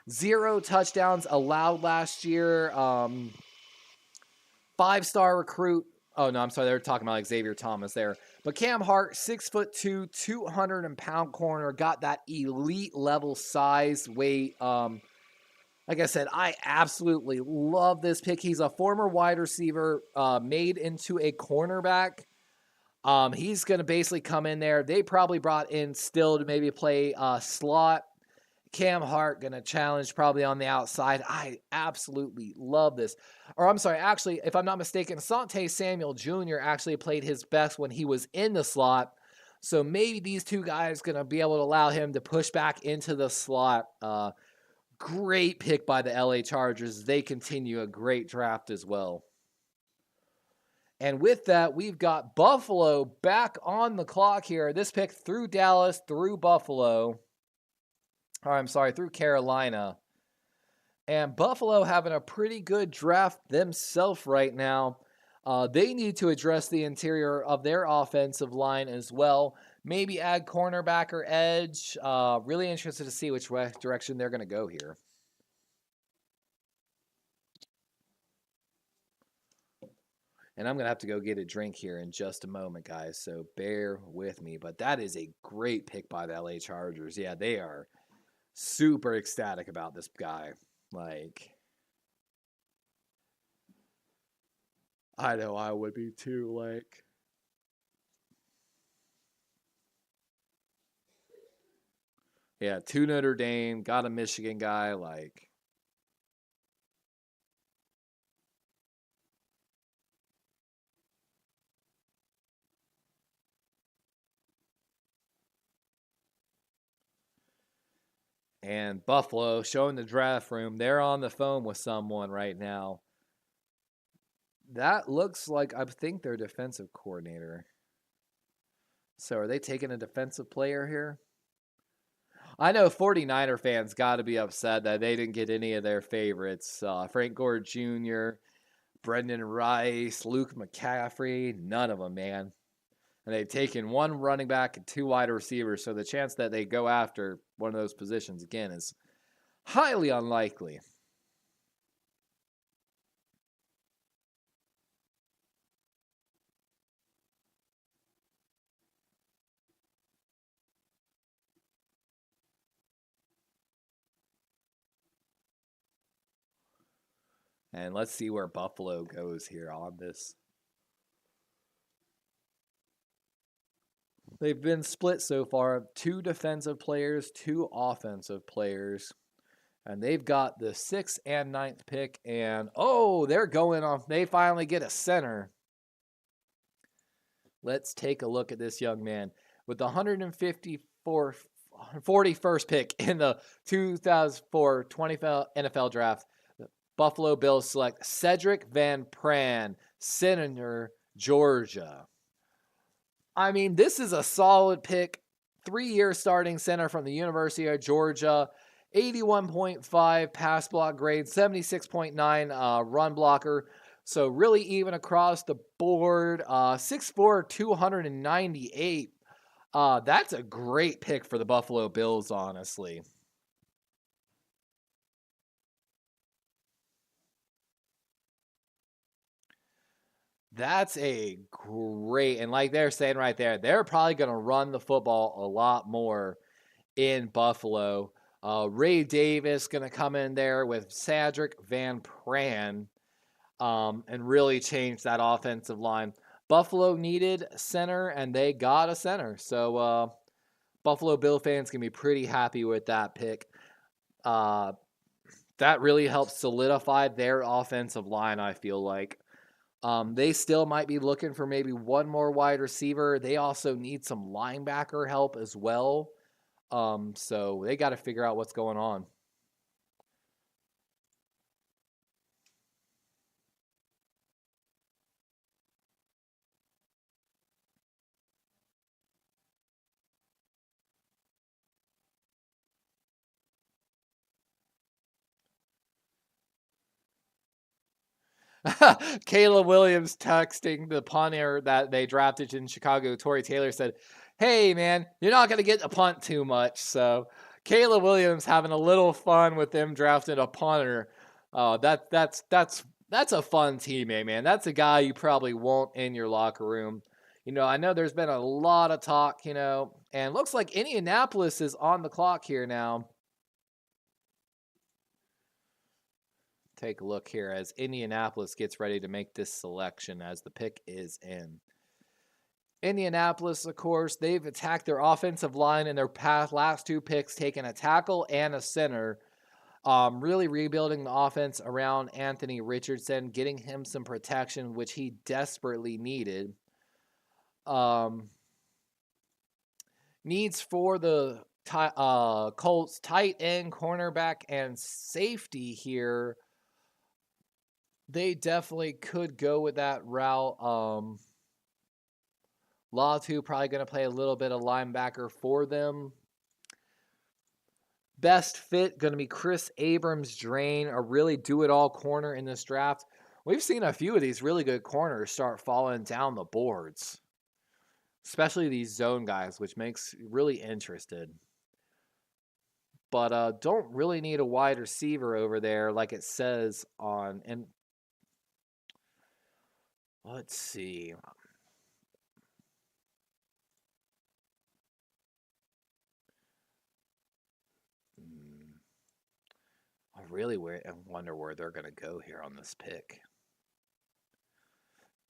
0 touchdowns allowed last year. 5-star recruit. Oh, no, I'm sorry. They were talking about Xavier Thomas there. But Cam Hart, 6'2", 200-pound corner, got that elite level size, weight. Like I said, I absolutely love this pick. He's a former wide receiver made into a cornerback. He's going to basically come in there. They probably brought in Still to maybe play slot. Cam Hart going to challenge probably on the outside. I absolutely love this. Or I'm sorry, actually, if I'm not mistaken, Asante Samuel Jr. actually played his best when he was in the slot. So maybe these two guys going to be able to allow him to push back into the slot. Great pick by the LA Chargers. They continue a great draft as well. And with that, we've got Buffalo back on the clock here. This pick through Dallas, through Buffalo. Through Carolina. And Buffalo having a pretty good draft themselves right now. They need to address the interior of their offensive line as well. Maybe add cornerback or edge. Really interested to see which direction they're going to go here. And I'm going to have to go get a drink here in just a moment, guys. So bear with me. But that is a great pick by the LA Chargers. Yeah, they are super ecstatic about this guy. Like, I know I would be too. Like, yeah, to Notre Dame, got a Michigan guy. Like, and Buffalo showing the draft room. They're on the phone with someone right now. That looks like, I think, their defensive coordinator. So are they taking a defensive player here? I know 49er fans got to be upset that they didn't get any of their favorites. Frank Gore Jr., Brendan Rice, Luke McCaffrey, none of them, man. And they've taken one running back and two wide receivers, so the chance that they go after one of those positions again is highly unlikely. And let's see where Buffalo goes here on this. They've been split so far. 2 defensive players, 2 offensive players. And they've got the 6th and 9th pick. And, oh, they're going off. They finally get a center. Let's take a look at this young man. With the 41st pick in the 2004 NFL Draft, the Buffalo Bills select Cedric Van Pran, Senator, Georgia. I mean, this is a solid pick. 3-year starting center from the University of Georgia. 81.5 pass block grade, 76.9 run blocker. So really even across the board. 6'4", 298. That's a great pick for the Buffalo Bills, honestly. That's a great, and like they're saying right there, they're probably going to run the football a lot more in Buffalo. Ray Davis going to come in there with Cedric Van Pran and really change that offensive line. Buffalo needed center, and they got a center. So Buffalo Bill fans can be pretty happy with that pick. That really helps solidify their offensive line, I feel like. They still might be looking for maybe one more wide receiver. They also need some linebacker help as well. So they got to figure out what's going on. Caleb Williams texting the punter that they drafted in Chicago, Torrey Taylor, said, "Hey, man, you're not going to get a punt too much." So Caleb Williams having a little fun with them drafting a punter. That's a fun teammate, man. That's a guy you probably want in your locker room. I know there's been a lot of talk, and looks like Indianapolis is on the clock here now. Take a look here as Indianapolis gets ready to make this selection as the pick is in. Indianapolis, of course, they've attacked their offensive line in their last 2 picks, taking a tackle and a center. Really rebuilding the offense around Anthony Richardson, getting him some protection, which he desperately needed. Needs for the Colts tight end, cornerback, and safety here. They definitely could go with that route. Latu probably going to play a little bit of linebacker for them. Best fit going to be Chris Abrams-Drain, a really do-it-all corner in this draft. We've seen a few of these really good corners start falling down the boards, especially these zone guys, which makes you really interested. But don't really need a wide receiver over there like it says on. And Let's see. I really wonder where they're going to go here on this pick.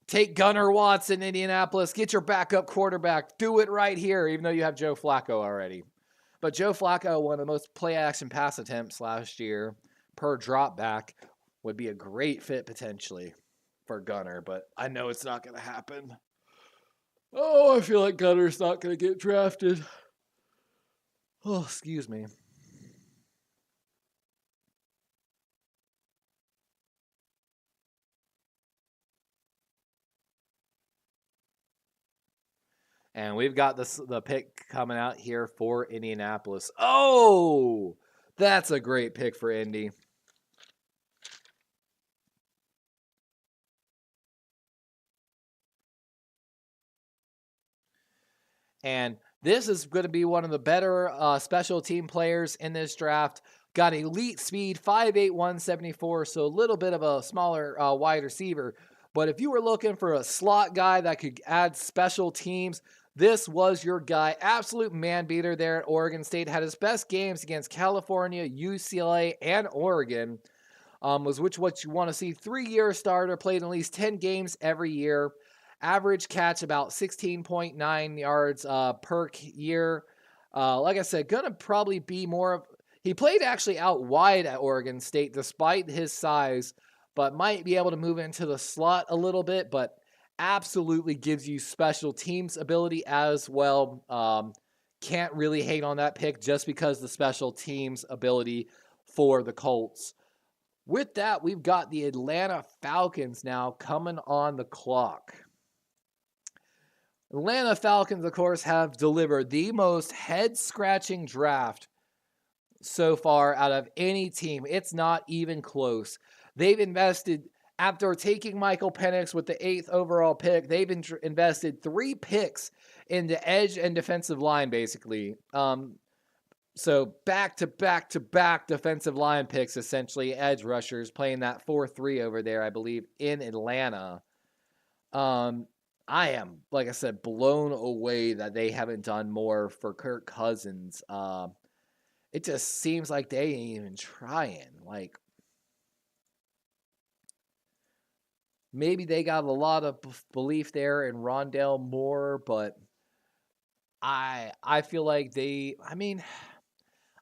Take Gunnar Watson, Indianapolis. Get your backup quarterback. Do it right here, even though you have Joe Flacco already. But Joe Flacco, one of the most play-action pass attempts last year per drop back, would be a great fit potentially for Gunnar. But I know it's not going to happen. Oh, I feel like Gunner's not going to get drafted. Oh, excuse me. And we've got the pick coming out here for Indianapolis. Oh, that's a great pick for Indy. And this is going to be one of the better special team players in this draft. Got elite speed, 5'8", 174, so a little bit of a smaller wide receiver. But if you were looking for a slot guy that could add special teams, this was your guy. Absolute man beater there at Oregon State. Had his best games against California, UCLA, and Oregon. Was what you want to see. 3-year starter, played at least 10 games every year. Average catch about 16.9 yards per year. Like I said, gonna probably be more of. He played actually out wide at Oregon State despite his size, but might be able to move into the slot a little bit. But absolutely gives you special teams ability as well. Can't really hate on that pick just because the special teams ability for the Colts. With that, we've got the Atlanta Falcons now coming on the clock. Atlanta Falcons, of course, have delivered the most head-scratching draft so far out of any team. It's not even close. They've invested, after taking Michael Penix with the 8th overall pick, they've invested 3 picks into edge and defensive line, basically. So back-to-back-to-back defensive line picks, essentially, edge rushers, playing that 4-3 over there, I believe, in Atlanta. I am, like I said, blown away that they haven't done more for Kirk Cousins. It just seems like they ain't even trying. Like, maybe they got a lot of belief there in Rondale Moore, but I feel like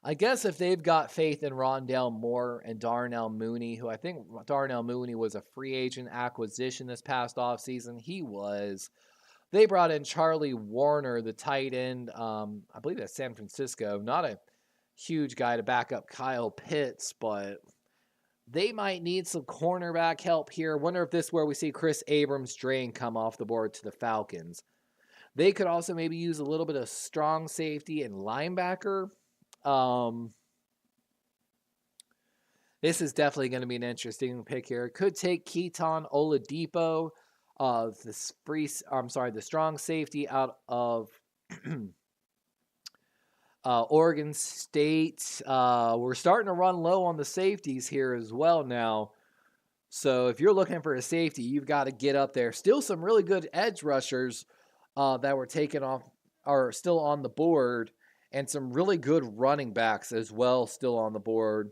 I guess if they've got faith in Rondale Moore and Darnell Mooney, who I think Darnell Mooney was a free agent acquisition this past offseason. He was. They brought in Charlie Warner, the tight end. I believe that's San Francisco. Not a huge guy to back up Kyle Pitts, but they might need some cornerback help here. Wonder if this is where we see Chris Abrams-Drain come off the board to the Falcons. They could also maybe use a little bit of strong safety and linebacker. This is definitely going to be an interesting pick here. Could take Keaton Oladipo, the strong safety out of Oregon State. We're starting to run low on the safeties here as well now. So if you're looking for a safety, you've got to get up there. Still some really good edge rushers that were taken off are still on the board. And some really good running backs as well still on the board.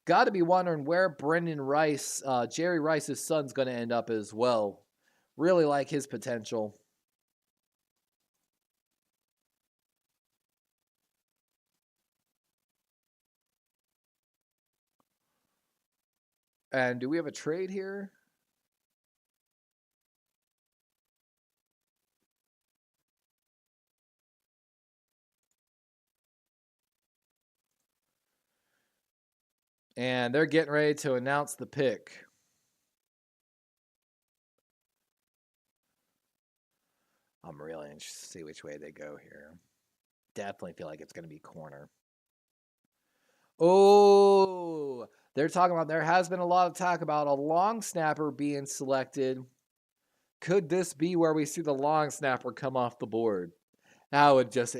Got to be wondering where Brendan Rice, Jerry Rice's son's going to end up as well. Really like his potential. And do we have a trade here? And they're getting ready to announce the pick. I'm really interested to see which way they go here. Definitely feel like it's going to be corner. Oh, they're talking about, there has been a lot of talk about a long snapper being selected. Could this be where we see the long snapper come off the board? That would just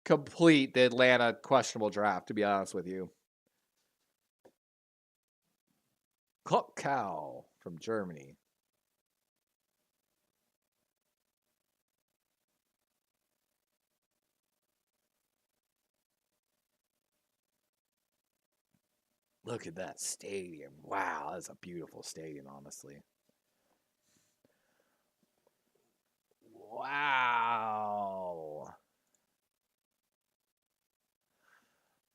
complete the Atlanta questionable draft, to be honest with you. Cow from Germany. look at that stadium. Wow, that's a beautiful stadium, honestly. Wow.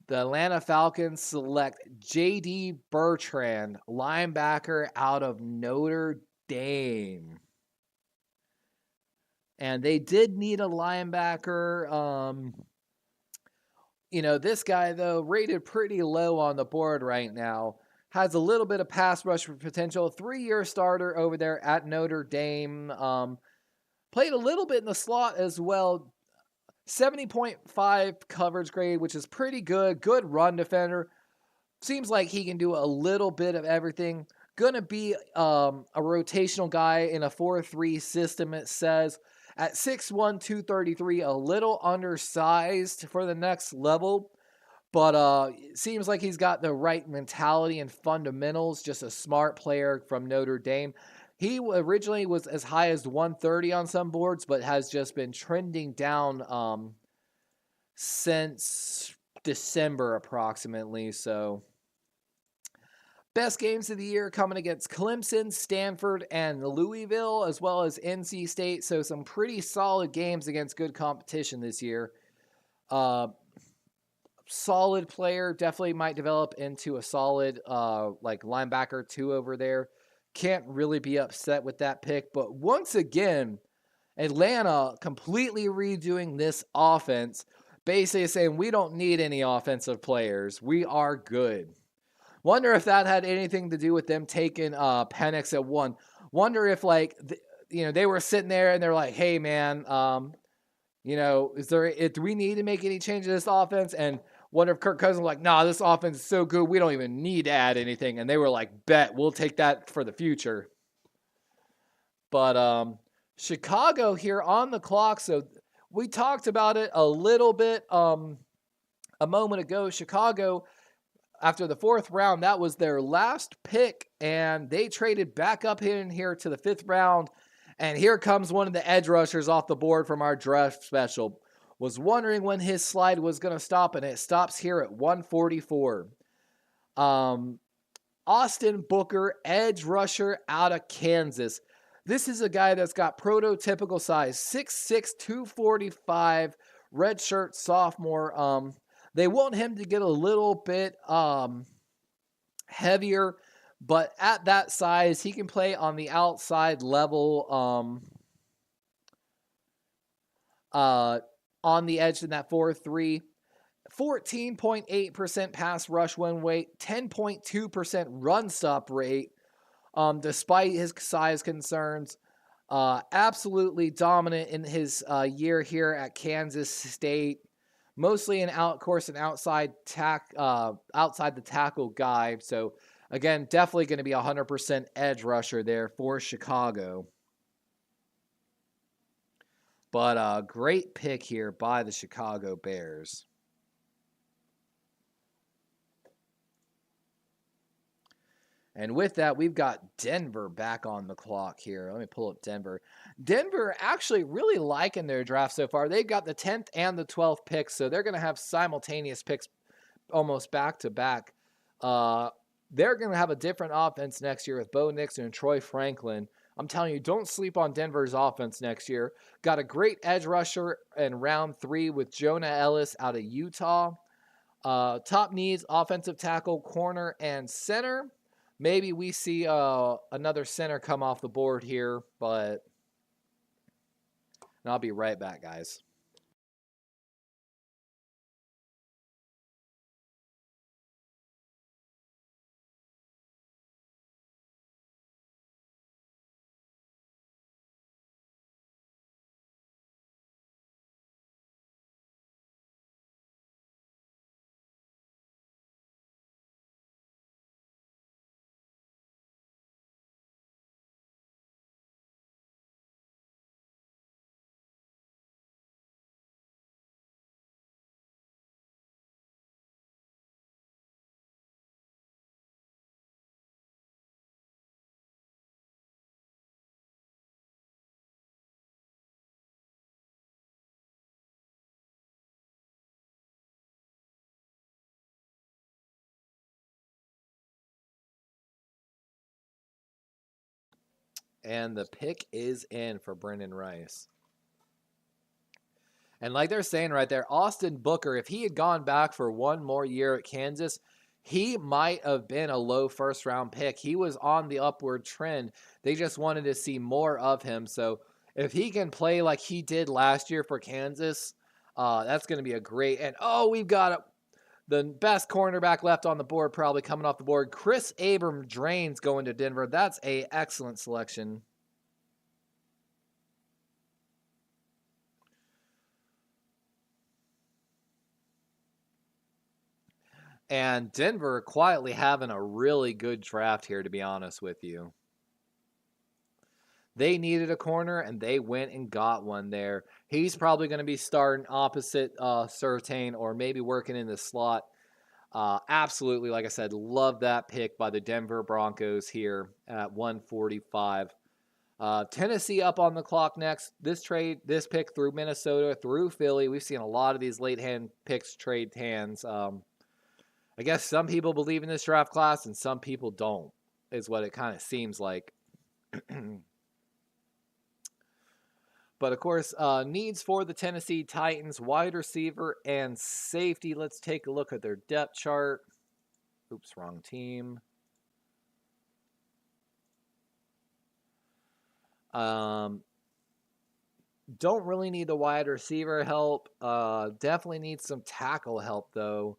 The Atlanta Falcons select J.D. Bertrand, linebacker out of Notre Dame. And they did need a linebacker. This guy, though, rated pretty low on the board right now. Has a little bit of pass rush potential. 3-year starter over there at Notre Dame. Played a little bit in the slot as well. 70.5 coverage grade, which is pretty good. Good run defender. Seems like he can do a little bit of everything. Gonna be a rotational guy in a 4-3 system, it says. At 6'1", 233, a little undersized for the next level. But it seems like he's got the right mentality and fundamentals. Just a smart player from Notre Dame. He originally was as high as 130 on some boards, but has just been trending down since December approximately. So, best games of the year coming against Clemson, Stanford, and Louisville, as well as NC State. So, some pretty solid games against good competition this year. Solid player, definitely might develop into a solid linebacker too over there. Can't really be upset with that pick. But once again, Atlanta completely redoing this offense, basically saying we don't need any offensive players. We are good. Wonder if that had anything to do with them taking Penix at 1. Wonder if they were sitting there and they're like, hey man, do we need to make any change to this offense? And wonder if Kirk Cousins was like, nah, this offense is so good, we don't even need to add anything. And they were like, bet, we'll take that for the future. But Chicago here on the clock. So we talked about it a little bit a moment ago. Chicago, after the 4th round, that was their last pick. And they traded back up in here to the 5th round. And here comes one of the edge rushers off the board from our draft special. Was wondering when his slide was going to stop, and it stops here at 144. Austin Booker, edge rusher out of Kansas. This is a guy that's got prototypical size, 6'6", 245, redshirt sophomore. They want him to get a little bit heavier, but at that size, he can play on the outside level on the edge in that 4-3. 14.8% pass rush win weight, 10.2% run stop rate, despite his size concerns. Absolutely dominant in his year here at Kansas State. Mostly an outside the tackle guy. So again, definitely going to be 100% edge rusher there for Chicago. But a great pick here by the Chicago Bears. And with that, we've got Denver back on the clock here. Let me pull up Denver. Denver actually really liking their draft so far. They've got the 10th and the 12th picks, so they're going to have simultaneous picks almost back to back. They're going to have a different offense next year with Bo Nix and Troy Franklin. I'm telling you, don't sleep on Denver's offense next year. Got a great edge rusher in round 3 with Jonah Ellis out of Utah. Top needs, offensive tackle, corner, and center. Maybe we see another center come off the board here, but I'll be right back, guys. And the pick is in for Brendan Rice. And like they're saying right there, Austin Booker, if he had gone back for one more year at Kansas, he might have been a low first-round pick. He was on the upward trend. They just wanted to see more of him. So if he can play like he did last year for Kansas, that's going to be a great. And we've got the best cornerback left on the board, probably coming off the board. Chris Abrams-Drains going to Denver. That's an excellent selection. And Denver quietly having a really good draft here, to be honest with you. They needed a corner, and they went and got one there. He's probably going to be starting opposite Surtain or maybe working in the slot. Absolutely, like I said, love that pick by the Denver Broncos here at 145. Tennessee up on the clock next. This pick through Minnesota, through Philly. We've seen a lot of these late-hand picks trade hands. I guess some people believe in this draft class and some people don't, is what it kind of seems like. But, of course, needs for the Tennessee Titans, wide receiver and safety. Let's take a look at their depth chart. Oops, wrong team. Don't really need the wide receiver help. Definitely need some tackle help, though.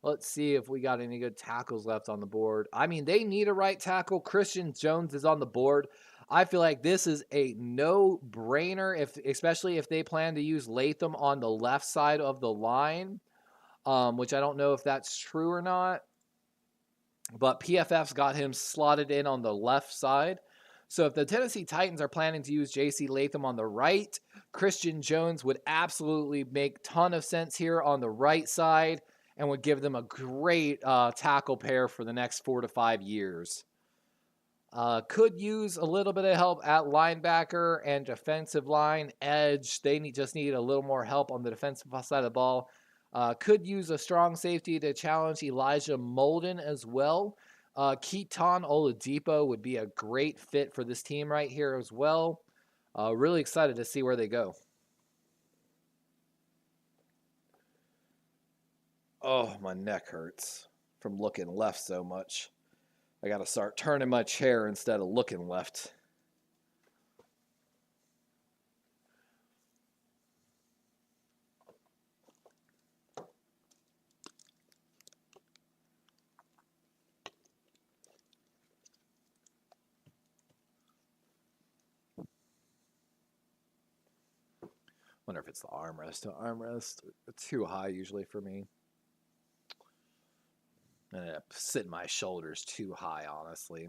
Let's see if we got any good tackles left on the board. I mean, they need a right tackle. Christian Jones is on the board. I feel like this is a no-brainer, especially if they plan to use Latham on the left side of the line, which I don't know if that's true or not. But PFF's got him slotted in on the left side. So if the Tennessee Titans are planning to use J.C. Latham on the right, Christian Jones would absolutely make a ton of sense here on the right side, and would give them a great tackle pair for the next 4 to 5 years. Could use a little bit of help at linebacker and defensive line edge. They just need a little more help on the defensive side of the ball. Could use a strong safety to challenge Elijah Molden as well. Keaton Oladipo would be a great fit for this team right here as well. Really excited to see where they go. Oh, my neck hurts from looking left so much. I got to start turning my chair instead of looking left. Wonder if it's the armrest. The armrest, too high usually for me. I ended up sitting my shoulders too high, honestly.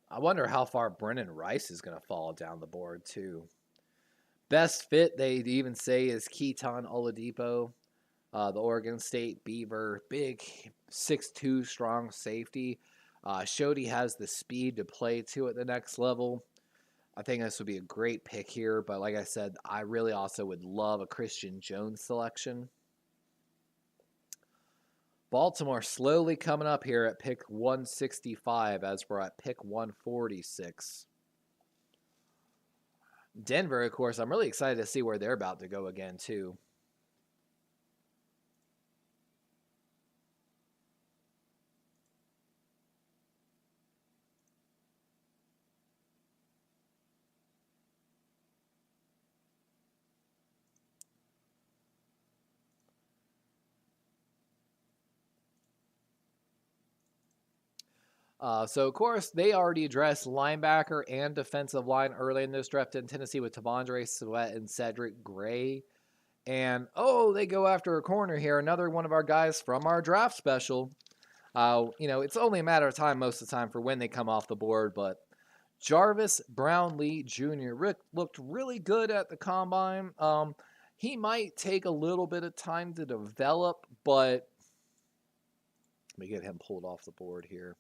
I wonder how far Brendan Rice is going to fall down the board, too. Best fit, they even say, is Keaton Oladipo, the Oregon State Beaver. Big 6'2", strong safety. Showed he has the speed to play to at the next level. I think this would be a great pick here, but like I said, I really also would love a Christian Jones selection. Baltimore slowly coming up here at pick 165 as we're at pick 146. Denver, of course, I'm really excited to see where they're about to go again, too. So, of course, they already addressed linebacker and defensive line early in this draft in Tennessee with T'Vondre Sweat and Cedric Gray. And, they go after a corner here. Another one of our guys from our draft special. It's only a matter of time most of the time for when they come off the board. But Jarvis Brownlee Jr. looked really good at the combine. He might take a little bit of time to develop, but let me get him pulled off the board here.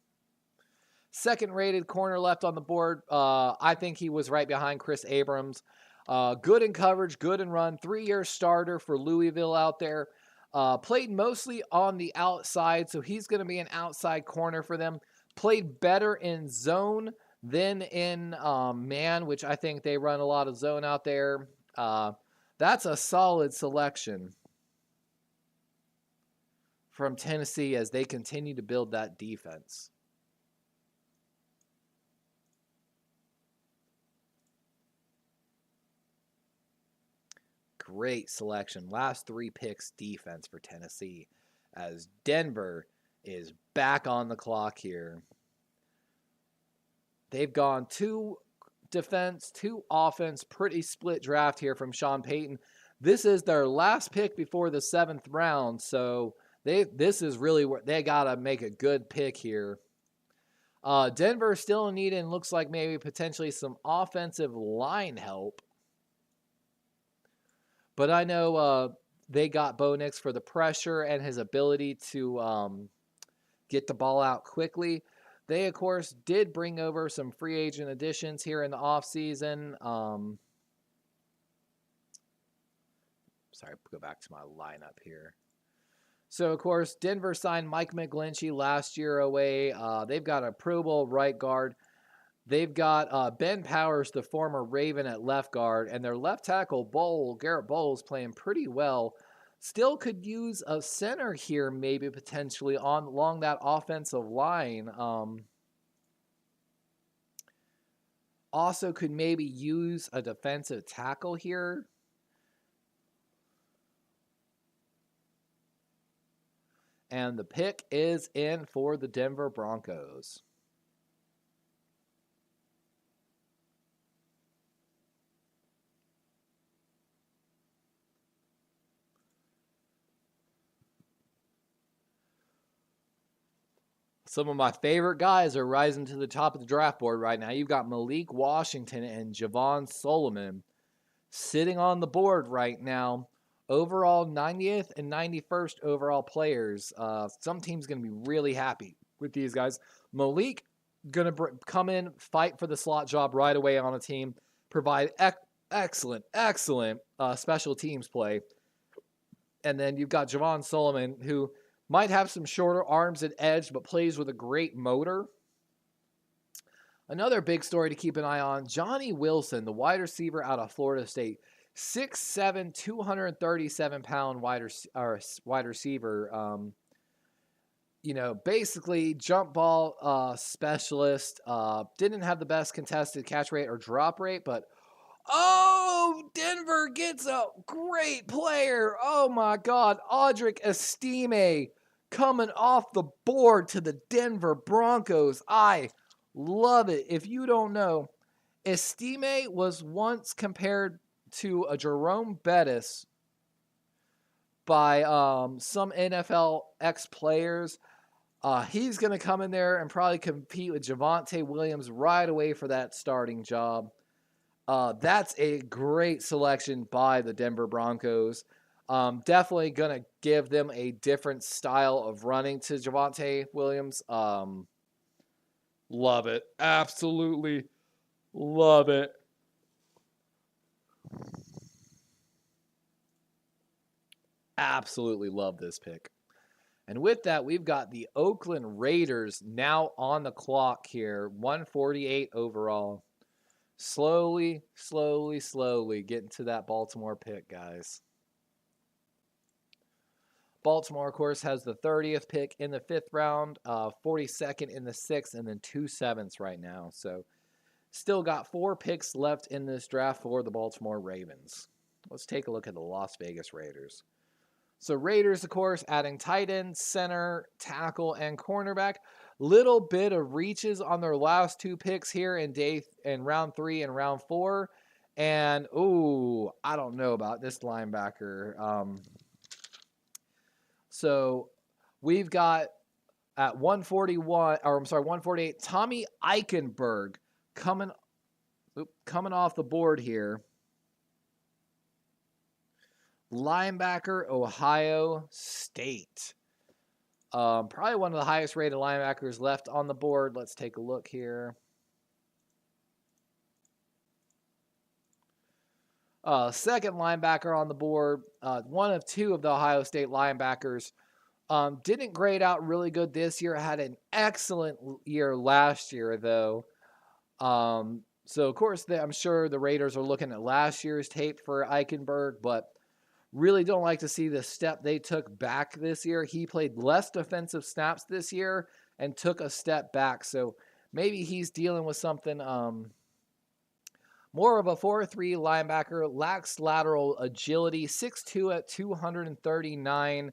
Second-rated corner left on the board. I think he was right behind Chris Abrams. Good in coverage, good in run. 3-year starter for Louisville out there. Played mostly on the outside, so he's going to be an outside corner for them. Played better in zone than in man, which I think they run a lot of zone out there. That's a solid selection from Tennessee as they continue to build that defense. Great selection. Last 3 picks defense for Tennessee as Denver is back on the clock here. They've gone 2 defense, 2 offense, pretty split draft here from Sean Payton. This is their last pick before the 7th round, so this is really where they got to make a good pick here. Denver still needing, looks like maybe potentially some offensive line help. But I know they got Bo Nix for the pressure and his ability to get the ball out quickly. They, of course, did bring over some free agent additions here in the offseason. Sorry, go back to my lineup here. So, of course, Denver signed Mike McGlinchey last year away. They've got a Pro Bowl right guard. They've got Ben Powers, the former Raven, at left guard. And their left tackle, Garrett Bowles, playing pretty well. Still could use a center here, maybe potentially along that offensive line. Also could maybe use a defensive tackle here. And the pick is in for the Denver Broncos. Some of my favorite guys are rising to the top of the draft board right now. You've got Malik Washington and Javon Solomon sitting on the board right now. Overall 90th and 91st overall players. Some team's going to be really happy with these guys. Malik going to come in, fight for the slot job right away on a team, provide excellent special teams play. And then you've got Javon Solomon, who might have some shorter arms at edge, but plays with a great motor. Another big story to keep an eye on, Johnny Wilson, the wide receiver out of Florida State. 6'7", 237-pound wide receiver. Basically jump ball specialist. Didn't have the best contested catch rate or drop rate, but Denver gets a great player. Oh my God, Audric Estime coming off the board to the Denver Broncos. I love it. If you don't know, Estime was once compared to a Jerome Bettis by some NFL ex-players. He's going to come in there and probably compete with Javonte Williams right away for that starting job. That's a great selection by the Denver Broncos. Definitely going to give them a different style of running to Javonte Williams. Love it. Absolutely love it. Absolutely love this pick. And with that, we've got the Oakland Raiders now on the clock here. 148 overall. Slowly getting to that Baltimore pick, guys. Baltimore, of course, has the 30th pick in the 5th round, 42nd in the 6th, and then 2 7ths right now. So still got 4 picks left in this draft for the Baltimore Ravens. Let's take a look at the Las Vegas Raiders. So Raiders, of course, adding tight end, center, tackle, and cornerback. Little bit of reaches on their last 2 picks here in round 3 and round 4. And, I don't know about this linebacker. So we've got at 148, Tommy Eichenberg coming off the board here. Linebacker, Ohio State. Probably one of the highest rated linebackers left on the board. Let's take a look here. Second linebacker on the board, one of two of the Ohio State linebackers. Didn't grade out really good this year. Had an excellent year last year, though. So, of course, I'm sure the Raiders are looking at last year's tape for Eichenberg, but really don't like to see the step they took back this year. He played less defensive snaps this year and took a step back. So maybe he's dealing with something more of a 4-3 linebacker, lacks lateral agility, 6'2 at 239.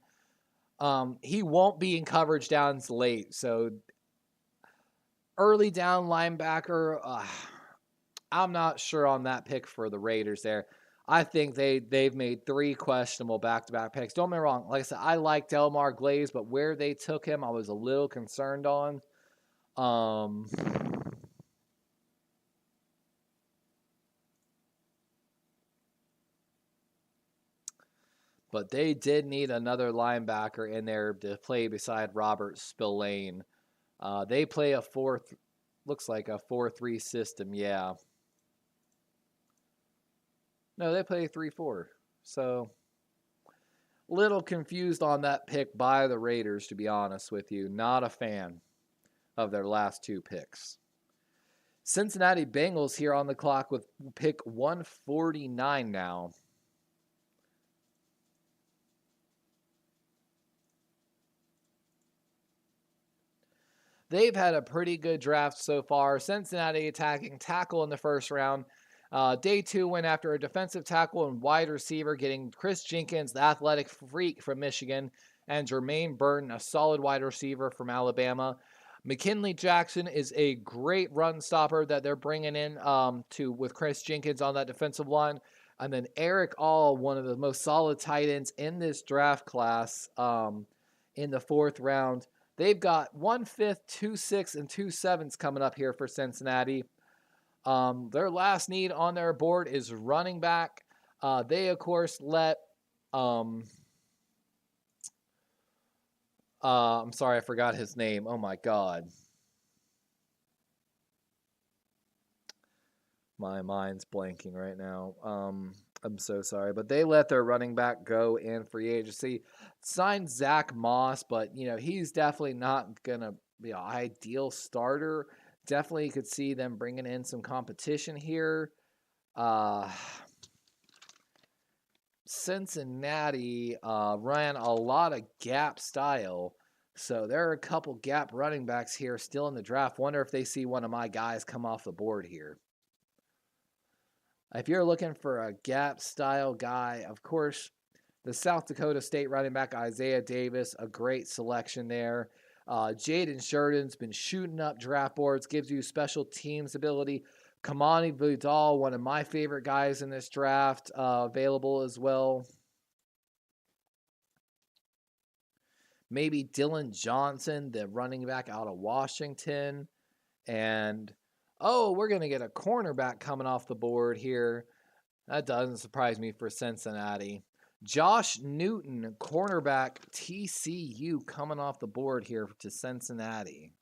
He won't be in coverage downs late. So early down linebacker, I'm not sure on that pick for the Raiders there. I think they've made three questionable back-to-back picks. Don't get me wrong. Like I said, I like Delmar Glaze, but where they took him, I was a little concerned on. But they did need another linebacker in there to play beside Robert Spillane. They play looks like a 4-3 system, yeah. No, they play 3-4. So, little confused on that pick by the Raiders, to be honest with you. Not a fan of their last two picks. Cincinnati Bengals here on the clock with pick 149 now. They've had a pretty good draft so far. Cincinnati attacking tackle in the first round. Day two went after a defensive tackle and wide receiver, getting Chris Jenkins, the athletic freak from Michigan, and Jermaine Burton, a solid wide receiver from Alabama. McKinley Jackson is a great run stopper that they're bringing in with Chris Jenkins on that defensive line. And then Eric All, one of the most solid tight ends in this draft class in the fourth round. They've got 1/5, 2/6, and 2/7 coming up here for Cincinnati. Their last need on their board is running back. They, of course, let... I'm sorry, I forgot his name. Oh, my God. My mind's blanking right now. I'm so sorry. But they let their running back go in free agency. Signed Zach Moss, but, he's definitely not going to be an ideal starter. Definitely could see them bringing in some competition here. Cincinnati ran a lot of gap style. So there are a couple gap running backs here still in the draft. Wonder if they see one of my guys come off the board here. If you're looking for a gap style guy, of course, the South Dakota State running back Isaiah Davis, a great selection there. Jaden Sheridan's been shooting up draft boards, gives you special teams ability. Kamani Vidal, one of my favorite guys in this draft, available as well. Maybe Dylan Johnson, the running back out of Washington. And, we're going to get a cornerback coming off the board here. That doesn't surprise me for Cincinnati. Josh Newton, cornerback, TCU, coming off the board here to Cincinnati.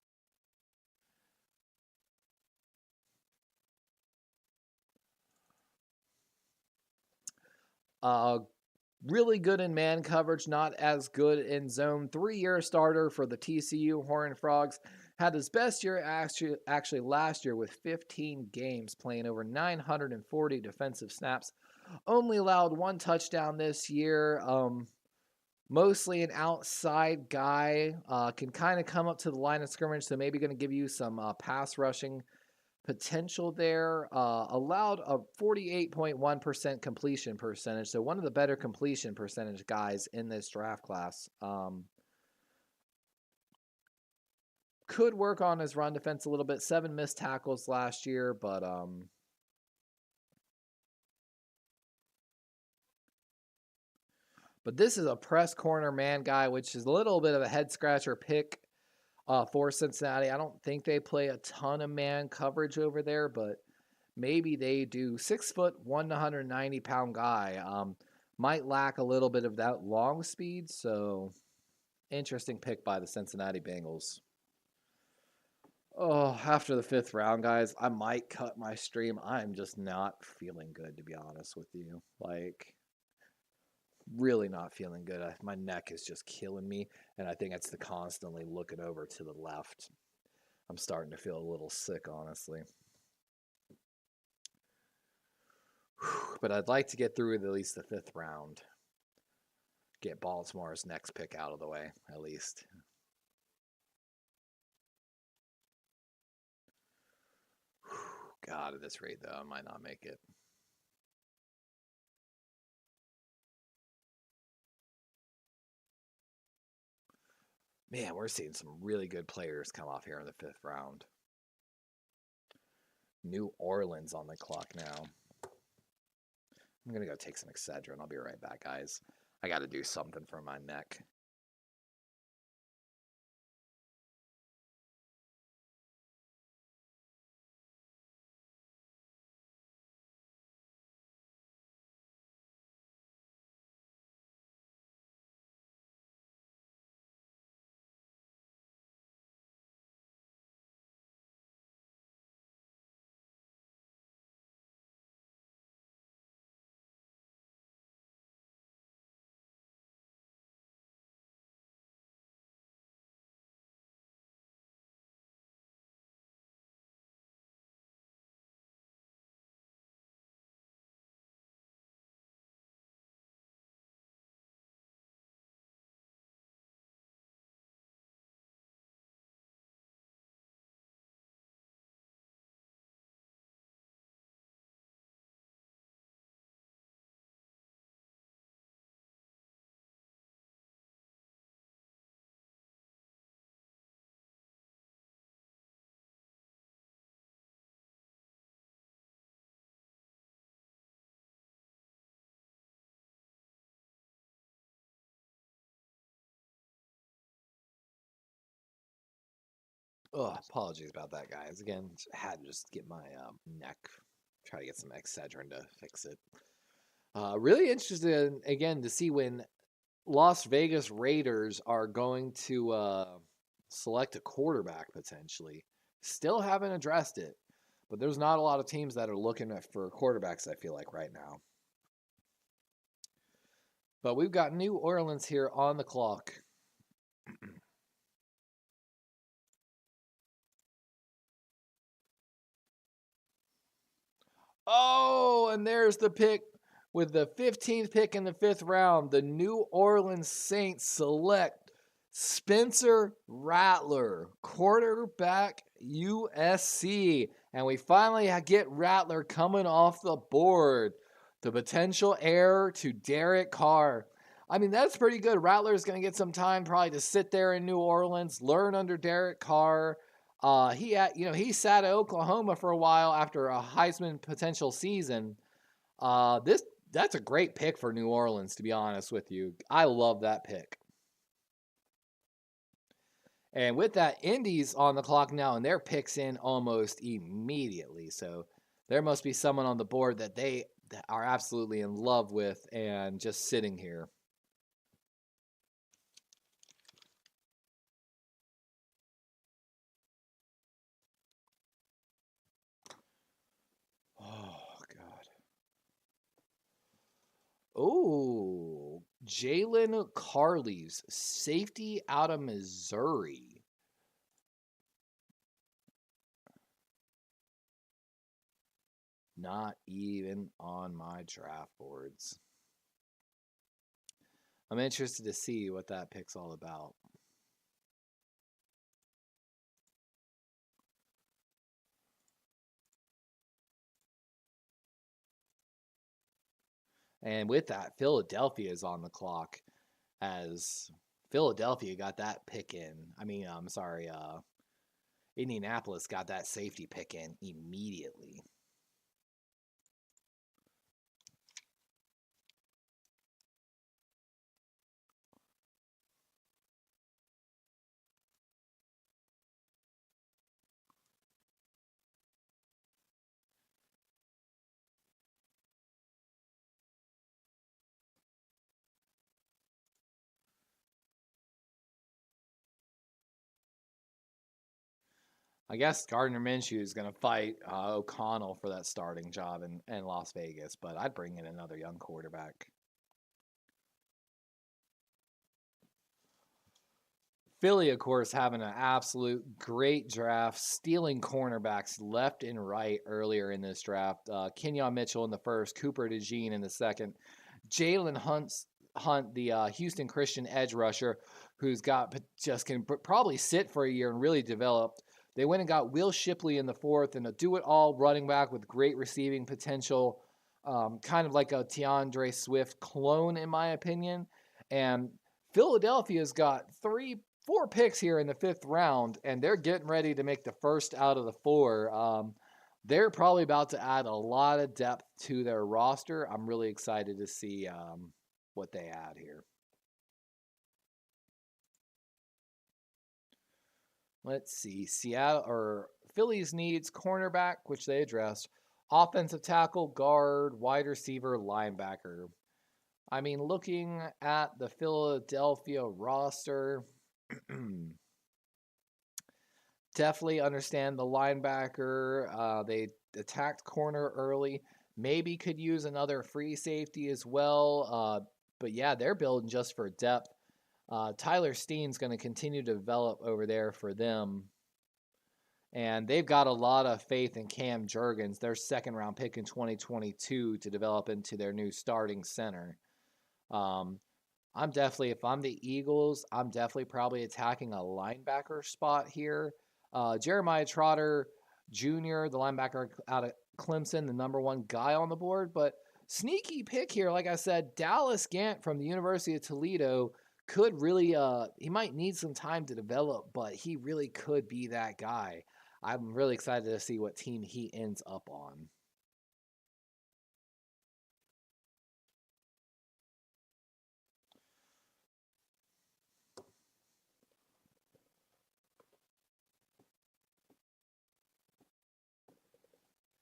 Really good in man coverage, not as good in zone. 3-year starter for the TCU Horned Frogs. Had his best year actually last year with 15 games, playing over 940 defensive snaps. Only allowed one touchdown this year. Mostly an outside guy. Can kind of come up to the line of scrimmage, so maybe going to give you some pass rushing potential there. Allowed a 48.1% completion percentage, so one of the better completion percentage guys in this draft class. Could work on his run defense a little bit. 7 missed tackles last year, but this is a press corner man guy, which is a little bit of a head scratcher pick for Cincinnati. I don't think they play a ton of man coverage over there, but maybe they do. 6 foot, 190 pound guy. Might lack a little bit of that long speed, so interesting pick by the Cincinnati Bengals. Oh, after the 5th round, guys, I might cut my stream. I'm just not feeling good, to be honest with you. Like, really not feeling good. My neck is just killing me, and I think it's the constantly looking over to the left. I'm starting to feel a little sick, honestly. But I'd like to get through at least the 5th round. Get Baltimore's next pick out of the way, at least. God, at this rate, though, I might not make it. Man, we're seeing some really good players come off here in the 5th round. New Orleans on the clock now. I'm going to go take some Excedrin. I'll be right back, guys. I got to do something for my neck. Oh, apologies about that, guys. Again, had to just get my neck, try to get some Excedrin to fix it. Really interested, again, to see when Las Vegas Raiders are going to select a quarterback potentially. Still haven't addressed it, but there's not a lot of teams that are looking for quarterbacks, I feel like, right now. But we've got New Orleans here on the clock. Oh, and there's the pick with the 15th pick in the 5th round. The New Orleans Saints select Spencer Rattler, quarterback USC. And we finally get Rattler coming off the board. The potential heir to Derek Carr. I mean, that's pretty good. Rattler's going to get some time probably to sit there in New Orleans, learn under Derek Carr. He sat at Oklahoma for a while after a Heisman potential season. That's a great pick for New Orleans, to be honest with you. I love that pick. And with that, Indy's on the clock now, and their picks in almost immediately. So there must be someone on the board that they are absolutely in love with and just sitting here. Oh, God. Oh, Jalen Carley's safety out of Missouri. Not even on my draft boards. I'm interested to see what that pick's all about. And with that, Philadelphia is on the clock as Philadelphia got that pick in. Indianapolis got that safety pick in immediately. I guess Gardner Minshew is going to fight O'Connell for that starting job in Las Vegas, but I'd bring in another young quarterback. Philly, of course, having an absolute great draft, stealing cornerbacks left and right earlier in this draft. Kenyon Mitchell in the first, Cooper DeJean in the second, Jalen Hunt, the Houston Christian edge rusher, who's got just can probably sit for a year and really develop. They went and got Will Shipley in the fourth, and a do-it-all running back with great receiving potential, kind of like a DeAndre Swift clone, in my opinion. And Philadelphia's got 4 picks here in the 5th round, and they're getting ready to make the first out of the 4. They're probably about to add a lot of depth to their roster. I'm really excited to see what they add here. Let's see. Phillies needs cornerback, which they addressed. Offensive tackle, guard, wide receiver, linebacker. I mean, looking at the Philadelphia roster, definitely understand the linebacker. They attacked corner early. Maybe could use another free safety as well. But yeah, they're building just for depth. Tyler Steen's going to continue to develop over there for them. And they've got a lot of faith in Cam Jurgens, their 2nd-round pick in 2022, to develop into their new starting center. If I'm the Eagles, I'm definitely probably attacking a linebacker spot here. Jeremiah Trotter Jr., the linebacker out of Clemson, the number 1 guy on the board. But sneaky pick here, like I said, Dallas Gant from the University of Toledo could really, he might need some time to develop, but he really could be that guy. I'm really excited to see what team he ends up on.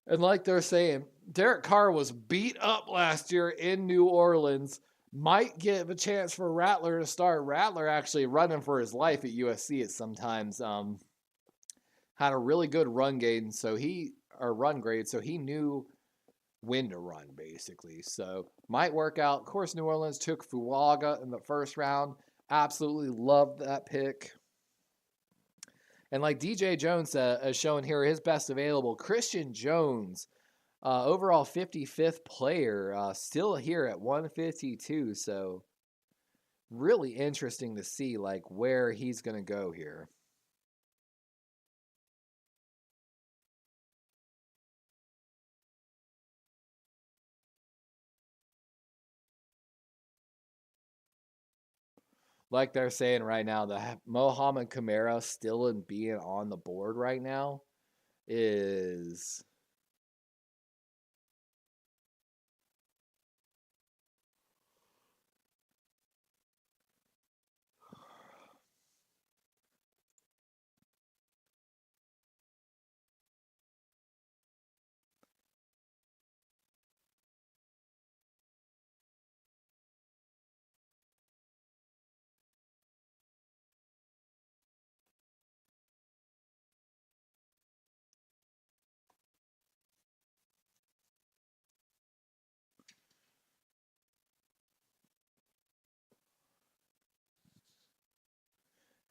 And like they're saying, Derek Carr was beat up last year in New Orleans. Might give a chance for Rattler to start. Rattler actually running for his life at USC at sometimes. Had a really good run grade, so he knew when to run, basically. So might work out. Of course, New Orleans took Fuaga in the 1st round. Absolutely loved that pick. And like DJ Jones is showing here, his best available, Christian Jones, overall 55th player, still here at 152. So really interesting to see like where he's going to go here. Like they're saying right now, the Mohamed Kamara still in being on the board right now is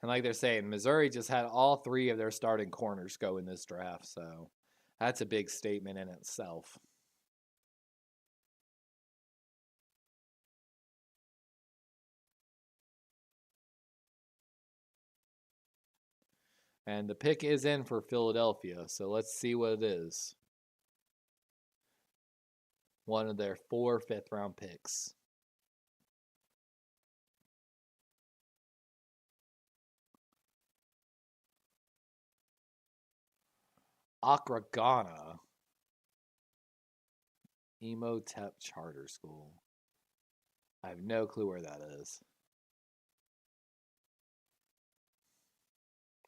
and like they're saying, Missouri just had all 3 of their starting corners go in this draft. So that's a big statement in itself. And the pick is in for Philadelphia. So let's see what it is. One of their 4 5th-round picks. Extravaganza. Emotep Charter School. I have no clue where that is.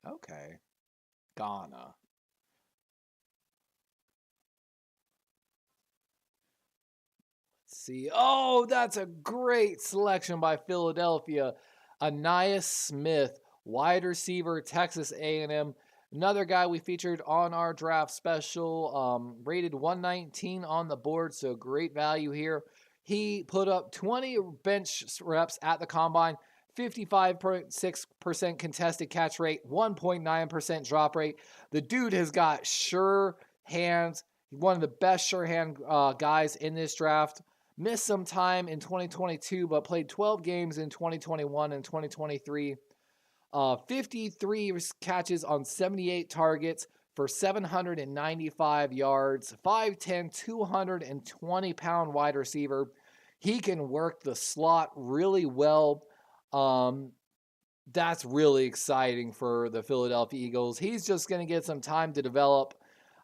Okay. Ghana. Let's see. Oh, that's a great selection by Philadelphia. Anais Smith, wide receiver, Texas A&M. Another guy we featured on our draft special, rated 119 on the board, so great value here. He put up 20 bench reps at the combine, 55.6% contested catch rate, 1.9% drop rate. The dude has got sure hands. He's one of the best sure hand guys in this draft. Missed some time in 2022, but played 12 games in 2021 and 2023. 53 catches on 78 targets for 795 yards, 5'10", 220-pound wide receiver. He can work the slot really well. That's really exciting for the Philadelphia Eagles. He's just going to get some time to develop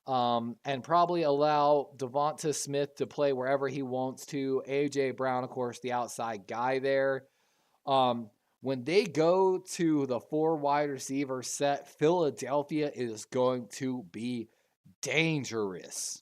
and probably allow Devonta Smith to play wherever he wants to. A.J. Brown, of course, the outside guy there. When they go to the 4 wide receiver set, Philadelphia is going to be dangerous.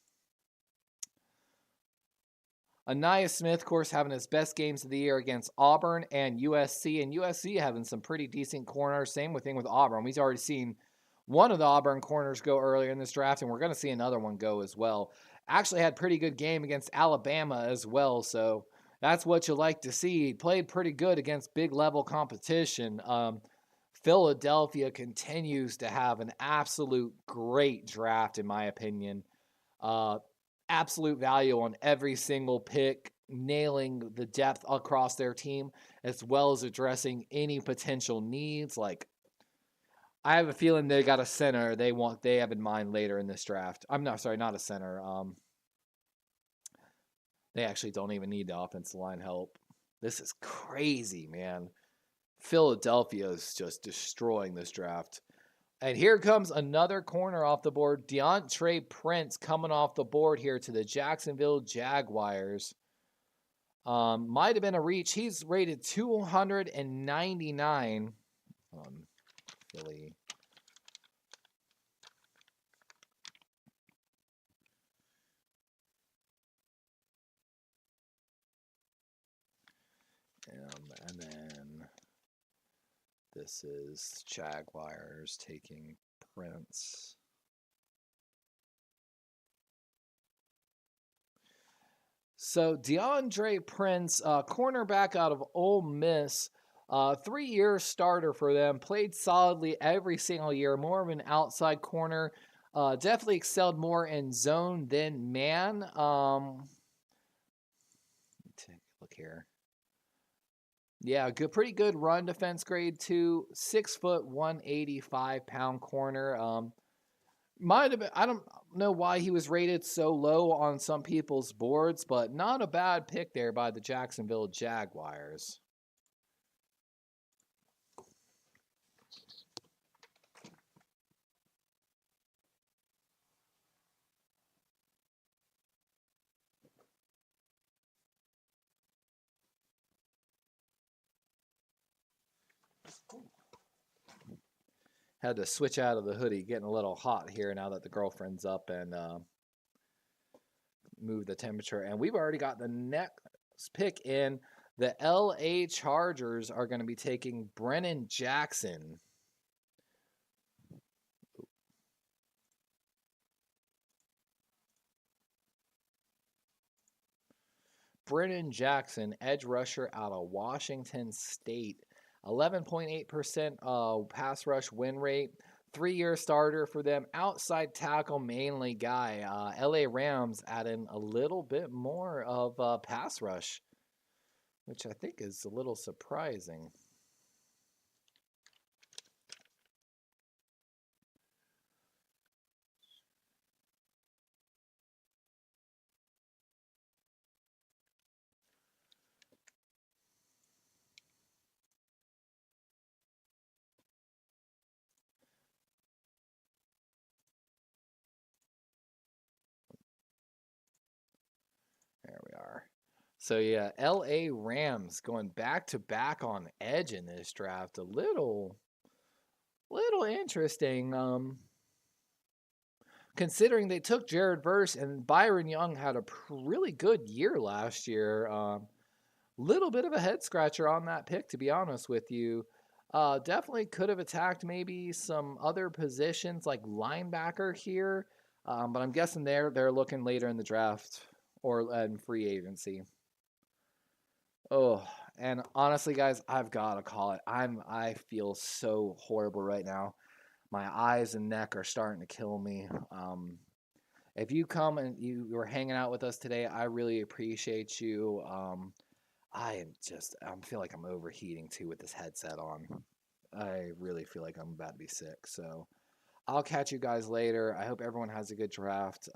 Ainias Smith, of course, having his best games of the year against Auburn and USC. And USC having some pretty decent corners. Same thing with Auburn. We've already seen one of the Auburn corners go earlier in this draft, and we're going to see another one go as well. Actually had a pretty good game against Alabama as well, so that's what you like to see. He played pretty good against big level competition. Philadelphia continues to have an absolute great draft, in my opinion. Absolute value on every single pick, nailing the depth across their team, as well as addressing any potential needs. Like, I have a feeling they got a center they have in mind later in this draft. Not a center. They actually don't even need the offensive line help. This is crazy, man. Philadelphia is just destroying this draft. And here comes another corner off the board. Deontre Prince coming off the board here to the Jacksonville Jaguars. Might have been a reach. He's rated 299. Philly. And then this is Jaguars taking Prince. So DeAndre Prince, cornerback out of Ole Miss, 3-year starter for them, played solidly every single year, more of an outside corner, definitely excelled more in zone than man. Take a look here. Yeah, pretty good run defense grade 2, 6 foot, 185-pound corner. Might have been, I don't know why he was rated so low on some people's boards, but not a bad pick there by the Jacksonville Jaguars. Had to switch out of the hoodie, getting a little hot here now that the girlfriend's up, and move the temperature. And we've already got the next pick in. The LA Chargers are going to be taking Brennan Jackson. Brennan Jackson, edge rusher out of Washington State. 11.8% pass rush win rate. 3-year starter for them. Outside tackle mainly guy. LA Rams adding a little bit more of pass rush, which I think is a little surprising. There we are. So yeah, LA Rams going back to back on edge in this draft. A little interesting. Considering they took Jared Verse and Byron Young had a really good year last year. Little bit of a head scratcher on that pick, to be honest with you. Definitely could have attacked maybe some other positions like linebacker here, but I'm guessing they're looking later in the draft or in free agency. Oh, and honestly, guys, I've got to call it. I feel so horrible right now. My eyes and neck are starting to kill me. If you come and you were hanging out with us today, I really appreciate you. I feel like I'm overheating too with this headset on. I really feel like I'm about to be sick. So I'll catch you guys later. I hope everyone has a good draft.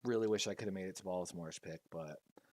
Really wish I could have made it to Baltimore's pick, but